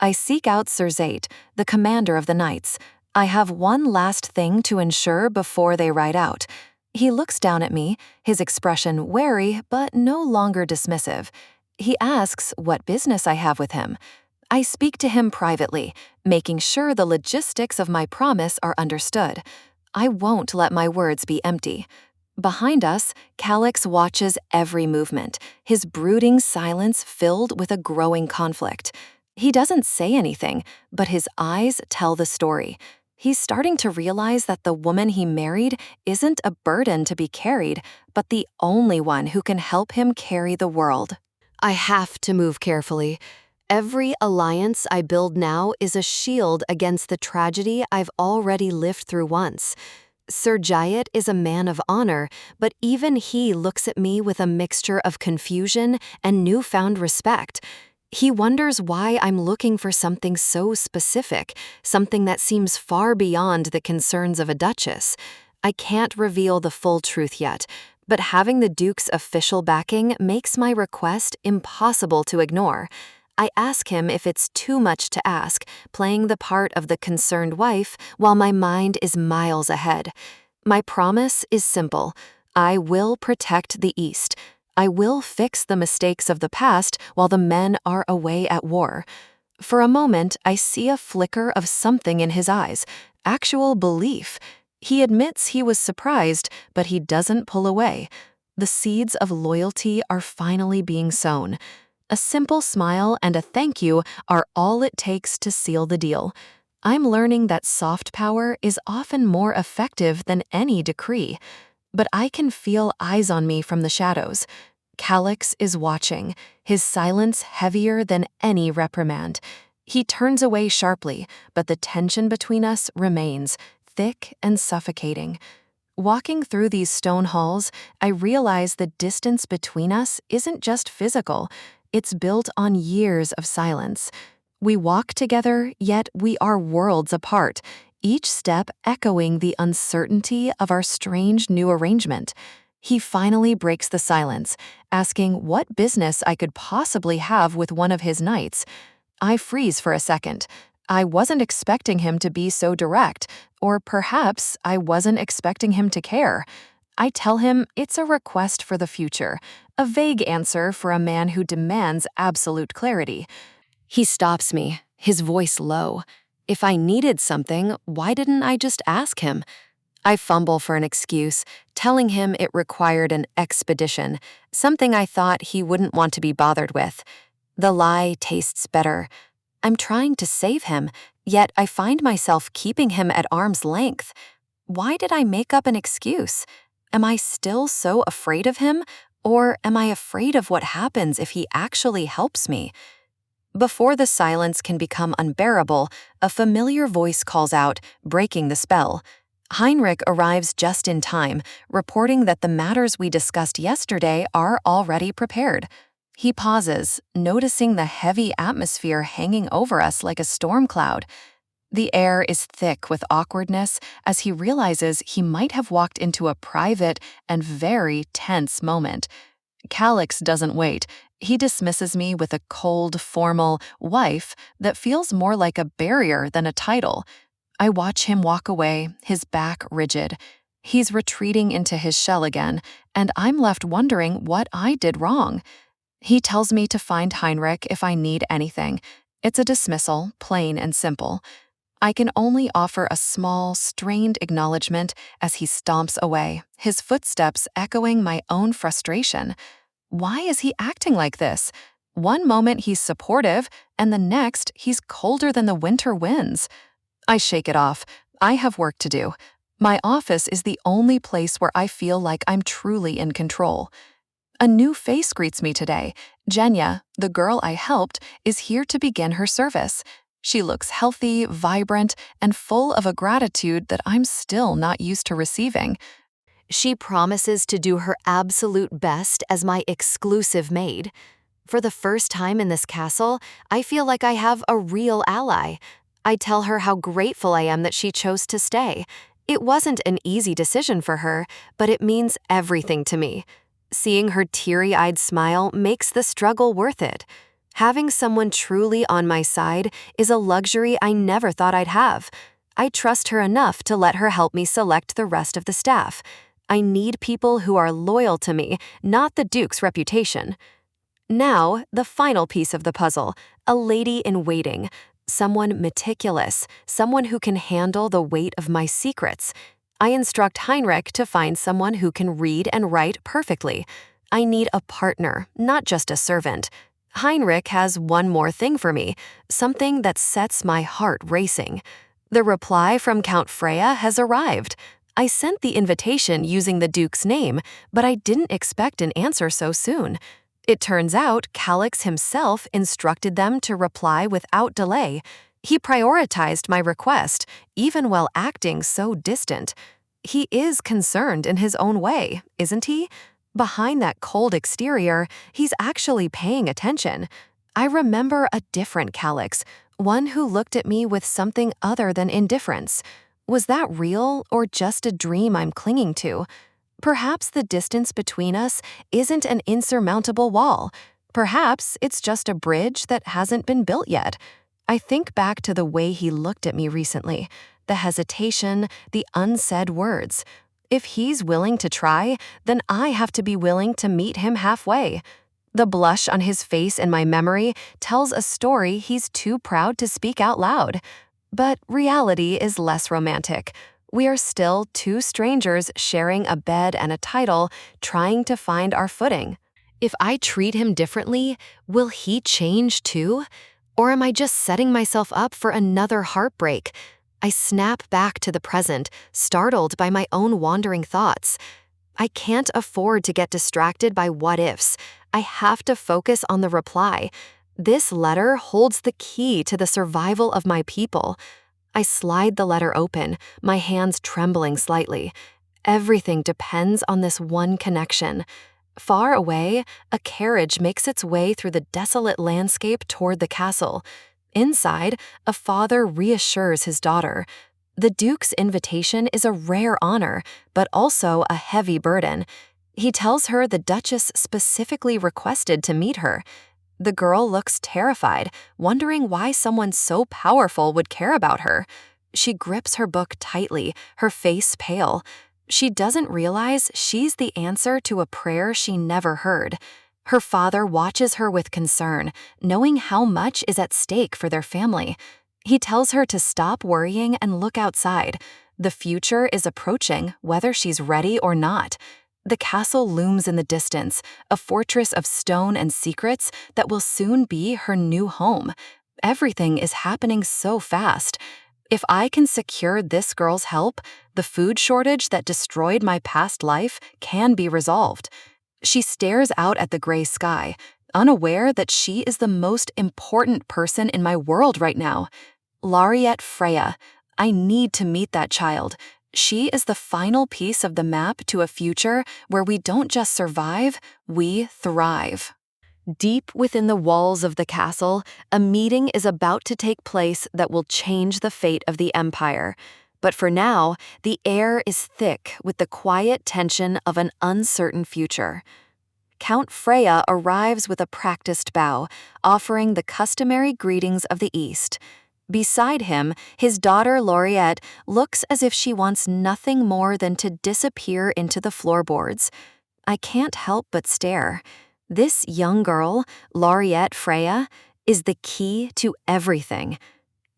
I seek out Sir Zate, the commander of the knights. I have one last thing to ensure before they ride out. He looks down at me, his expression wary but no longer dismissive. He asks what business I have with him. I speak to him privately, making sure the logistics of my promise are understood. I won't let my words be empty. Behind us, Calix watches every movement, his brooding silence filled with a growing conflict. He doesn't say anything, but his eyes tell the story. He's starting to realize that the woman he married isn't a burden to be carried, but the only one who can help him carry the world. I have to move carefully. Every alliance I build now is a shield against the tragedy I've already lived through once. Sir Jayat is a man of honor, but even he looks at me with a mixture of confusion and newfound respect. He wonders why I'm looking for something so specific, something that seems far beyond the concerns of a duchess. I can't reveal the full truth yet, but having the Duke's official backing makes my request impossible to ignore. I ask him if it's too much to ask, playing the part of the concerned wife while my mind is miles ahead. My promise is simple. I will protect the East. I will fix the mistakes of the past while the men are away at war. For a moment, I see a flicker of something in his eyes, actual belief. He admits he was surprised, but he doesn't pull away. The seeds of loyalty are finally being sown. A simple smile and a thank you are all it takes to seal the deal. I'm learning that soft power is often more effective than any decree. But I can feel eyes on me from the shadows. Calix is watching, his silence heavier than any reprimand. He turns away sharply, but the tension between us remains, thick and suffocating. Walking through these stone halls, I realize the distance between us isn't just physical. It's built on years of silence. We walk together, yet we are worlds apart, each step echoing the uncertainty of our strange new arrangement. He finally breaks the silence, asking what business I could possibly have with one of his knights. I freeze for a second. I wasn't expecting him to be so direct, or perhaps I wasn't expecting him to care. I tell him it's a request for the future, a vague answer for a man who demands absolute clarity. He stops me, his voice low. If I needed something, why didn't I just ask him? I fumble for an excuse, telling him it required an expedition, something I thought he wouldn't want to be bothered with. The lie tastes better. I'm trying to save him, yet I find myself keeping him at arm's length. Why did I make up an excuse? Am I still so afraid of him, or am I afraid of what happens if he actually helps me? Before the silence can become unbearable, a familiar voice calls out, breaking the spell. Heinrich arrives just in time, reporting that the matters we discussed yesterday are already prepared. He pauses, noticing the heavy atmosphere hanging over us like a storm cloud. The air is thick with awkwardness as he realizes he might have walked into a private and very tense moment. Calix doesn't wait. He dismisses me with a cold, formal wife that feels more like a barrier than a title. I watch him walk away, his back rigid. He's retreating into his shell again, and I'm left wondering what I did wrong. He tells me to find Heinrich if I need anything. It's a dismissal, plain and simple. I can only offer a small, strained acknowledgement as he stomps away, his footsteps echoing my own frustration. Why is he acting like this? One moment he's supportive, and the next he's colder than the winter winds. I shake it off. I have work to do. My office is the only place where I feel like I'm truly in control. A new face greets me today. Jenya, the girl I helped, is here to begin her service. She looks healthy, vibrant, and full of a gratitude that I'm still not used to receiving. She promises to do her absolute best as my exclusive maid. For the first time in this castle, I feel like I have a real ally. I tell her how grateful I am that she chose to stay. It wasn't an easy decision for her, but it means everything to me. Seeing her teary-eyed smile makes the struggle worth it. Having someone truly on my side is a luxury I never thought I'd have. I trust her enough to let her help me select the rest of the staff. I need people who are loyal to me, not the Duke's reputation. Now, the final piece of the puzzle, a lady in waiting, someone meticulous, someone who can handle the weight of my secrets. I instruct Heinrich to find someone who can read and write perfectly. I need a partner, not just a servant. Heinrich has one more thing for me, something that sets my heart racing. The reply from Count Freya has arrived. I sent the invitation using the Duke's name, but I didn't expect an answer so soon. It turns out Calix himself instructed them to reply without delay. He prioritized my request, even while acting so distant. He is concerned in his own way, isn't he? Behind that cold exterior, he's actually paying attention. I remember a different Calix, one who looked at me with something other than indifference. Was that real or just a dream I'm clinging to? Perhaps the distance between us isn't an insurmountable wall. Perhaps it's just a bridge that hasn't been built yet. I think back to the way he looked at me recently, the hesitation, the unsaid words. If he's willing to try, then I have to be willing to meet him halfway. The blush on his face in my memory tells a story he's too proud to speak out loud. But reality is less romantic. We are still two strangers sharing a bed and a title, trying to find our footing. If I treat him differently, will he change too? Or am I just setting myself up for another heartbreak? I snap back to the present, startled by my own wandering thoughts. I can't afford to get distracted by what-ifs. I have to focus on the reply. This letter holds the key to the survival of my people. I slide the letter open, my hands trembling slightly. Everything depends on this one connection. Far away, a carriage makes its way through the desolate landscape toward the castle. Inside, a father reassures his daughter. The Duke's invitation is a rare honor, but also a heavy burden. He tells her the Duchess specifically requested to meet her. The girl looks terrified, wondering why someone so powerful would care about her. She grips her book tightly, her face pale. She doesn't realize she's the answer to a prayer she never heard. Her father watches her with concern, knowing how much is at stake for their family. He tells her to stop worrying and look outside. The future is approaching, whether she's ready or not. The castle looms in the distance, a fortress of stone and secrets that will soon be her new home. Everything is happening so fast. If I can secure this girl's help, the food shortage that destroyed my past life can be resolved. She stares out at the gray sky, unaware that she is the most important person in my world right now. Laureate Freya. I need to meet that child. She is the final piece of the map to a future where we don't just survive, we thrive. Deep within the walls of the castle, a meeting is about to take place that will change the fate of the empire. But for now, the air is thick with the quiet tension of an uncertain future. Count Freya arrives with a practiced bow, offering the customary greetings of the East. Beside him, his daughter Laureate looks as if she wants nothing more than to disappear into the floorboards. I can't help but stare. This young girl, Laureate Freya, is the key to everything.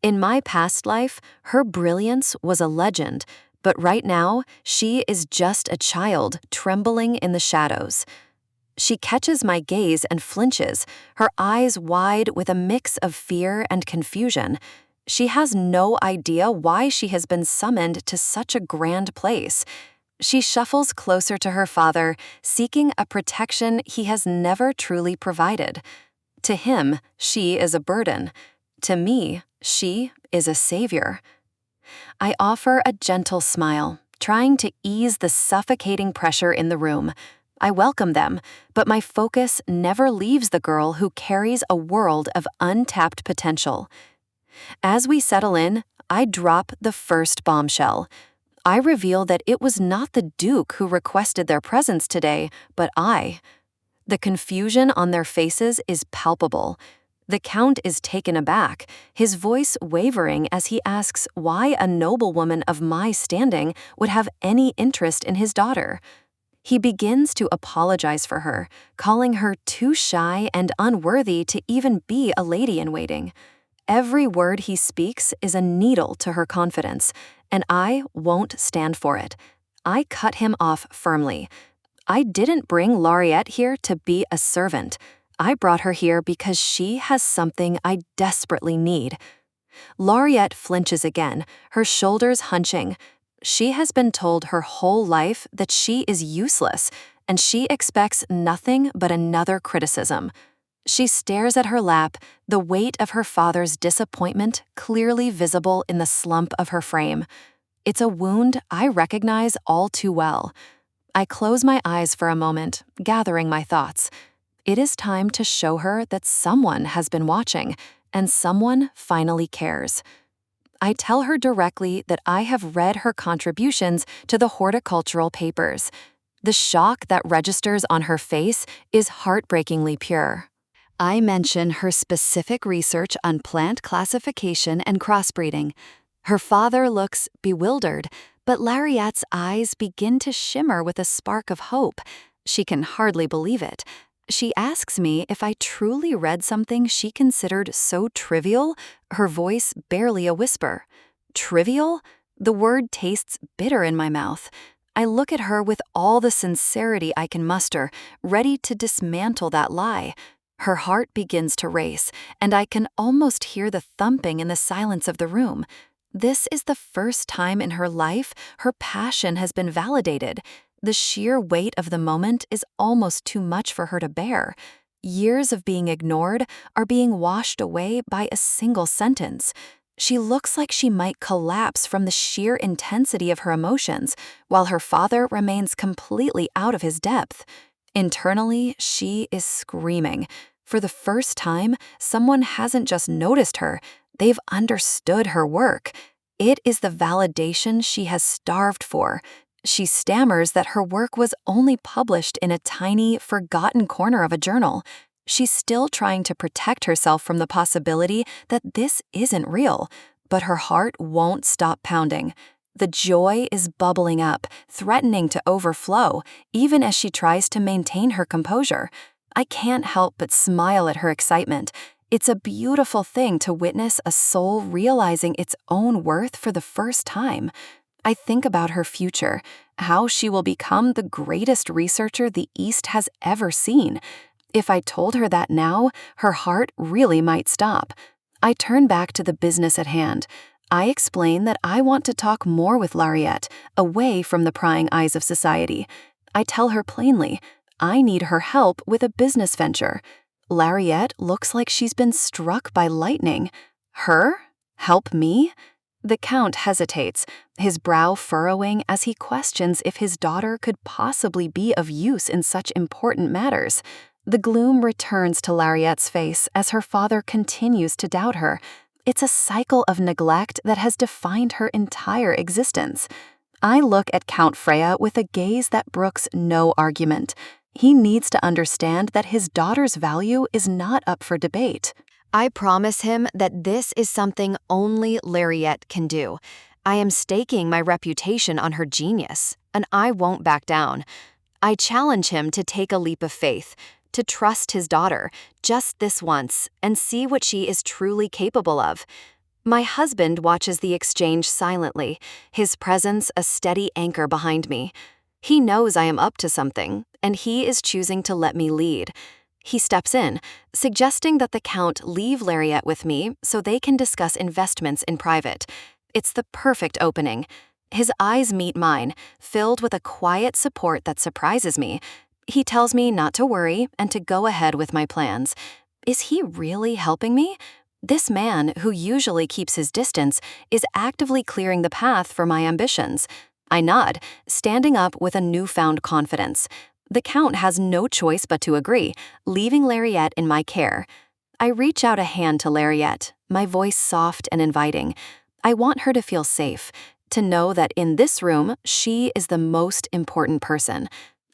In my past life, her brilliance was a legend, but right now, she is just a child trembling in the shadows. She catches my gaze and flinches, her eyes wide with a mix of fear and confusion. She has no idea why she has been summoned to such a grand place. She shuffles closer to her father, seeking a protection he has never truly provided. To him, she is a burden. To me, she is a savior. I offer a gentle smile, trying to ease the suffocating pressure in the room. I welcome them, but my focus never leaves the girl who carries a world of untapped potential. As we settle in, I drop the first bombshell. I reveal that it was not the Duke who requested their presence today, but I. The confusion on their faces is palpable. The Count is taken aback, his voice wavering as he asks why a noblewoman of my standing would have any interest in his daughter. He begins to apologize for her, calling her too shy and unworthy to even be a lady-in-waiting. Every word he speaks is a needle to her confidence, and I won't stand for it. I cut him off firmly. I didn't bring Laureate here to be a servant. I brought her here because she has something I desperately need. Laureate flinches again, her shoulders hunching. She has been told her whole life that she is useless, and she expects nothing but another criticism. She stares at her lap, the weight of her father's disappointment clearly visible in the slump of her frame. It's a wound I recognize all too well. I close my eyes for a moment, gathering my thoughts. It is time to show her that someone has been watching, and someone finally cares. I tell her directly that I have read her contributions to the horticultural papers. The shock that registers on her face is heartbreakingly pure. I mention her specific research on plant classification and crossbreeding. Her father looks bewildered, but Lariat's eyes begin to shimmer with a spark of hope. She can hardly believe it. She asks me if I truly read something she considered so trivial, her voice barely a whisper. Trivial? The word tastes bitter in my mouth. I look at her with all the sincerity I can muster, ready to dismantle that lie. Her heart begins to race, and I can almost hear the thumping in the silence of the room. This is the first time in her life her passion has been validated. The sheer weight of the moment is almost too much for her to bear. Years of being ignored are being washed away by a single sentence. She looks like she might collapse from the sheer intensity of her emotions, while her father remains completely out of his depth. Internally, she is screaming. For the first time, someone hasn't just noticed her, they've understood her work. It is the validation she has starved for. She stammers that her work was only published in a tiny, forgotten corner of a journal. She's still trying to protect herself from the possibility that this isn't real, but her heart won't stop pounding. The joy is bubbling up, threatening to overflow, even as she tries to maintain her composure. I can't help but smile at her excitement. It's a beautiful thing to witness a soul realizing its own worth for the first time. I think about her future, how she will become the greatest researcher the East has ever seen. If I told her that now, her heart really might stop. I turn back to the business at hand. I explain that I want to talk more with Laureate, away from the prying eyes of society. I tell her plainly, I need her help with a business venture. Laureate looks like she's been struck by lightning. Her? Help me? The Count hesitates, his brow furrowing as he questions if his daughter could possibly be of use in such important matters. The gloom returns to Laureate's face as her father continues to doubt her. It's a cycle of neglect that has defined her entire existence. I look at Count Freya with a gaze that brooks no argument. He needs to understand that his daughter's value is not up for debate. I promise him that this is something only Laureate can do. I am staking my reputation on her genius, and I won't back down. I challenge him to take a leap of faith, to trust his daughter, just this once, and see what she is truly capable of. My husband watches the exchange silently, his presence a steady anchor behind me. He knows I am up to something, and he is choosing to let me lead. He steps in, suggesting that the Count leave Laureate with me so they can discuss investments in private. It's the perfect opening. His eyes meet mine, filled with a quiet support that surprises me. He tells me not to worry and to go ahead with my plans. Is he really helping me? This man, who usually keeps his distance, is actively clearing the path for my ambitions. I nod, standing up with a newfound confidence. The Count has no choice but to agree, leaving Laureate in my care. I reach out a hand to Laureate, my voice soft and inviting. I want her to feel safe, to know that in this room, she is the most important person.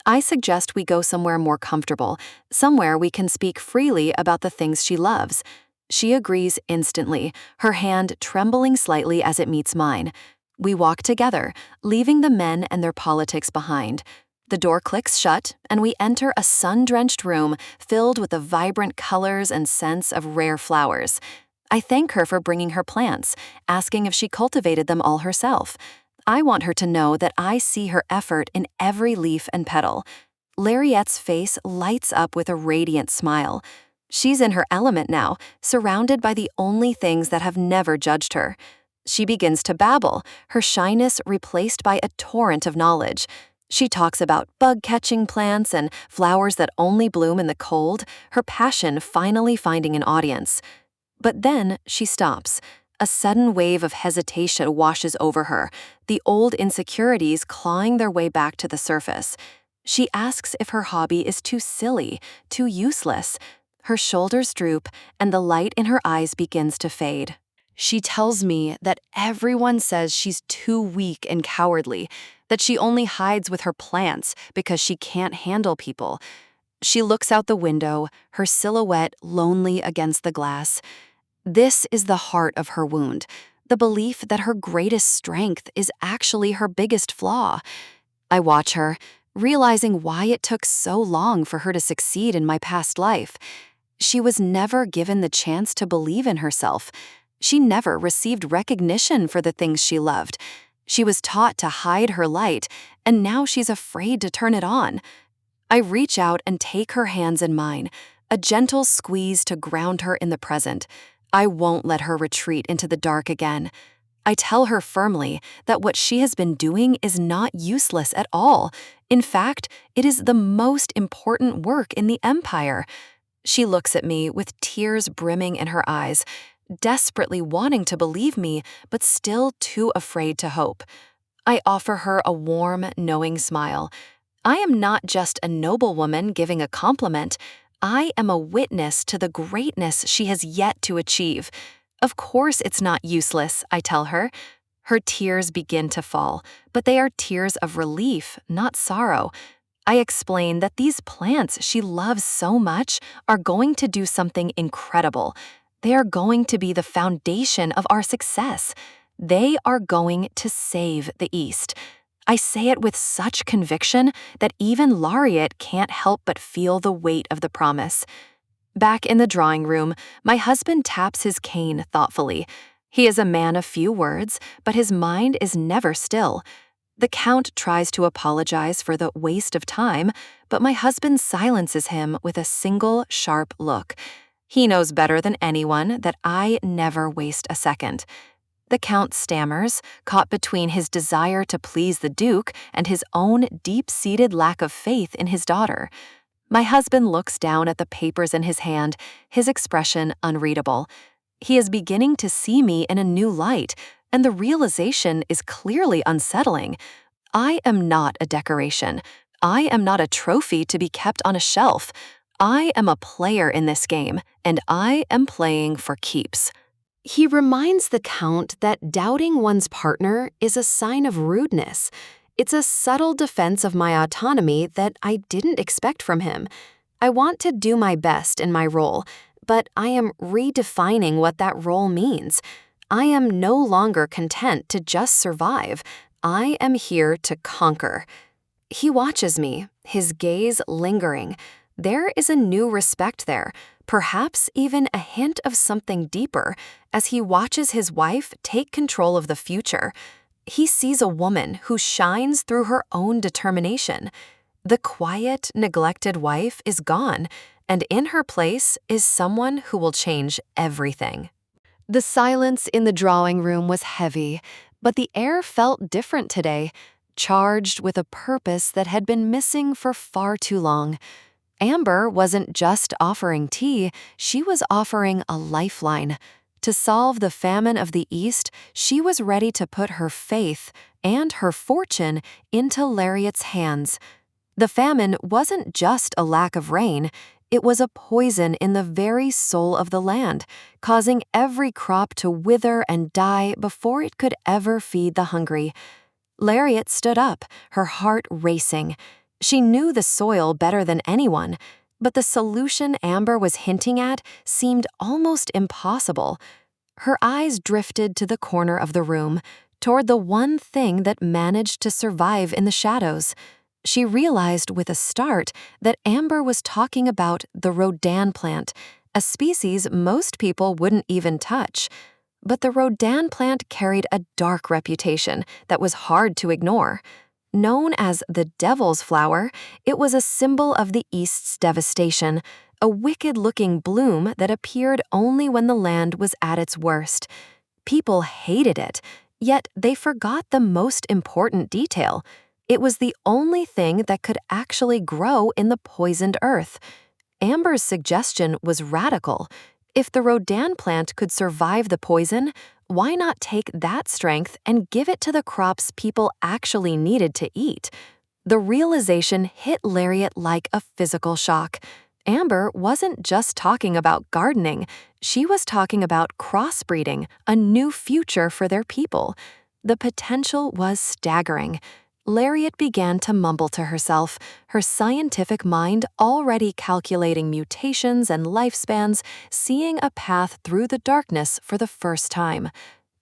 I suggest we go somewhere more comfortable, somewhere we can speak freely about the things she loves. She agrees instantly, her hand trembling slightly as it meets mine. We walk together, leaving the men and their politics behind. The door clicks shut, and we enter a sun-drenched room filled with the vibrant colors and scents of rare flowers. I thank her for bringing her plants, asking if she cultivated them all herself. I want her to know that I see her effort in every leaf and petal. Lariette's face lights up with a radiant smile. She's in her element now, surrounded by the only things that have never judged her. She begins to babble, her shyness replaced by a torrent of knowledge. She talks about bug-catching plants and flowers that only bloom in the cold, her passion finally finding an audience. But then she stops. A sudden wave of hesitation washes over her, the old insecurities clawing their way back to the surface. She asks if her hobby is too silly, too useless. Her shoulders droop, and the light in her eyes begins to fade. She tells me that everyone says she's too weak and cowardly, that she only hides with her plants because she can't handle people. She looks out the window, her silhouette lonely against the glass. This is the heart of her wound, the belief that her greatest strength is actually her biggest flaw. I watch her, realizing why it took so long for her to succeed in my past life. She was never given the chance to believe in herself. She never received recognition for the things she loved. She was taught to hide her light, and now she's afraid to turn it on. I reach out and take her hands in mine, a gentle squeeze to ground her in the present. I won't let her retreat into the dark again. I tell her firmly that what she has been doing is not useless at all. In fact, it is the most important work in the empire. She looks at me with tears brimming in her eyes, desperately wanting to believe me, but still too afraid to hope. I offer her a warm, knowing smile. I am not just a noblewoman giving a compliment. I am a witness to the greatness she has yet to achieve. Of course it's not useless, I tell her. Her tears begin to fall, but they are tears of relief, not sorrow. I explain that these plants she loves so much are going to do something incredible. They are going to be the foundation of our success. They are going to save the East. I say it with such conviction that even Lariat can't help but feel the weight of the promise. Back in the drawing room, my husband taps his cane thoughtfully. He is a man of few words, but his mind is never still. The Count tries to apologize for the waste of time, but my husband silences him with a single sharp look. He knows better than anyone that I never waste a second. The Count stammers, caught between his desire to please the Duke and his own deep-seated lack of faith in his daughter. My husband looks down at the papers in his hand, his expression unreadable. He is beginning to see me in a new light, and the realization is clearly unsettling. I am not a decoration. I am not a trophy to be kept on a shelf. I am a player in this game, and I am playing for keeps. He reminds the Count that doubting one's partner is a sign of rudeness. It's a subtle defense of my autonomy that I didn't expect from him. I want to do my best in my role, but I am redefining what that role means. I am no longer content to just survive. I am here to conquer. He watches me, his gaze lingering. There is a new respect there, perhaps even a hint of something deeper, as he watches his wife take control of the future. He sees a woman who shines through her own determination. The quiet, neglected wife is gone, and in her place is someone who will change everything. The silence in the drawing room was heavy, but the air felt different today, charged with a purpose that had been missing for far too long. Amber wasn't just offering tea, she was offering a lifeline. To solve the famine of the East, she was ready to put her faith and her fortune into Lariat's hands. The famine wasn't just a lack of rain, it was a poison in the very soul of the land, causing every crop to wither and die before it could ever feed the hungry. Lariat stood up, her heart racing. She knew the soil better than anyone, but the solution Amber was hinting at seemed almost impossible. Her eyes drifted to the corner of the room, toward the one thing that managed to survive in the shadows. She realized with a start that Amber was talking about the Rodan plant, a species most people wouldn't even touch. But the rhodin plant carried a dark reputation that was hard to ignore. Known as the devil's flower, it was a symbol of the East's devastation, a wicked-looking bloom that appeared only when the land was at its worst. People hated it, yet they forgot the most important detail. It was the only thing that could actually grow in the poisoned earth. Amber's suggestion was radical. If the rhodin plant could survive the poison, why not take that strength and give it to the crops people actually needed to eat? The realization hit Lariat like a physical shock. Amber wasn't just talking about gardening, she was talking about crossbreeding, a new future for their people. The potential was staggering. Lariat began to mumble to herself, her scientific mind already calculating mutations and lifespans, seeing a path through the darkness for the first time.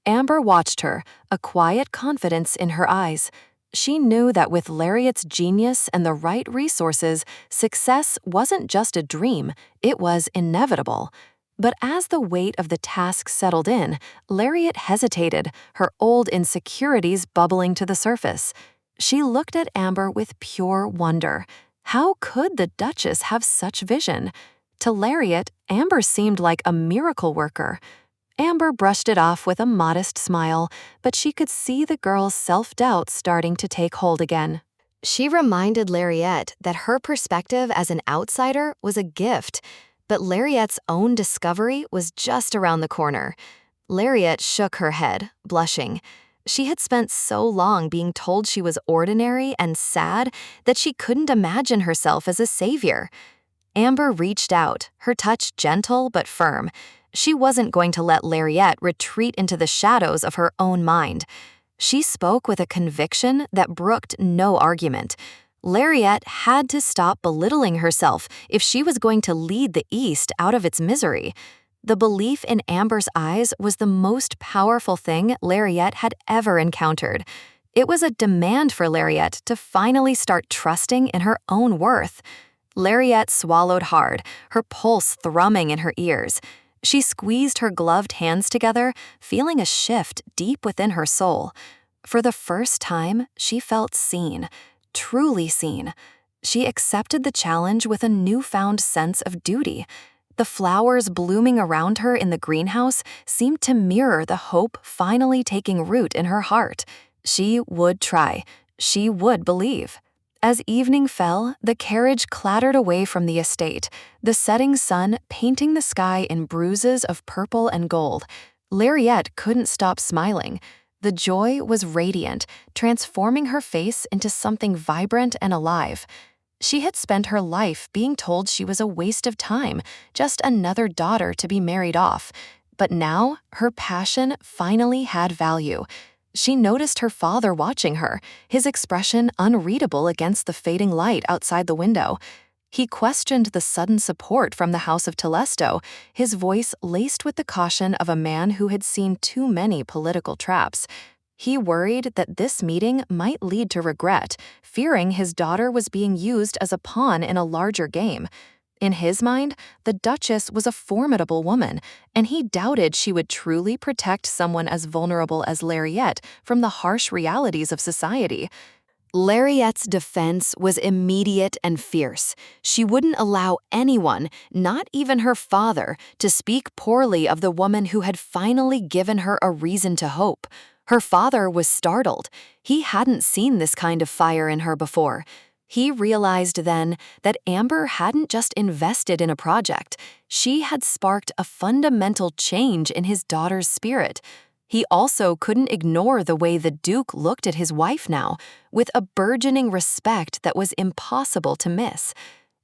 Amber watched her, a quiet confidence in her eyes. She knew that with Lariat's genius and the right resources, success wasn't just a dream, it was inevitable. But as the weight of the task settled in, Lariat hesitated, her old insecurities bubbling to the surface. She looked at Amber with pure wonder. How could the Duchess have such vision? To Lariat, Amber seemed like a miracle worker. Amber brushed it off with a modest smile, but she could see the girl's self-doubt starting to take hold again. She reminded Lariat that her perspective as an outsider was a gift, but Lariat's own discovery was just around the corner. Lariat shook her head, blushing. She had spent so long being told she was ordinary and sad that she couldn't imagine herself as a savior. Amber reached out, her touch gentle but firm. She wasn't going to let Lariat retreat into the shadows of her own mind. She spoke with a conviction that brooked no argument. Lariat had to stop belittling herself if she was going to lead the East out of its misery. The belief in Amber's eyes was the most powerful thing Lariat had ever encountered. It was a demand for Lariat to finally start trusting in her own worth. Lariat swallowed hard, her pulse thrumming in her ears. She squeezed her gloved hands together, feeling a shift deep within her soul. For the first time, she felt seen, truly seen. She accepted the challenge with a newfound sense of duty. The flowers blooming around her in the greenhouse seemed to mirror the hope finally taking root in her heart. She would try. She would believe. As evening fell, the carriage clattered away from the estate, the setting sun painting the sky in bruises of purple and gold. Lariat couldn't stop smiling. The joy was radiant, transforming her face into something vibrant and alive. She had spent her life being told she was a waste of time, just another daughter to be married off. But now, her passion finally had value. She noticed her father watching her, his expression unreadable against the fading light outside the window. He questioned the sudden support from the House of Telesto, his voice laced with the caution of a man who had seen too many political traps. He worried that this meeting might lead to regret, fearing his daughter was being used as a pawn in a larger game. In his mind, the Duchess was a formidable woman, and he doubted she would truly protect someone as vulnerable as Lariat from the harsh realities of society. Lariat's defense was immediate and fierce. She wouldn't allow anyone, not even her father, to speak poorly of the woman who had finally given her a reason to hope. Her father was startled. He hadn't seen this kind of fire in her before. He realized then that Amber hadn't just invested in a project. She had sparked a fundamental change in his daughter's spirit. He also couldn't ignore the way the Duke looked at his wife now, with a burgeoning respect that was impossible to miss.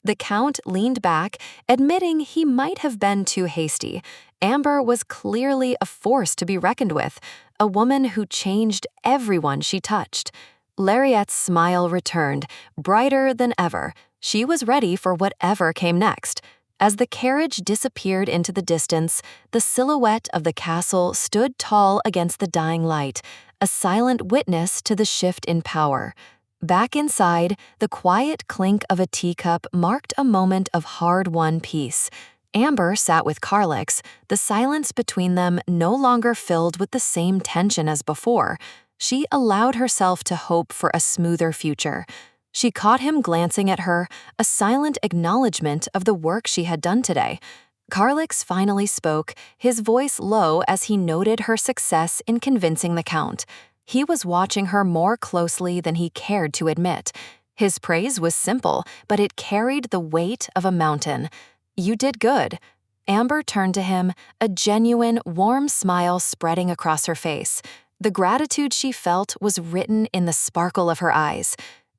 The Count leaned back, admitting he might have been too hasty. Amber was clearly a force to be reckoned with, a woman who changed everyone she touched. Lariat's smile returned, brighter than ever. She was ready for whatever came next. As the carriage disappeared into the distance, the silhouette of the castle stood tall against the dying light, a silent witness to the shift in power. Back inside, the quiet clink of a teacup marked a moment of hard-won peace. Amber sat with Carlix, the silence between them no longer filled with the same tension as before. She allowed herself to hope for a smoother future. She caught him glancing at her, a silent acknowledgement of the work she had done today. Carlix finally spoke, his voice low as he noted her success in convincing the Count. He was watching her more closely than he cared to admit. His praise was simple, but it carried the weight of a mountain. "You did good." Amber turned to him, a genuine, warm smile spreading across her face. The gratitude she felt was written in the sparkle of her eyes.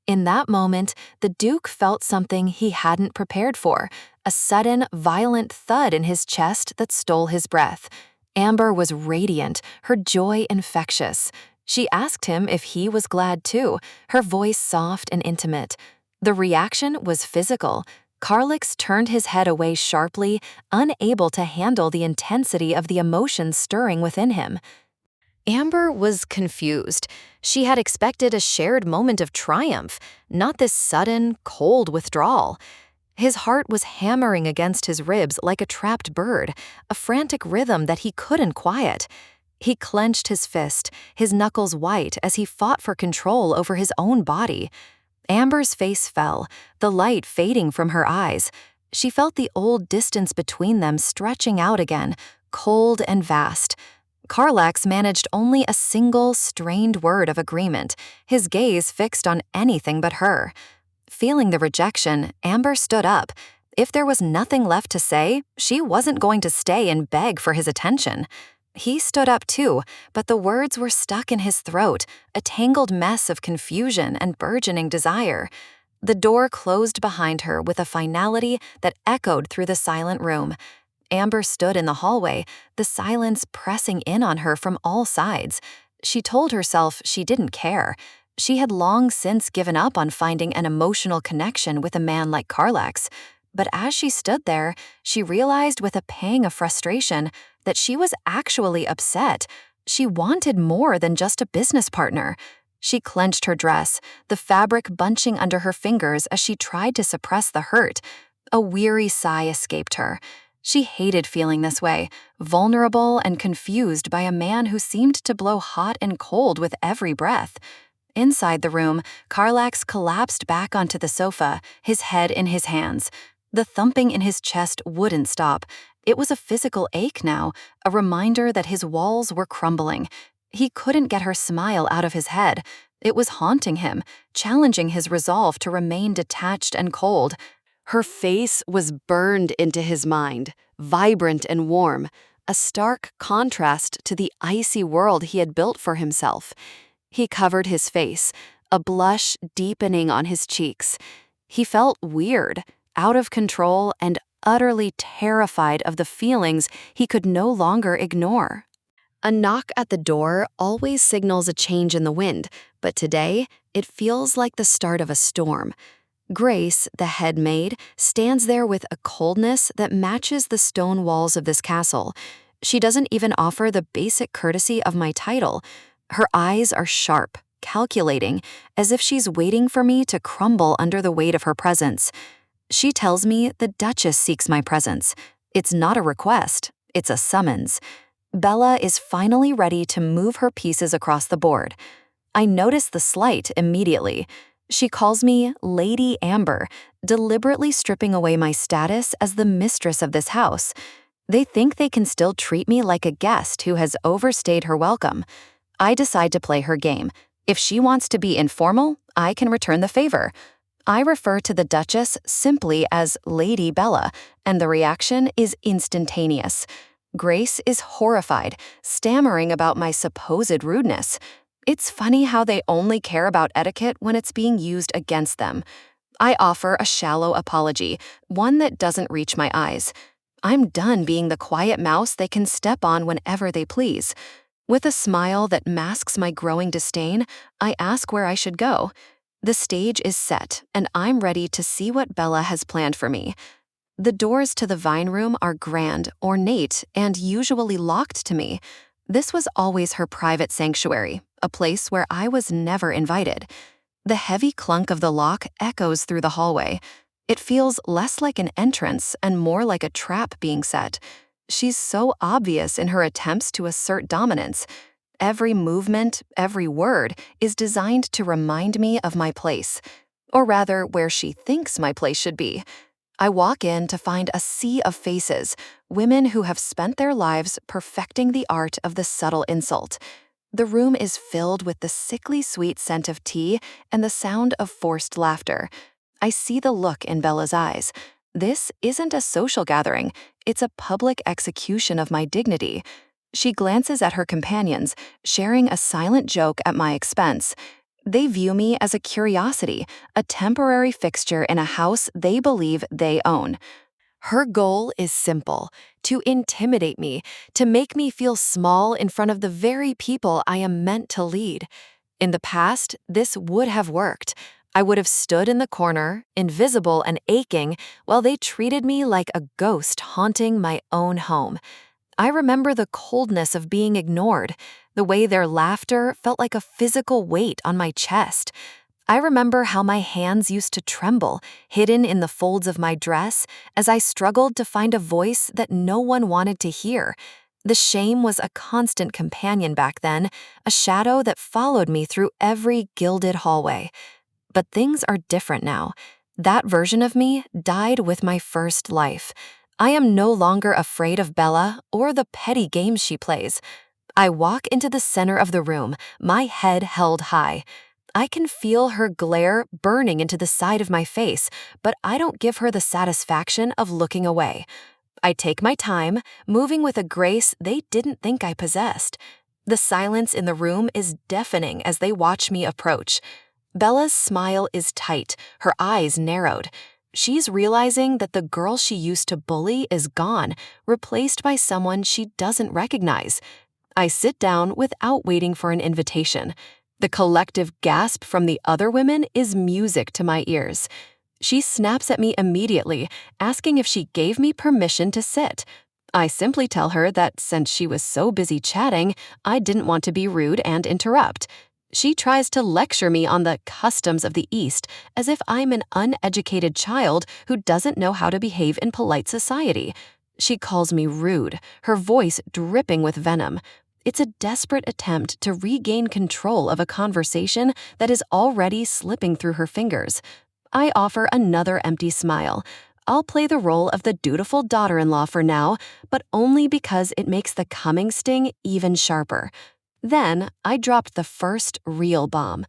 In that moment, the Duke felt something he hadn't prepared for, a sudden, violent thud in his chest that stole his breath. Amber was radiant, her joy infectious. She asked him if he was glad too, her voice soft and intimate. The reaction was physical. Carlix turned his head away sharply, unable to handle the intensity of the emotions stirring within him. Amber was confused. She had expected a shared moment of triumph, not this sudden, cold withdrawal. His heart was hammering against his ribs like a trapped bird, a frantic rhythm that he couldn't quiet. He clenched his fist, his knuckles white as he fought for control over his own body. Amber's face fell, the light fading from her eyes. She felt the old distance between them stretching out again, cold and vast. Carlax managed only a single, strained word of agreement, his gaze fixed on anything but her. Feeling the rejection, Amber stood up. If there was nothing left to say, she wasn't going to stay and beg for his attention. He stood up too, but the words were stuck in his throat, a tangled mess of confusion and burgeoning desire. The door closed behind her with a finality that echoed through the silent room. Amber stood in the hallway, the silence pressing in on her from all sides. She told herself she didn't care. She had long since given up on finding an emotional connection with a man like Carlax. But as she stood there, she realized with a pang of frustration that she was actually upset. She wanted more than just a business partner. She clenched her dress, the fabric bunching under her fingers as she tried to suppress the hurt. A weary sigh escaped her. She hated feeling this way, vulnerable and confused by a man who seemed to blow hot and cold with every breath. Inside the room, Carlax collapsed back onto the sofa, his head in his hands. The thumping in his chest wouldn't stop. It was a physical ache now, a reminder that his walls were crumbling. He couldn't get her smile out of his head. It was haunting him, challenging his resolve to remain detached and cold. Her face was burned into his mind, vibrant and warm, a stark contrast to the icy world he had built for himself. He covered his face, a blush deepening on his cheeks. He felt weird, out of control, and utterly terrified of the feelings he could no longer ignore. A knock at the door always signals a change in the wind, but today it feels like the start of a storm. Grace, the head maid, stands there with a coldness that matches the stone walls of this castle. She doesn't even offer the basic courtesy of my title. Her eyes are sharp, calculating, as if she's waiting for me to crumble under the weight of her presence. She tells me the Duchess seeks my presence. It's not a request, it's a summons. Bella is finally ready to move her pieces across the board. I notice the slight immediately. She calls me Lady Amber, deliberately stripping away my status as the mistress of this house. They think they can still treat me like a guest who has overstayed her welcome. I decide to play her game. If she wants to be informal, I can return the favor. I refer to the Duchess simply as Lady Bella, and the reaction is instantaneous. Grace is horrified, stammering about my supposed rudeness. It's funny how they only care about etiquette when it's being used against them. I offer a shallow apology, one that doesn't reach my eyes. I'm done being the quiet mouse they can step on whenever they please. With a smile that masks my growing disdain, I ask where I should go. The stage is set, and I'm ready to see what Bella has planned for me. The doors to the vine room are grand, ornate, and usually locked to me. This was always her private sanctuary, a place where I was never invited. The heavy clunk of the lock echoes through the hallway. It feels less like an entrance and more like a trap being set. She's so obvious in her attempts to assert dominance. Every movement, every word is designed to remind me of my place, or rather, where she thinks my place should be. I walk in to find a sea of faces, women who have spent their lives perfecting the art of the subtle insult. The room is filled with the sickly sweet scent of tea and the sound of forced laughter. I see the look in Bella's eyes. This isn't a social gathering, it's a public execution of my dignity. She glances at her companions, sharing a silent joke at my expense. They view me as a curiosity, a temporary fixture in a house they believe they own. Her goal is simple: to intimidate me, to make me feel small in front of the very people I am meant to lead. In the past, this would have worked. I would have stood in the corner, invisible and aching, while they treated me like a ghost haunting my own home. I remember the coldness of being ignored, the way their laughter felt like a physical weight on my chest. I remember how my hands used to tremble, hidden in the folds of my dress, as I struggled to find a voice that no one wanted to hear. The shame was a constant companion back then, a shadow that followed me through every gilded hallway. But things are different now. That version of me died with my first life. I am no longer afraid of Bella or the petty games she plays. I walk into the center of the room, my head held high. I can feel her glare burning into the side of my face, but I don't give her the satisfaction of looking away. I take my time, moving with a grace they didn't think I possessed. The silence in the room is deafening as they watch me approach. Bella's smile is tight, her eyes narrowed. She's realizing that the girl she used to bully is gone, replaced by someone she doesn't recognize. I sit down without waiting for an invitation. The collective gasp from the other women is music to my ears. She snaps at me immediately, asking if she gave me permission to sit. I simply tell her that since she was so busy chatting, I didn't want to be rude and interrupt. She tries to lecture me on the customs of the East as if I'm an uneducated child who doesn't know how to behave in polite society. She calls me rude, her voice dripping with venom. It's a desperate attempt to regain control of a conversation that is already slipping through her fingers. I offer another empty smile. I'll play the role of the dutiful daughter-in-law for now, but only because it makes the coming sting even sharper. Then, I dropped the first real bomb.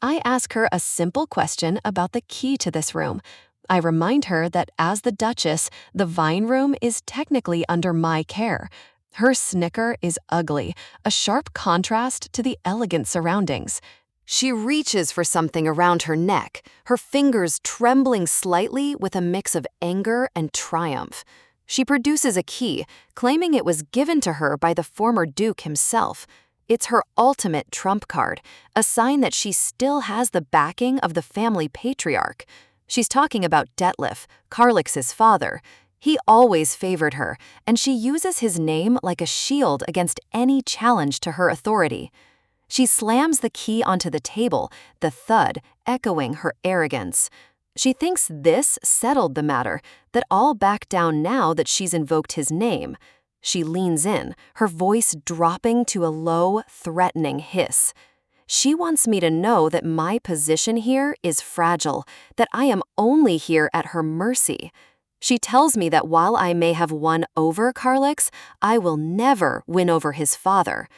I ask her a simple question about the key to this room. I remind her that as the Duchess, the Vine Room is technically under my care. Her snicker is ugly, a sharp contrast to the elegant surroundings. She reaches for something around her neck, her fingers trembling slightly with a mix of anger and triumph. She produces a key, claiming it was given to her by the former Duke himself. It's her ultimate trump card, a sign that she still has the backing of the family patriarch. She's talking about Detlef, Carlix's father. He always favored her, and she uses his name like a shield against any challenge to her authority. She slams the key onto the table, the thud echoing her arrogance. She thinks this settled the matter, that I'll back down now that she's invoked his name. She leans in, her voice dropping to a low, threatening hiss. She wants me to know that my position here is fragile, that I am only here at her mercy. She tells me that while I may have won over Carlix, I will never win over his father.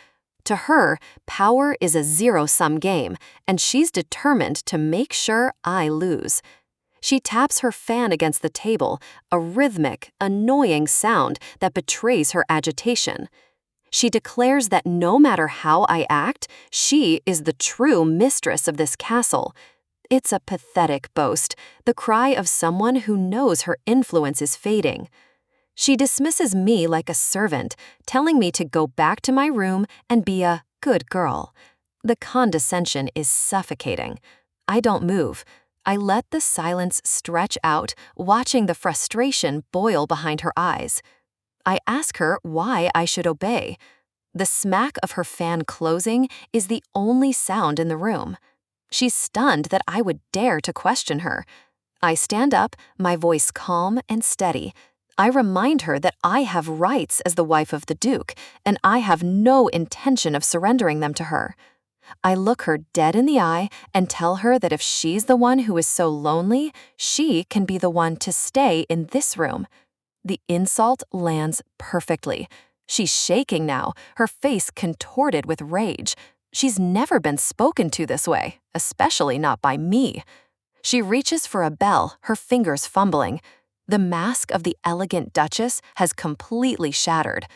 To her, power is a zero-sum game, and she's determined to make sure I lose. She taps her fan against the table, a rhythmic, annoying sound that betrays her agitation. She declares that no matter how I act, she is the true mistress of this castle. It's a pathetic boast, the cry of someone who knows her influence is fading. She dismisses me like a servant, telling me to go back to my room and be a good girl. The condescension is suffocating. I don't move. I let the silence stretch out, watching the frustration boil behind her eyes. I ask her why I should obey. The smack of her fan closing is the only sound in the room. She's stunned that I would dare to question her. I stand up, my voice calm and steady. I remind her that I have rights as the wife of the Duke, and I have no intention of surrendering them to her. I look her dead in the eye and tell her that if she's the one who is so lonely, she can be the one to stay in this room. The insult lands perfectly. She's shaking now, her face contorted with rage. She's never been spoken to this way, especially not by me. She reaches for a bell, her fingers fumbling. The mask of the elegant Duchess has completely shattered.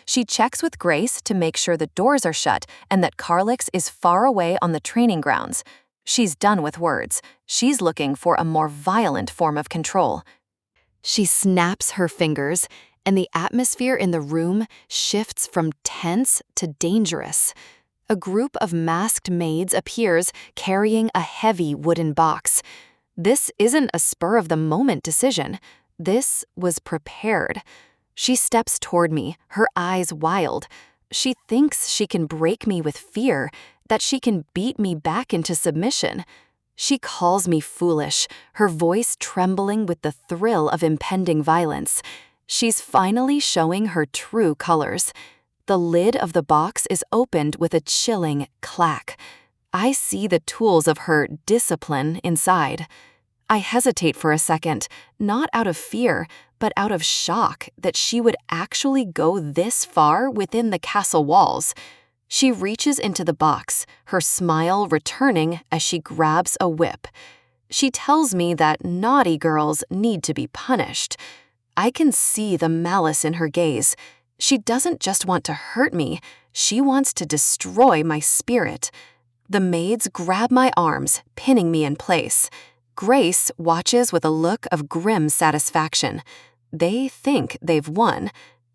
She checks with Grace to make sure the doors are shut and that Carlix is far away on the training grounds. She's done with words. She's looking for a more violent form of control. She snaps her fingers, and the atmosphere in the room shifts from tense to dangerous. A group of masked maids appears carrying a heavy wooden box. This isn't a spur-of-the-moment decision. This was prepared. She steps toward me, her eyes wild. She thinks she can break me with fear, that she can beat me back into submission. She calls me foolish, her voice trembling with the thrill of impending violence. She's finally showing her true colors. The lid of the box is opened with a chilling clack. I see the tools of her discipline inside. I hesitate for a second, not out of fear, but out of shock that she would actually go this far within the castle walls. She reaches into the box, her smile returning as she grabs a whip. She tells me that naughty girls need to be punished. I can see the malice in her gaze. She doesn't just want to hurt me, she wants to destroy my spirit. The maids grab my arms, pinning me in place. Grace watches with a look of grim satisfaction. They think they've won.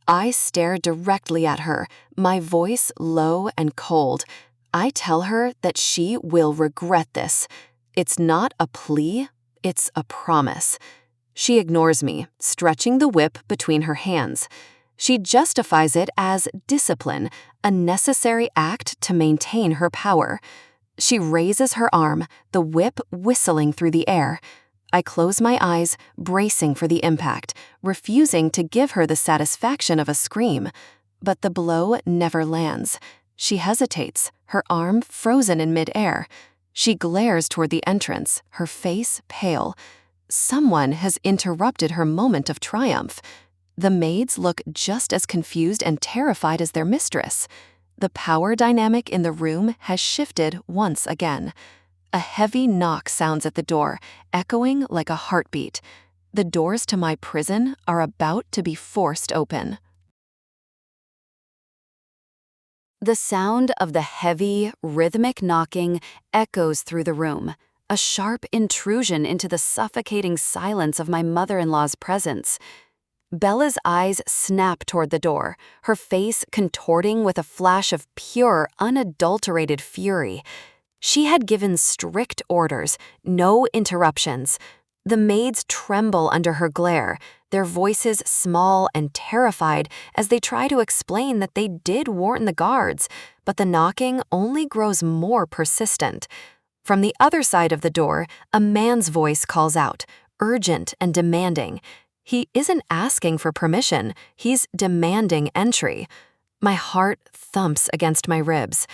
I stare directly at her, my voice low and cold. I tell her that she will regret this. It's not a plea, it's a promise. She ignores me, stretching the whip between her hands. She justifies it as discipline, a necessary act to maintain her power. She raises her arm, the whip whistling through the air. I close my eyes, bracing for the impact, refusing to give her the satisfaction of a scream. But the blow never lands. She hesitates, her arm frozen in midair. She glares toward the entrance, her face pale. Someone has interrupted her moment of triumph. The maids look just as confused and terrified as their mistress. The power dynamic in the room has shifted once again. A heavy knock sounds at the door, echoing like a heartbeat. The doors to my prison are about to be forced open. The sound of the heavy, rhythmic knocking echoes through the room, a sharp intrusion into the suffocating silence of my mother-in-law's presence. Bella's eyes snap toward the door, her face contorting with a flash of pure, unadulterated fury. She had given strict orders, no interruptions. The maids tremble under her glare, their voices small and terrified as they try to explain that they did warn the guards, but the knocking only grows more persistent. From the other side of the door, a man's voice calls out, urgent and demanding. He isn't asking for permission, he's demanding entry. My heart thumps against my ribs.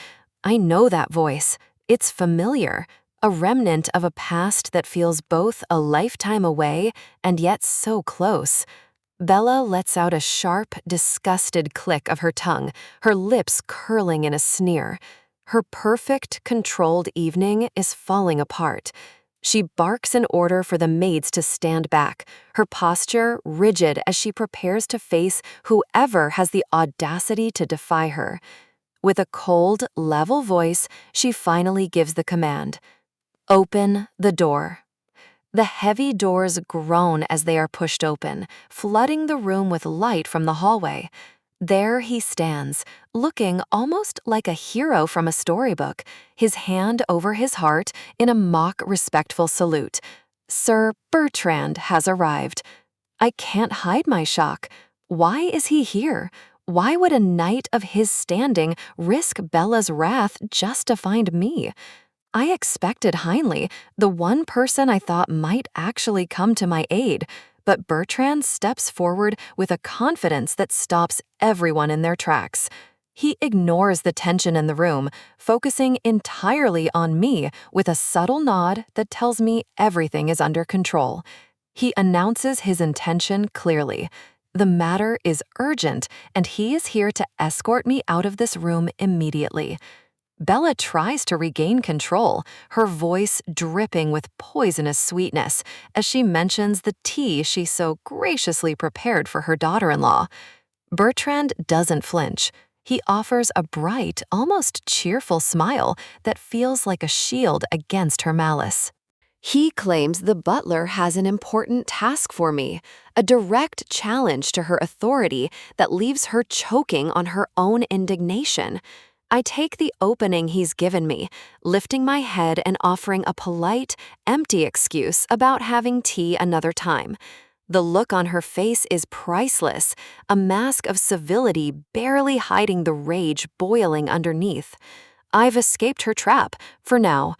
I know that voice. It's familiar, a remnant of a past that feels both a lifetime away and yet so close. Bella lets out a sharp, disgusted click of her tongue, her lips curling in a sneer. Her perfect, controlled evening is falling apart. She barks an order for the maids to stand back, her posture rigid as she prepares to face whoever has the audacity to defy her. With a cold, level voice, she finally gives the command. Open the door. The heavy doors groan as they are pushed open, flooding the room with light from the hallway. There he stands, looking almost like a hero from a storybook, his hand over his heart in a mock respectful salute. Sir Bertrand has arrived. I can't hide my shock. Why is he here? Why would a knight of his standing risk Bella's wrath just to find me? I expected Heinley, the one person I thought might actually come to my aid, but Bertrand steps forward with a confidence that stops everyone in their tracks. He ignores the tension in the room, focusing entirely on me with a subtle nod that tells me everything is under control. He announces his intention clearly. The matter is urgent, and he is here to escort me out of this room immediately. Bella tries to regain control, her voice dripping with poisonous sweetness as she mentions the tea she so graciously prepared for her daughter-in-law. Bertrand doesn't flinch. He offers a bright, almost cheerful smile that feels like a shield against her malice. He claims the butler has an important task for me, a direct challenge to her authority that leaves her choking on her own indignation. I take the opening he's given me, lifting my head and offering a polite, empty excuse about having tea another time. The look on her face is priceless, a mask of civility barely hiding the rage boiling underneath. I've escaped her trap, for now.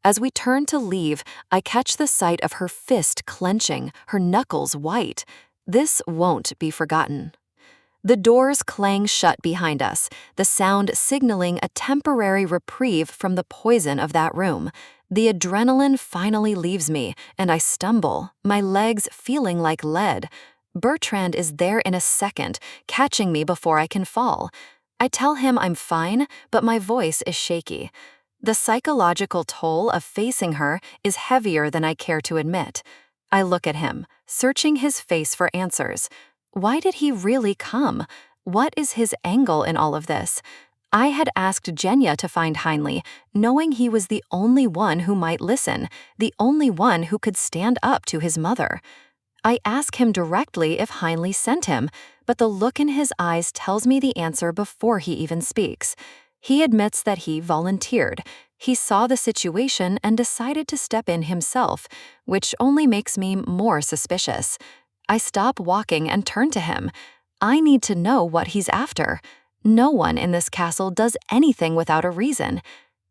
As we turn to leave, I catch the sight of her fist clenching, her knuckles white. This won't be forgotten. The doors clang shut behind us, the sound signaling a temporary reprieve from the poison of that room. The adrenaline finally leaves me, and I stumble, my legs feeling like lead. Bertrand is there in a second, catching me before I can fall. I tell him I'm fine, but my voice is shaky. The psychological toll of facing her is heavier than I care to admit. I look at him, searching his face for answers. Why did he really come? What is his angle in all of this? I had asked Jenya to find Heinley, knowing he was the only one who might listen, the only one who could stand up to his mother. I ask him directly if Heinley sent him, but the look in his eyes tells me the answer before he even speaks. He admits that he volunteered. He saw the situation and decided to step in himself, which only makes me more suspicious. I stop walking and turn to him. I need to know what he's after. No one in this castle does anything without a reason.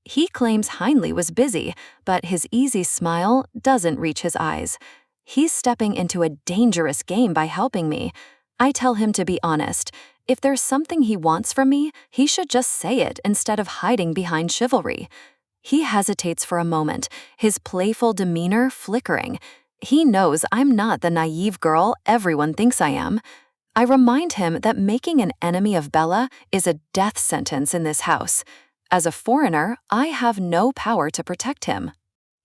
He claims Heinley was busy, but his easy smile doesn't reach his eyes. He's stepping into a dangerous game by helping me. I tell him to be honest. If there's something he wants from me, he should just say it instead of hiding behind chivalry. He hesitates for a moment, his playful demeanor flickering. He knows I'm not the naive girl everyone thinks I am. I remind him that making an enemy of Bella is a death sentence in this house. As a foreigner, I have no power to protect him.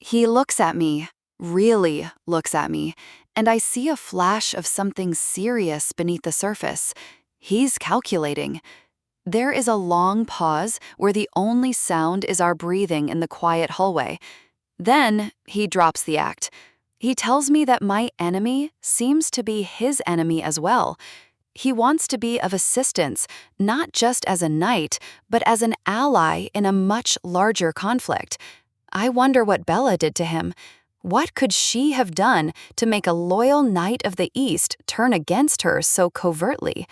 He looks at me, really looks at me, and I see a flash of something serious beneath the surface. He's calculating. There is a long pause where the only sound is our breathing in the quiet hallway. Then he drops the act. He tells me that my enemy seems to be his enemy as well. He wants to be of assistance, not just as a knight, but as an ally in a much larger conflict. I wonder what Bella did to him. What could she have done to make a loyal knight of the East turn against her so covertly?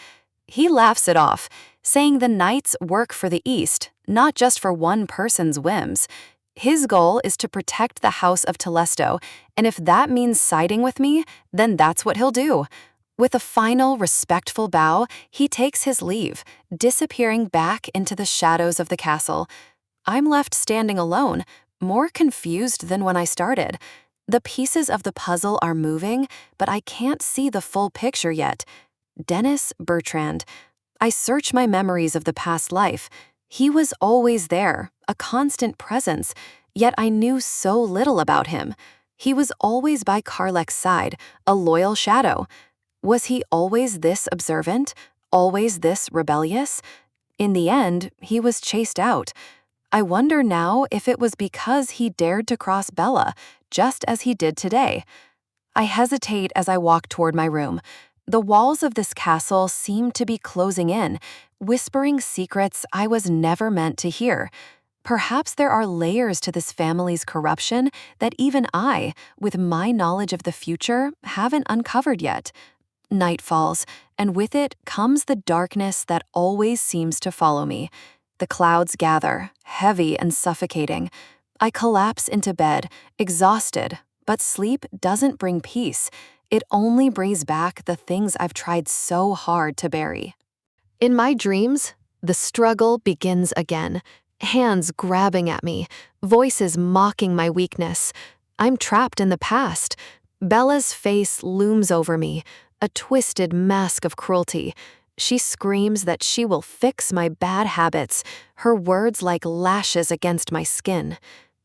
He laughs it off, saying the knights work for the East, not just for one person's whims. His goal is to protect the House of Telesto, and if that means siding with me, then that's what he'll do. With a final, respectful bow, he takes his leave, disappearing back into the shadows of the castle. I'm left standing alone, more confused than when I started. The pieces of the puzzle are moving, but I can't see the full picture yet. Dennis Bertrand. I search my memories of the past life. He was always there, a constant presence, yet I knew so little about him. He was always by Karlek's side, a loyal shadow. Was he always this observant, always this rebellious? In the end, he was chased out. I wonder now if it was because he dared to cross Bella, just as he did today. I hesitate as I walk toward my room. The walls of this castle seem to be closing in, whispering secrets I was never meant to hear. Perhaps there are layers to this family's corruption that even I, with my knowledge of the future, haven't uncovered yet. Night falls, and with it comes the darkness that always seems to follow me. The clouds gather, heavy and suffocating. I collapse into bed, exhausted, but sleep doesn't bring peace. It only brings back the things I've tried so hard to bury. In my dreams, the struggle begins again. Hands grabbing at me, voices mocking my weakness. I'm trapped in the past. Bella's face looms over me, a twisted mask of cruelty. She screams that she will fix my bad habits, her words like lashes against my skin.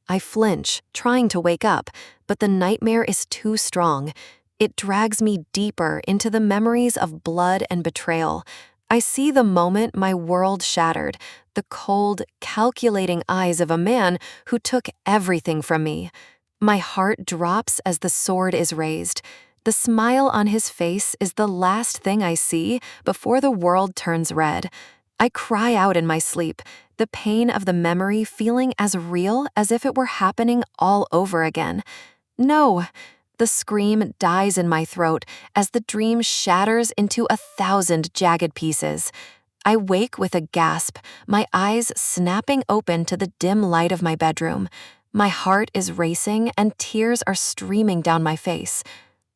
I flinch, trying to wake up, but the nightmare is too strong. It drags me deeper into the memories of blood and betrayal. I see the moment my world shattered, the cold, calculating eyes of a man who took everything from me. My heart drops as the sword is raised. The smile on his face is the last thing I see before the world turns red. I cry out in my sleep, the pain of the memory feeling as real as if it were happening all over again. No! The scream dies in my throat as the dream shatters into 1,000 jagged pieces. I wake with a gasp, my eyes snapping open to the dim light of my bedroom. My heart is racing and tears are streaming down my face.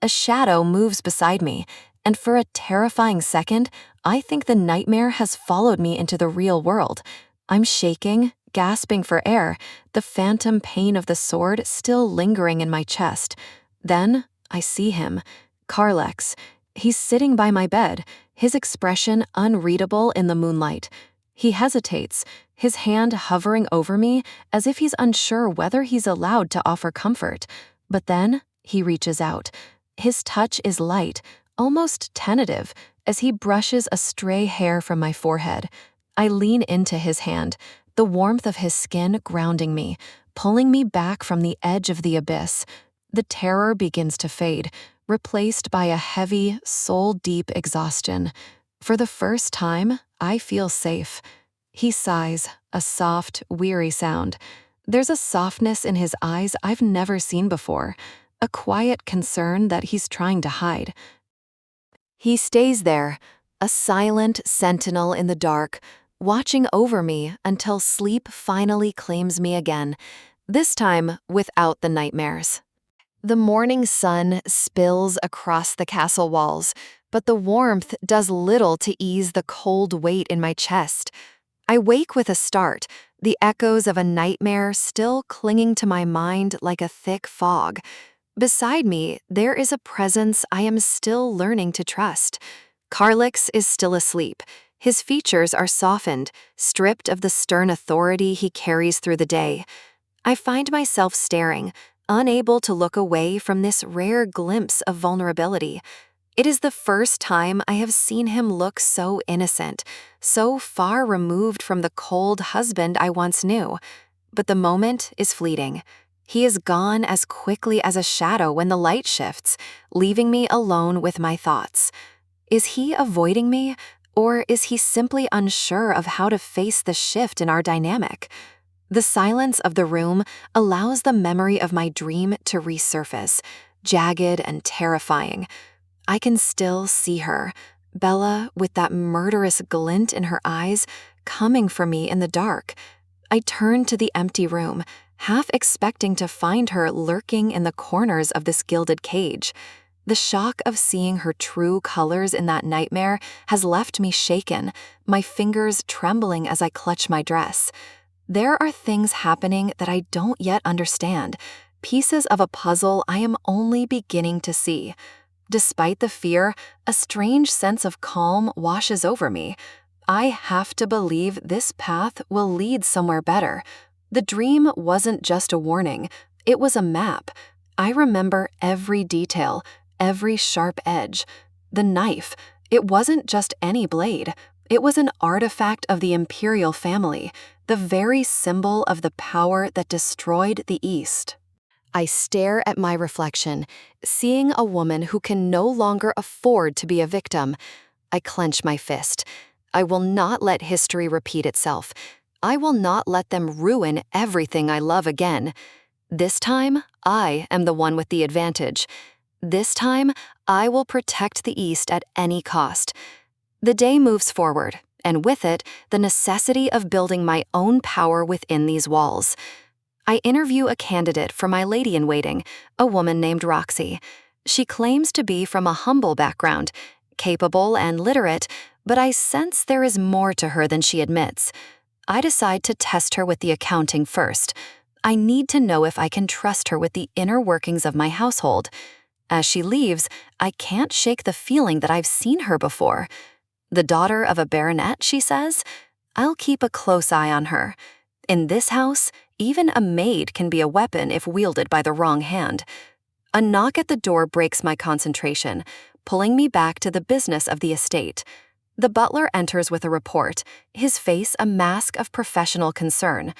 A shadow moves beside me, and for a terrifying second, I think the nightmare has followed me into the real world. I'm shaking, gasping for air, the phantom pain of the sword still lingering in my chest. Then, I see him, Carlex. He's sitting by my bed, his expression unreadable in the moonlight. He hesitates, his hand hovering over me as if he's unsure whether he's allowed to offer comfort. But then, he reaches out. His touch is light, almost tentative, as he brushes a stray hair from my forehead. I lean into his hand, the warmth of his skin grounding me, pulling me back from the edge of the abyss. The terror begins to fade, replaced by a heavy, soul-deep exhaustion. For the first time, I feel safe. He sighs, a soft, weary sound. There's a softness in his eyes I've never seen before, a quiet concern that he's trying to hide. He stays there, a silent sentinel in the dark, watching over me until sleep finally claims me again, this time without the nightmares. The morning sun spills across the castle walls, but the warmth does little to ease the cold weight in my chest. I wake with a start, the echoes of a nightmare still clinging to my mind like a thick fog. Beside me, there is a presence I am still learning to trust. Carlex is still asleep. His features are softened, stripped of the stern authority he carries through the day. I find myself staring, unable to look away from this rare glimpse of vulnerability. It is the first time I have seen him look so innocent, so far removed from the cold husband I once knew. But the moment is fleeting. He is gone as quickly as a shadow when the light shifts, leaving me alone with my thoughts. Is he avoiding me, or is he simply unsure of how to face the shift in our dynamic? The silence of the room allows the memory of my dream to resurface, jagged and terrifying. I can still see her, Bella with that murderous glint in her eyes, coming for me in the dark. I turn to the empty room, half expecting to find her lurking in the corners of this gilded cage. The shock of seeing her true colors in that nightmare has left me shaken, my fingers trembling as I clutch my dress. There are things happening that I don't yet understand, pieces of a puzzle I am only beginning to see. Despite the fear, a strange sense of calm washes over me. I have to believe this path will lead somewhere better. The dream wasn't just a warning, it was a map. I remember every detail, every sharp edge. The knife, it wasn't just any blade. It was an artifact of the imperial family, the very symbol of the power that destroyed the East. I stare at my reflection, seeing a woman who can no longer afford to be a victim. I clench my fist. I will not let history repeat itself. I will not let them ruin everything I love again. This time, I am the one with the advantage. This time, I will protect the East at any cost. The day moves forward, and with it, the necessity of building my own power within these walls. I interview a candidate for my lady-in-waiting, a woman named Roxy. She claims to be from a humble background, capable and literate, but I sense there is more to her than she admits. I decide to test her with the accounting first. I need to know if I can trust her with the inner workings of my household. As she leaves, I can't shake the feeling that I've seen her before. The daughter of a baronet, she says? I'll keep a close eye on her. In this house, even a maid can be a weapon if wielded by the wrong hand. A knock at the door breaks my concentration, pulling me back to the business of the estate. The butler enters with a report, his face a mask of professional concern.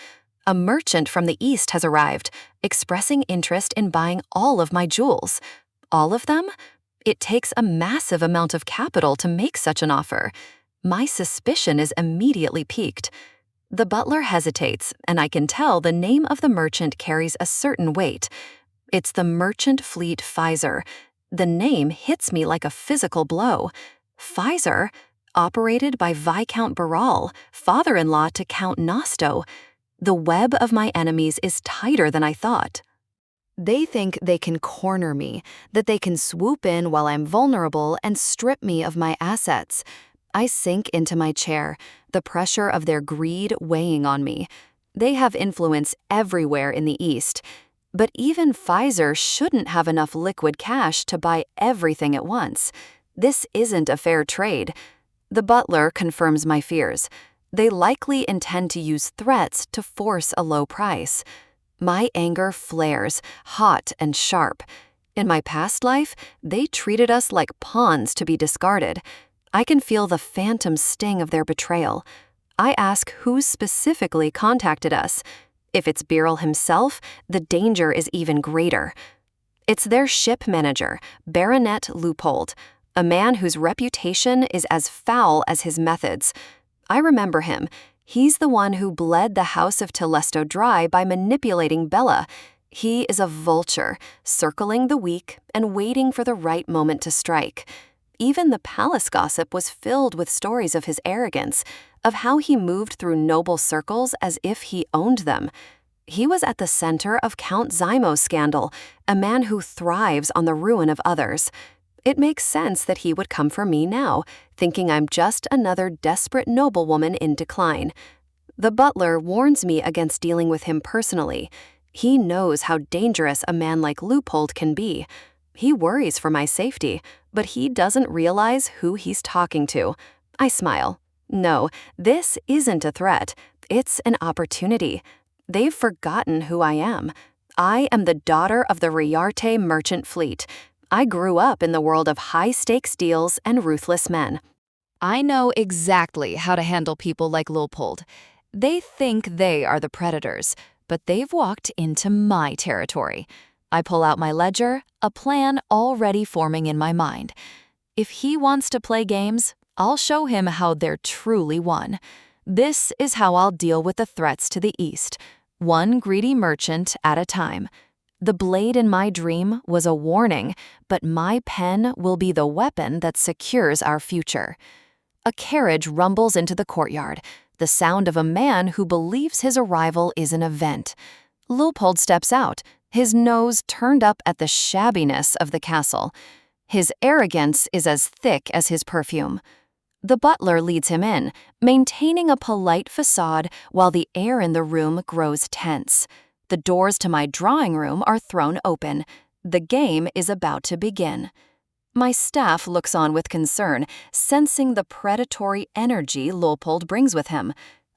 A merchant from the east has arrived, expressing interest in buying all of my jewels. All of them? It takes a massive amount of capital to make such an offer. My suspicion is immediately piqued. The butler hesitates, and I can tell the name of the merchant carries a certain weight. It's the Merchant Fleet Pfizer. The name hits me like a physical blow. Pfizer? Operated by Viscount Barral, father-in-law to Count Nosto. The web of my enemies is tighter than I thought. They think they can corner me, that they can swoop in while I'm vulnerable and strip me of my assets. I sink into my chair, the pressure of their greed weighing on me. They have influence everywhere in the East. But even Pfizer shouldn't have enough liquid cash to buy everything at once. This isn't a fair trade. The butler confirms my fears. They likely intend to use threats to force a low price. My anger flares, hot and sharp. In my past life, they treated us like pawns to be discarded. I can feel the phantom sting of their betrayal. I ask who specifically contacted us. If it's Birrell himself, the danger is even greater. It's their ship manager, Baronet Leupold, a man whose reputation is as foul as his methods. I remember him. He's the one who bled the house of Telesto dry by manipulating Bella. He is a vulture, circling the weak and waiting for the right moment to strike. Even the palace gossip was filled with stories of his arrogance, of how he moved through noble circles as if he owned them. He was at the center of Count Zymo's scandal, a man who thrives on the ruin of others. It makes sense that he would come for me now, thinking I'm just another desperate noblewoman in decline. The butler warns me against dealing with him personally. He knows how dangerous a man like Leupold can be. He worries for my safety, but he doesn't realize who he's talking to. I smile. No, this isn't a threat. It's an opportunity. They've forgotten who I am. I am the daughter of the Riarte merchant fleet. I grew up in the world of high-stakes deals and ruthless men. I know exactly how to handle people like Leupold. They think they are the predators, but they've walked into my territory. I pull out my ledger, a plan already forming in my mind. If he wants to play games, I'll show him how they're truly won. This is how I'll deal with the threats to the east, one greedy merchant at a time. The blade in my dream was a warning, but my pen will be the weapon that secures our future. A carriage rumbles into the courtyard, the sound of a man who believes his arrival is an event. Leupold steps out, his nose turned up at the shabbiness of the castle. His arrogance is as thick as his perfume. The butler leads him in, maintaining a polite facade while the air in the room grows tense. The doors to my drawing room are thrown open. The game is about to begin. My staff looks on with concern, sensing the predatory energy Leupold brings with him.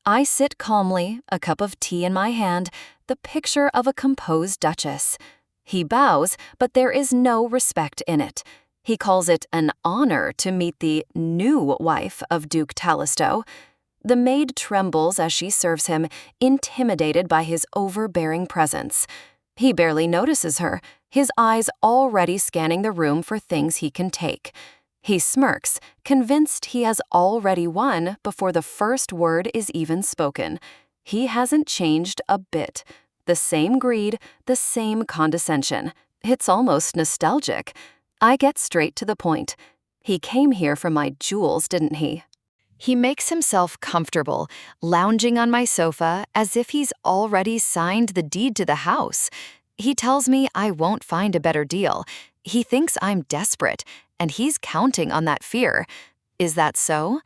I sit calmly, a cup of tea in my hand, the picture of a composed Duchess. He bows, but there is no respect in it. He calls it an honor to meet the new wife of Duke Telesto. The maid trembles as she serves him, intimidated by his overbearing presence. He barely notices her, his eyes already scanning the room for things he can take. He smirks, convinced he has already won before the first word is even spoken. He hasn't changed a bit. The same greed, the same condescension. It's almost nostalgic. I get straight to the point. He came here for my jewels, didn't he? He makes himself comfortable, lounging on my sofa as if he's already signed the deed to the house. He tells me I won't find a better deal. He thinks I'm desperate, and he's counting on that fear. Is that so?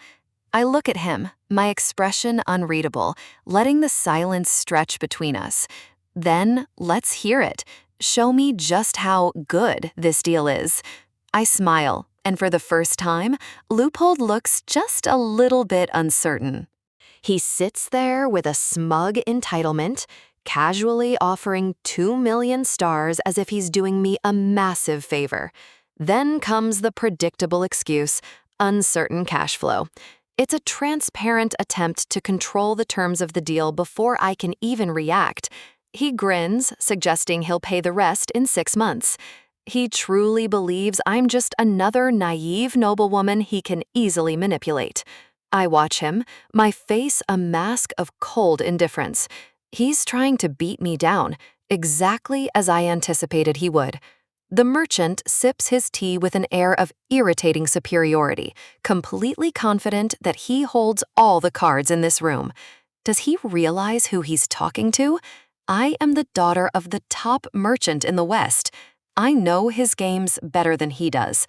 I look at him, my expression unreadable, letting the silence stretch between us. Then, let's hear it. Show me just how good this deal is. I smile, and for the first time, Loophole looks just a little bit uncertain. He sits there with a smug entitlement, casually offering 2 million stars as if he's doing me a massive favor. Then comes the predictable excuse, uncertain cash flow. It's a transparent attempt to control the terms of the deal before I can even react. He grins, suggesting he'll pay the rest in 6 months. He truly believes I'm just another naive noblewoman he can easily manipulate. I watch him, my face a mask of cold indifference. He's trying to beat me down, exactly as I anticipated he would. The merchant sips his tea with an air of irritating superiority, completely confident that he holds all the cards in this room. Does he realize who he's talking to? I am the daughter of the top merchant in the West. I know his games better than he does.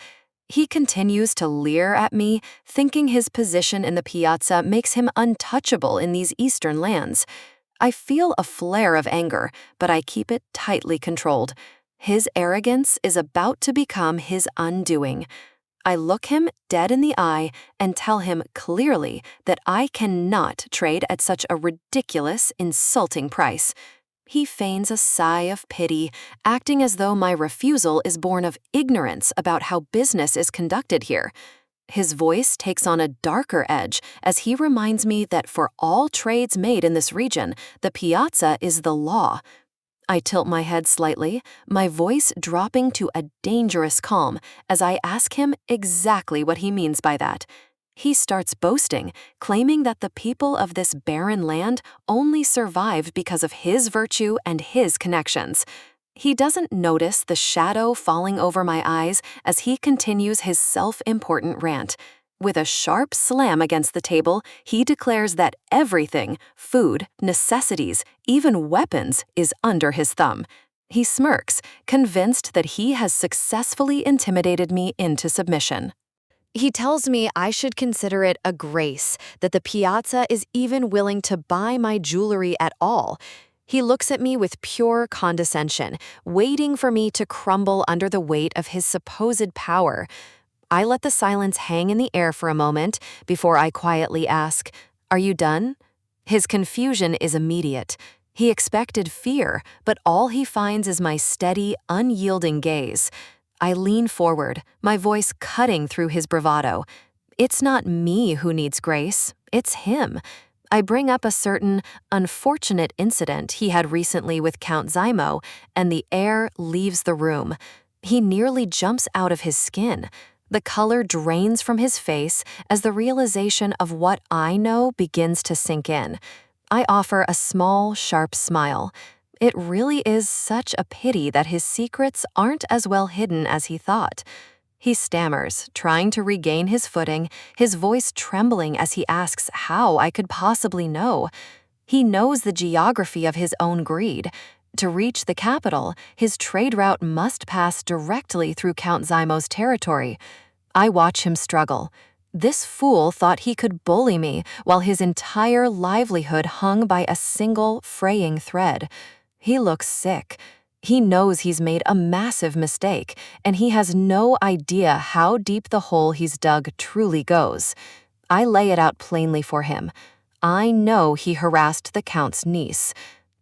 He continues to leer at me, thinking his position in the piazza makes him untouchable in these eastern lands. I feel a flare of anger, but I keep it tightly controlled. His arrogance is about to become his undoing. I look him dead in the eye and tell him clearly that I cannot trade at such a ridiculous, insulting price. He feigns a sigh of pity, acting as though my refusal is born of ignorance about how business is conducted here. His voice takes on a darker edge as he reminds me that for all trades made in this region, the piazza is the law. I tilt my head slightly, my voice dropping to a dangerous calm as I ask him exactly what he means by that. He starts boasting, claiming that the people of this barren land only survive because of his virtue and his connections. He doesn't notice the shadow falling over my eyes as he continues his self-important rant. With a sharp slam against the table, he declares that everything, food, necessities, even weapons, is under his thumb. He smirks, convinced that he has successfully intimidated me into submission. He tells me I should consider it a grace that the piazza is even willing to buy my jewelry at all. He looks at me with pure condescension, waiting for me to crumble under the weight of his supposed power. I let the silence hang in the air for a moment before I quietly ask, "Are you done?" His confusion is immediate. He expected fear, but all he finds is my steady, unyielding gaze. I lean forward, my voice cutting through his bravado. It's not me who needs grace, it's him. I bring up a certain unfortunate incident he had recently with Count Zymo, and the air leaves the room. He nearly jumps out of his skin. The color drains from his face as the realization of what I know begins to sink in. I offer a small, sharp smile. It really is such a pity that his secrets aren't as well hidden as he thought. He stammers, trying to regain his footing, his voice trembling as he asks how I could possibly know. He knows the geography of his own greed. To reach the capital, his trade route must pass directly through Count Zymo's territory. I watch him struggle. This fool thought he could bully me while his entire livelihood hung by a single fraying thread. He looks sick. He knows he's made a massive mistake, and he has no idea how deep the hole he's dug truly goes. I lay it out plainly for him. I know he harassed the Count's niece.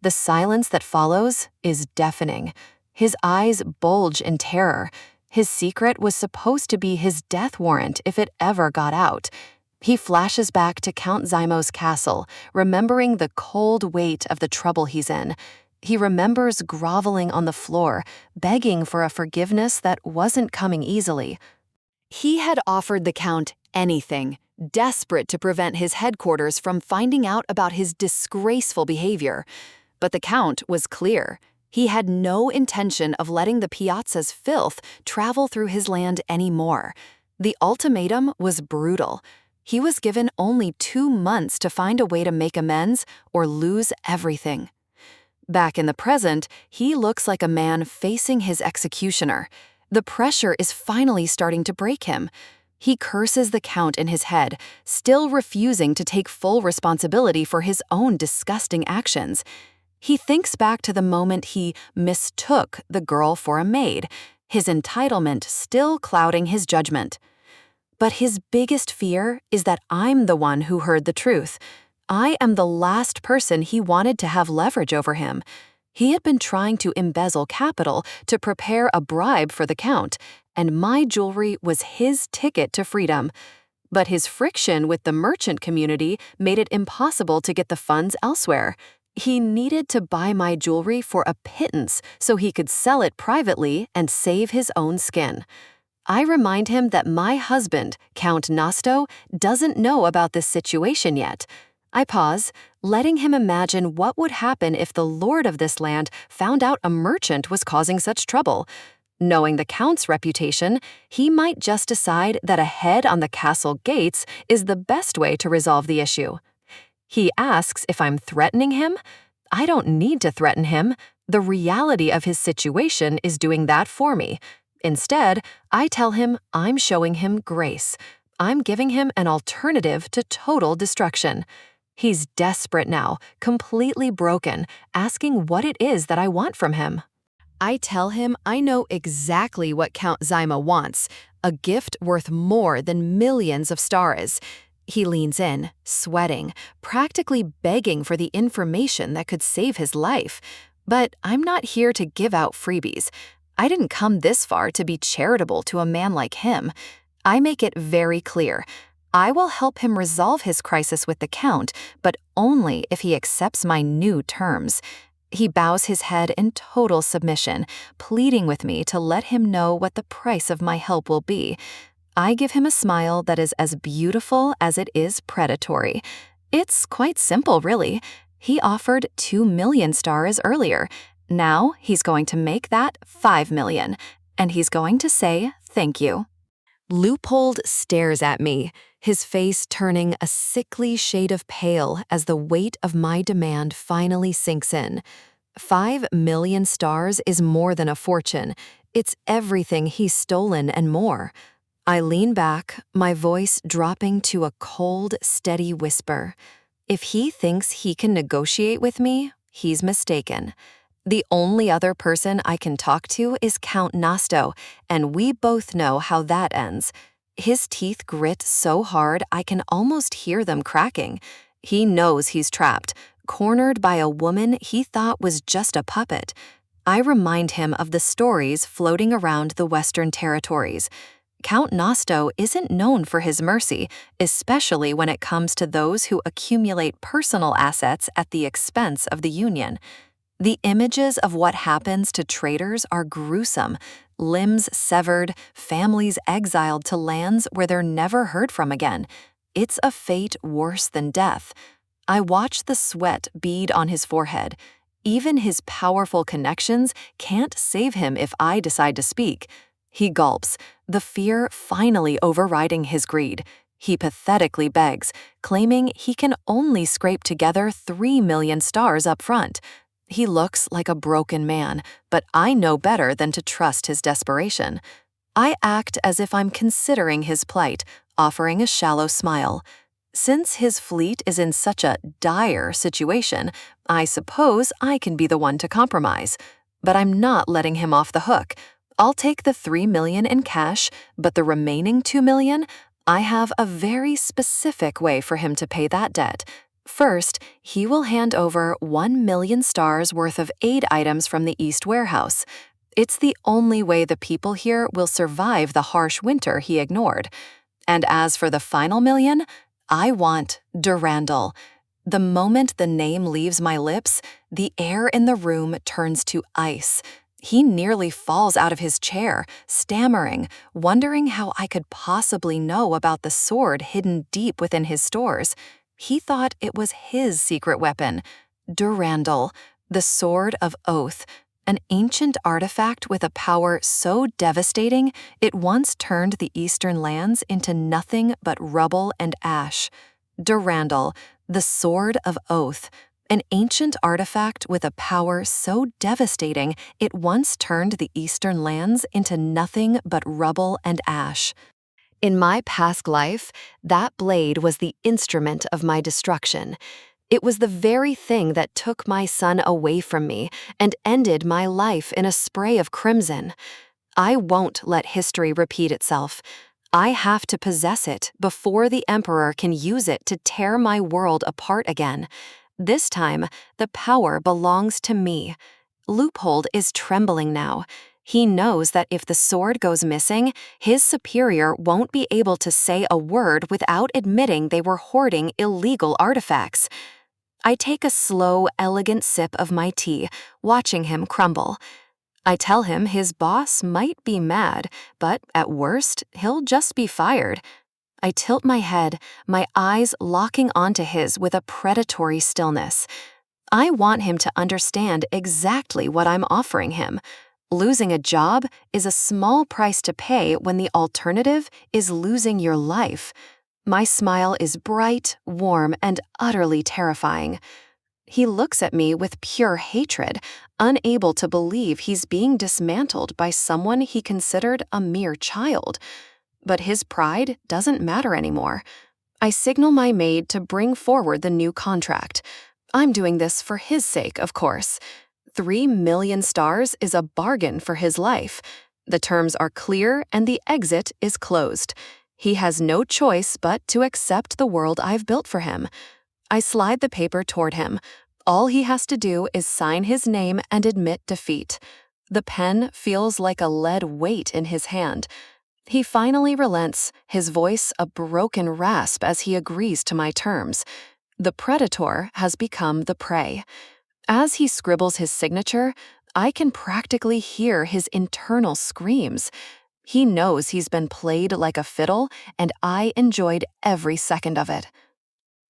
The silence that follows is deafening. His eyes bulge in terror. His secret was supposed to be his death warrant if it ever got out. He flashes back to Count Zymo's castle, remembering the cold weight of the trouble he's in. He remembers groveling on the floor, begging for a forgiveness that wasn't coming easily. He had offered the Count anything, desperate to prevent his headquarters from finding out about his disgraceful behavior. But the Count was clear. He had no intention of letting the piazza's filth travel through his land anymore. The ultimatum was brutal. He was given only 2 months to find a way to make amends or lose everything. Back in the present, he looks like a man facing his executioner. The pressure is finally starting to break him. He curses the Count in his head, still refusing to take full responsibility for his own disgusting actions. He thinks back to the moment he mistook the girl for a maid, his entitlement still clouding his judgment. But his biggest fear is that I'm the one who heard the truth. I am the last person he wanted to have leverage over him. He had been trying to embezzle capital to prepare a bribe for the Count, and my jewelry was his ticket to freedom. But his friction with the merchant community made it impossible to get the funds elsewhere. He needed to buy my jewelry for a pittance so he could sell it privately and save his own skin. I remind him that my husband, Count Nasto, doesn't know about this situation yet. I pause, letting him imagine what would happen if the lord of this land found out a merchant was causing such trouble. Knowing the Count's reputation, he might just decide that a head on the castle gates is the best way to resolve the issue. He asks if I'm threatening him. I don't need to threaten him. The reality of his situation is doing that for me. Instead, I tell him I'm showing him grace. I'm giving him an alternative to total destruction. He's desperate now, completely broken, asking what it is that I want from him. I tell him I know exactly what Count Zyma wants, a gift worth more than millions of stars. He leans in, sweating, practically begging for the information that could save his life. But I'm not here to give out freebies. I didn't come this far to be charitable to a man like him. I make it very clear. I will help him resolve his crisis with the Count, but only if he accepts my new terms. He bows his head in total submission, pleading with me to let him know what the price of my help will be. I give him a smile that is as beautiful as it is predatory. It's quite simple, really. He offered 2 million stars earlier. Now he's going to make that 5 million, and he's going to say thank you. Loopold stares at me, his face turning a sickly shade of pale as the weight of my demand finally sinks in. 5 million stars is more than a fortune. It's everything he's stolen and more. I lean back, my voice dropping to a cold, steady whisper. If he thinks he can negotiate with me, he's mistaken. The only other person I can talk to is Count Nasto, and we both know how that ends. His teeth grit so hard I can almost hear them cracking. He knows he's trapped, cornered by a woman he thought was just a puppet. I remind him of the stories floating around the Western territories. Count Nasto isn't known for his mercy, especially when it comes to those who accumulate personal assets at the expense of the Union. The images of what happens to traitors are gruesome. Limbs severed, families exiled to lands where they're never heard from again. It's a fate worse than death. I watch the sweat bead on his forehead. Even his powerful connections can't save him if I decide to speak. He gulps, the fear finally overriding his greed. He pathetically begs, claiming he can only scrape together 3 million stars up front. He looks like a broken man, but I know better than to trust his desperation. I act as if I'm considering his plight, offering a shallow smile. Since his fleet is in such a dire situation, I suppose I can be the one to compromise. But I'm not letting him off the hook. I'll take the 3 million in cash, but the remaining 2 million, I have a very specific way for him to pay that debt. First, he will hand over 1 million stars worth of aid items from the East Warehouse. It's the only way the people here will survive the harsh winter he ignored. And as for the final million, I want Durandal. The moment the name leaves my lips, the air in the room turns to ice. He nearly falls out of his chair, stammering, wondering how I could possibly know about the sword hidden deep within his stores. He thought it was his secret weapon. Durandal, the sword of oath. an ancient artifact with a power so devastating it once turned the eastern lands into nothing but rubble and ash. Durandal, the Sword of Oath, an ancient artifact with a power so devastating it once turned the eastern lands into nothing but rubble and ash. In my past life, that blade was the instrument of my destruction. It was the very thing that took my son away from me and ended my life in a spray of crimson. I won't let history repeat itself. I have to possess it before the Emperor can use it to tear my world apart again. This time, the power belongs to me. Loophole is trembling now. He knows that if the sword goes missing, his superior won't be able to say a word without admitting they were hoarding illegal artifacts. I take a slow, elegant sip of my tea, watching him crumble. I tell him his boss might be mad, but at worst, he'll just be fired. I tilt my head, my eyes locking onto his with a predatory stillness. I want him to understand exactly what I'm offering him. Losing a job is a small price to pay when the alternative is losing your life. My smile is bright, warm, and utterly terrifying. He looks at me with pure hatred, unable to believe he's being dismantled by someone he considered a mere child. But his pride doesn't matter anymore. I signal my maid to bring forward the new contract. I'm doing this for his sake, of course. 3 million stars is a bargain for his life. The terms are clear and the exit is closed. He has no choice but to accept the world I've built for him. I slide the paper toward him. All he has to do is sign his name and admit defeat. The pen feels like a lead weight in his hand. He finally relents, his voice a broken rasp as he agrees to my terms. The predator has become the prey. As he scribbles his signature, I can practically hear his internal screams. He knows he's been played like a fiddle, and I enjoyed every second of it.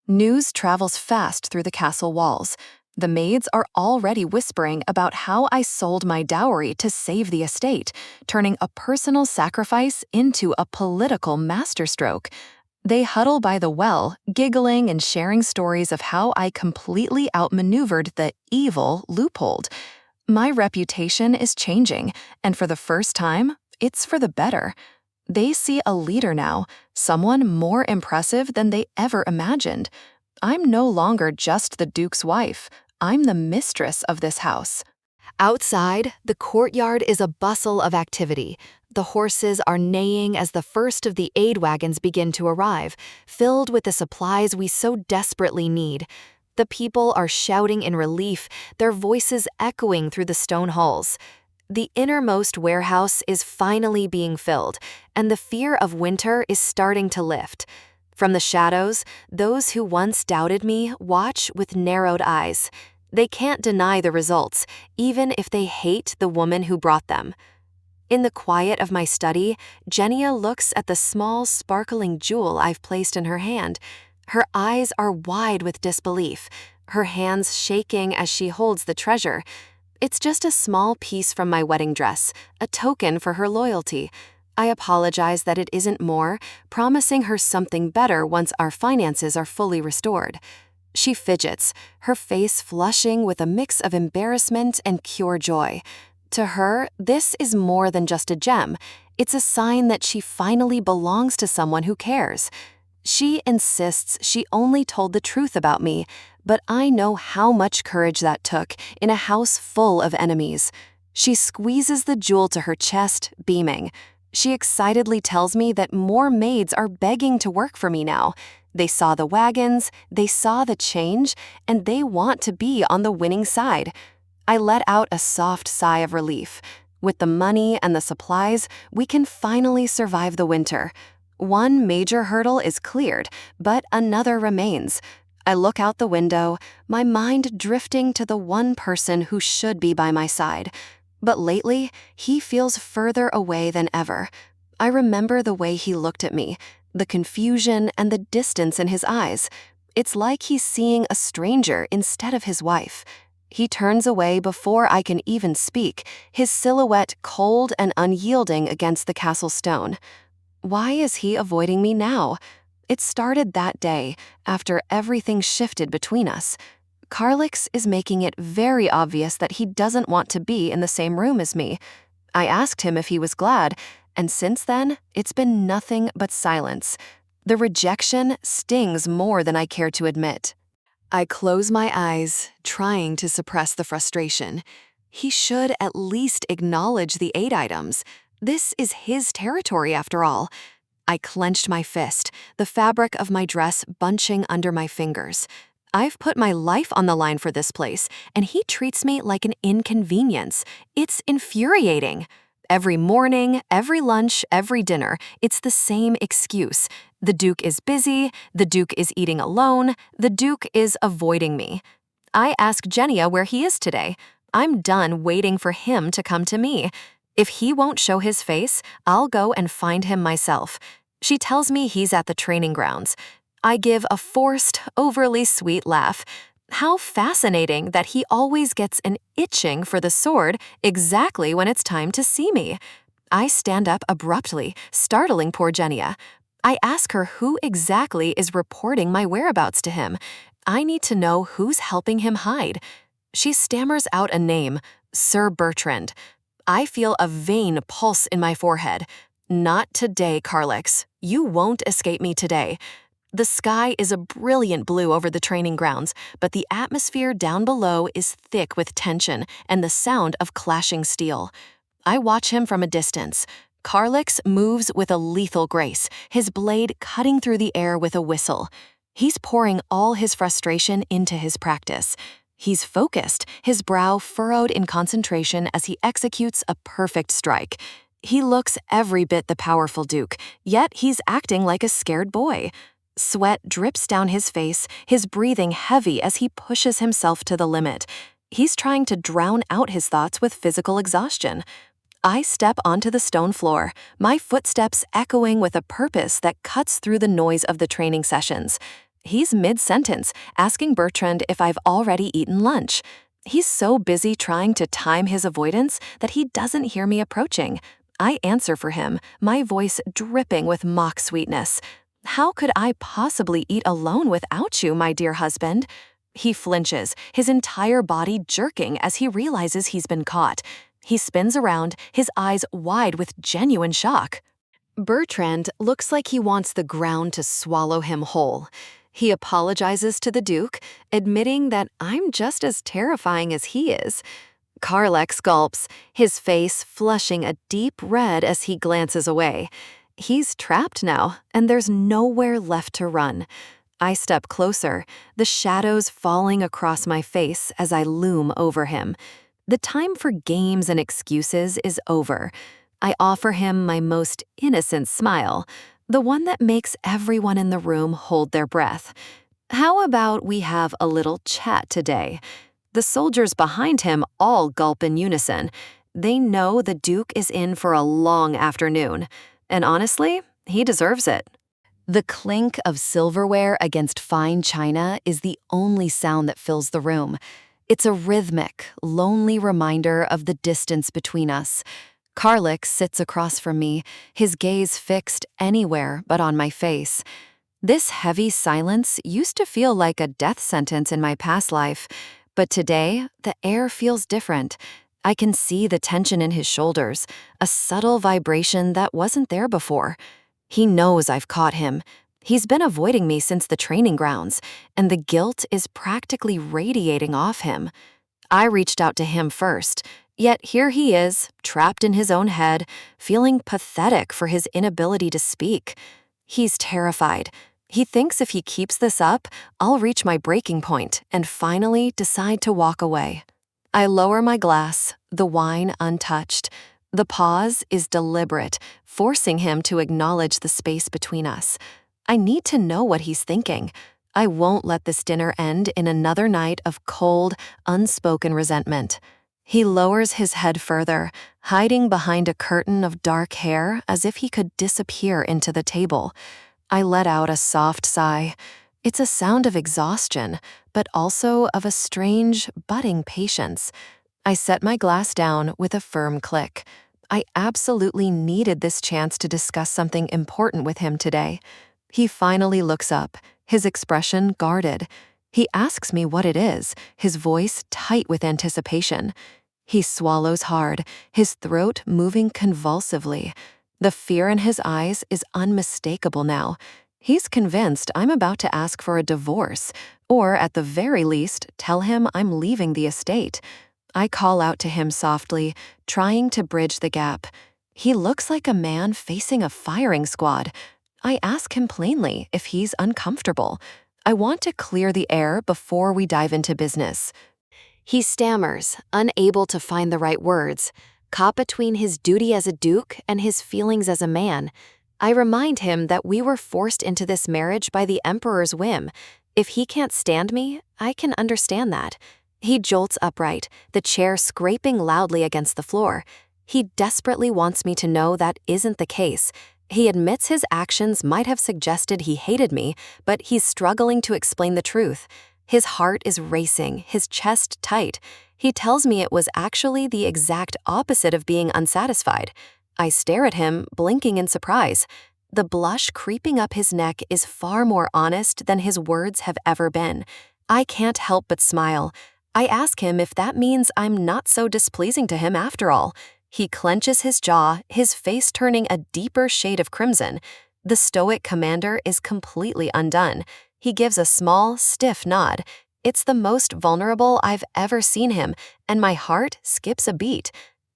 News travels fast through the castle walls. The maids are already whispering about how I sold my dowry to save the estate, turning a personal sacrifice into a political masterstroke. They huddle by the well, giggling and sharing stories of how I completely outmaneuvered the evil Loophole. My reputation is changing, and for the first time, it's for the better. They see a leader now, someone more impressive than they ever imagined. I'm no longer just the Duke's wife. I'm the mistress of this house. Outside, the courtyard is a bustle of activity. The horses are neighing as the first of the aid wagons begin to arrive, filled with the supplies we so desperately need. The people are shouting in relief, their voices echoing through the stone halls. The innermost warehouse is finally being filled, and the fear of winter is starting to lift. From the shadows, those who once doubted me watch with narrowed eyes. They can't deny the results, even if they hate the woman who brought them. In the quiet of my study, Genia looks at the small, sparkling jewel I've placed in her hand. Her eyes are wide with disbelief, her hands shaking as she holds the treasure. It's just a small piece from my wedding dress, a token for her loyalty. I apologize that it isn't more, promising her something better once our finances are fully restored. She fidgets, her face flushing with a mix of embarrassment and pure joy. To her, this is more than just a gem. It's a sign that she finally belongs to someone who cares. She insists she only told the truth about me, but I know how much courage that took in a house full of enemies. She squeezes the jewel to her chest, beaming. She excitedly tells me that more maids are begging to work for me now. They saw the wagons, they saw the change, and they want to be on the winning side. I let out a soft sigh of relief. With the money and the supplies, we can finally survive the winter. One major hurdle is cleared, but another remains. I look out the window, my mind drifting to the one person who should be by my side. But lately, he feels further away than ever. I remember the way he looked at me, the confusion and the distance in his eyes. It's like he's seeing a stranger instead of his wife. He turns away before I can even speak, his silhouette cold and unyielding against the castle stone. Why is he avoiding me now? It started that day, after everything shifted between us. Carlix is making it very obvious that he doesn't want to be in the same room as me. I asked him if he was glad, and since then, it's been nothing but silence. The rejection stings more than I care to admit. I close my eyes, trying to suppress the frustration. He should at least acknowledge the 8 items. This is his territory after all. I clenched my fist, the fabric of my dress bunching under my fingers. I've put my life on the line for this place, and he treats me like an inconvenience. It's infuriating. Every morning, every lunch, every dinner, it's the same excuse. The Duke is busy, the Duke is eating alone, the Duke is avoiding me. I ask Genia where he is today. I'm done waiting for him to come to me. If he won't show his face, I'll go and find him myself. She tells me he's at the training grounds. I give a forced, overly sweet laugh. How fascinating that he always gets an itching for the sword exactly when it's time to see me. I stand up abruptly, startling poor Genia. I ask her who exactly is reporting my whereabouts to him. I need to know who's helping him hide. She stammers out a name, Sir Bertrand. I feel a vein pulse in my forehead. Not today, Carlix. You won't escape me today. The sky is a brilliant blue over the training grounds, but the atmosphere down below is thick with tension and the sound of clashing steel. I watch him from a distance. Carlix moves with a lethal grace, his blade cutting through the air with a whistle. He's pouring all his frustration into his practice. He's focused, his brow furrowed in concentration as he executes a perfect strike. He looks every bit the powerful Duke, yet he's acting like a scared boy. Sweat drips down his face, his breathing heavy as he pushes himself to the limit. He's trying to drown out his thoughts with physical exhaustion. I step onto the stone floor, my footsteps echoing with a purpose that cuts through the noise of the training sessions. He's mid-sentence, asking Bertrand if I've already eaten lunch. He's so busy trying to time his avoidance that he doesn't hear me approaching. I answer for him, my voice dripping with mock sweetness. How could I possibly eat alone without you, my dear husband? He flinches, his entire body jerking as he realizes he's been caught. He spins around, his eyes wide with genuine shock. Bertrand looks like he wants the ground to swallow him whole. He apologizes to the Duke, admitting that I'm just as terrifying as he is. Carlix gulps, his face flushing a deep red as he glances away. He's trapped now, and there's nowhere left to run. I step closer, the shadows falling across my face as I loom over him. The time for games and excuses is over. I offer him my most innocent smile, the one that makes everyone in the room hold their breath. How about we have a little chat today? The soldiers behind him all gulp in unison. They know the Duke is in for a long afternoon. And honestly, he deserves it. The clink of silverware against fine china is the only sound that fills the room. It's a rhythmic, lonely reminder of the distance between us. Carlix sits across from me, his gaze fixed anywhere but on my face. This heavy silence used to feel like a death sentence in my past life, but today the air feels different. I can see the tension in his shoulders, a subtle vibration that wasn't there before. He knows I've caught him. He's been avoiding me since the training grounds, and the guilt is practically radiating off him. I reached out to him first, yet here he is, trapped in his own head, feeling pathetic for his inability to speak. He's terrified. He thinks if he keeps this up, I'll reach my breaking point and finally decide to walk away. I lower my glass, the wine untouched. The pause is deliberate, forcing him to acknowledge the space between us. I need to know what he's thinking. I won't let this dinner end in another night of cold, unspoken resentment. He lowers his head further, hiding behind a curtain of dark hair as if he could disappear into the table. I let out a soft sigh. It's a sound of exhaustion, but also of a strange, budding patience. I set my glass down with a firm click. I absolutely needed this chance to discuss something important with him today. He finally looks up, his expression guarded. He asks me what it is, his voice tight with anticipation. He swallows hard, his throat moving convulsively. The fear in his eyes is unmistakable now. He's convinced I'm about to ask for a divorce, or at the very least, tell him I'm leaving the estate. I call out to him softly, trying to bridge the gap. He looks like a man facing a firing squad. I ask him plainly if he's uncomfortable. I want to clear the air before we dive into business. He stammers, unable to find the right words, caught between his duty as a duke and his feelings as a man. I remind him that we were forced into this marriage by the emperor's whim. If he can't stand me, I can understand that. He jolts upright, the chair scraping loudly against the floor. He desperately wants me to know that isn't the case. He admits his actions might have suggested he hated me, but he's struggling to explain the truth. His heart is racing, his chest tight. He tells me it was actually the exact opposite of being unsatisfied. I stare at him, blinking in surprise. The blush creeping up his neck is far more honest than his words have ever been. I can't help but smile. I ask him if that means I'm not so displeasing to him after all. He clenches his jaw, his face turning a deeper shade of crimson. The stoic commander is completely undone. He gives a small, stiff nod. It's the most vulnerable I've ever seen him, and my heart skips a beat.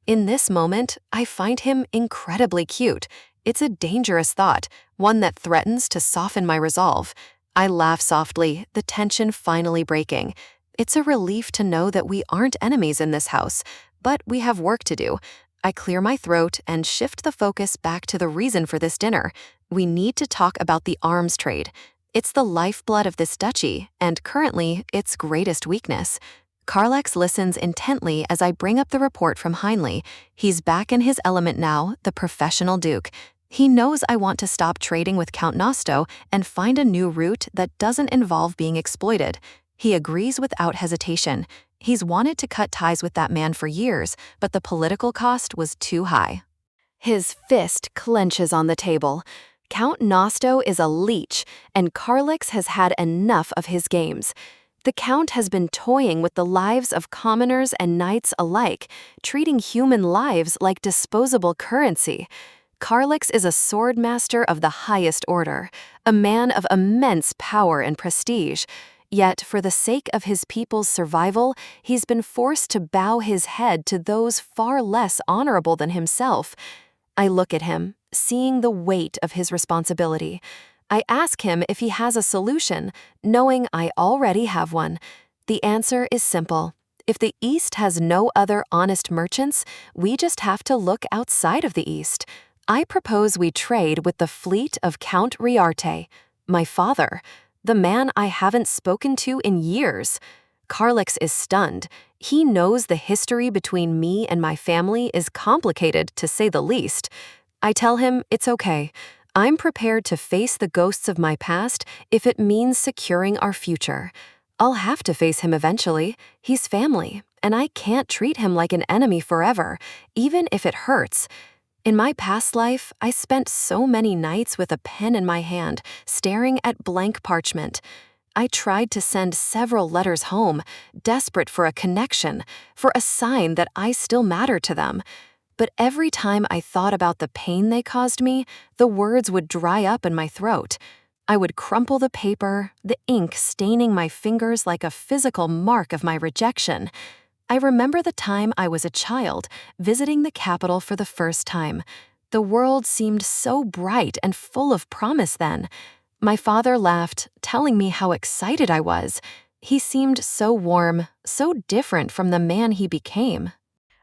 In this moment, I find him incredibly cute. It's a dangerous thought, one that threatens to soften my resolve. I laugh softly, the tension finally breaking. It's a relief to know that we aren't enemies in this house, but we have work to do. I clear my throat and shift the focus back to the reason for this dinner. We need to talk about the arms trade. It's the lifeblood of this duchy, and currently, its greatest weakness. Carlex listens intently as I bring up the report from Heinley. He's back in his element now, the professional duke. He knows I want to stop trading with Count Nosto and find a new route that doesn't involve being exploited. He agrees without hesitation. He's wanted to cut ties with that man for years, but the political cost was too high. His fist clenches on the table. Count Nosto is a leech, and Carlex has had enough of his games. The Count has been toying with the lives of commoners and knights alike, treating human lives like disposable currency. Carlex is a swordmaster of the highest order, a man of immense power and prestige. Yet, for the sake of his people's survival, he's been forced to bow his head to those far less honorable than himself. I look at him, seeing the weight of his responsibility. I ask him if he has a solution, knowing I already have one. The answer is simple. If the East has no other honest merchants, we just have to look outside of the East. I propose we trade with the fleet of Count Riarte, my father, the man I haven't spoken to in years. Carlex is stunned. He knows the history between me and my family is complicated, to say the least. I tell him it's okay. I'm prepared to face the ghosts of my past if it means securing our future. I'll have to face him eventually. He's family, and I can't treat him like an enemy forever, even if it hurts. In my past life, I spent so many nights with a pen in my hand, staring at blank parchment. I tried to send several letters home, desperate for a connection, for a sign that I still mattered to them. But every time I thought about the pain they caused me, the words would dry up in my throat. I would crumple the paper, the ink staining my fingers like a physical mark of my rejection. I remember the time I was a child, visiting the capital for the first time. The world seemed so bright and full of promise then. My father laughed, telling me how excited I was. He seemed so warm, so different from the man he became.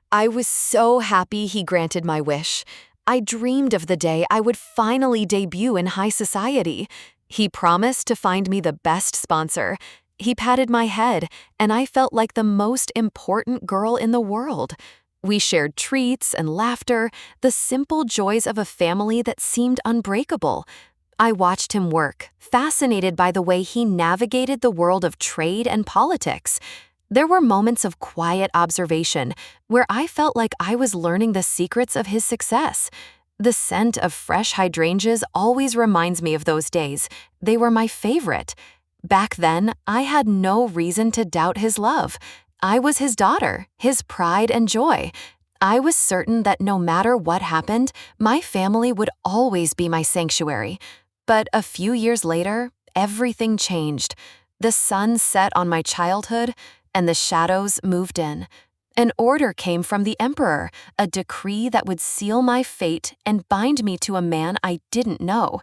I was so happy he granted my wish. I dreamed of the day I would finally debut in high society. He promised to find me the best sponsor. He patted my head, and I felt like the most important girl in the world. We shared treats and laughter, the simple joys of a family that seemed unbreakable. I watched him work, fascinated by the way he navigated the world of trade and politics. There were moments of quiet observation where I felt like I was learning the secrets of his success. The scent of fresh hydrangeas always reminds me of those days. They were my favorite. Back then, I had no reason to doubt his love. I was his daughter, his pride and joy. I was certain that no matter what happened, my family would always be my sanctuary. But a few years later, everything changed. The sun set on my childhood, and the shadows moved in. An order came from the emperor, a decree that would seal my fate and bind me to a man I didn't know.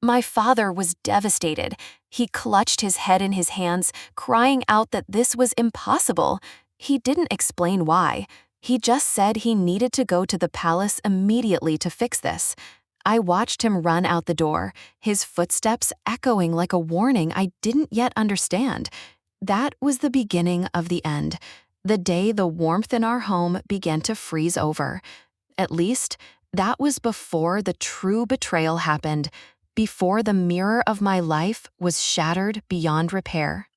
My father was devastated. He clutched his head in his hands, crying out that this was impossible. He didn't explain why. He just said he needed to go to the palace immediately to fix this. I watched him run out the door, his footsteps echoing like a warning I didn't yet understand. That was the beginning of the end, the day the warmth in our home began to freeze over. At least, that was before the true betrayal happened, before the mirror of my life was shattered beyond repair.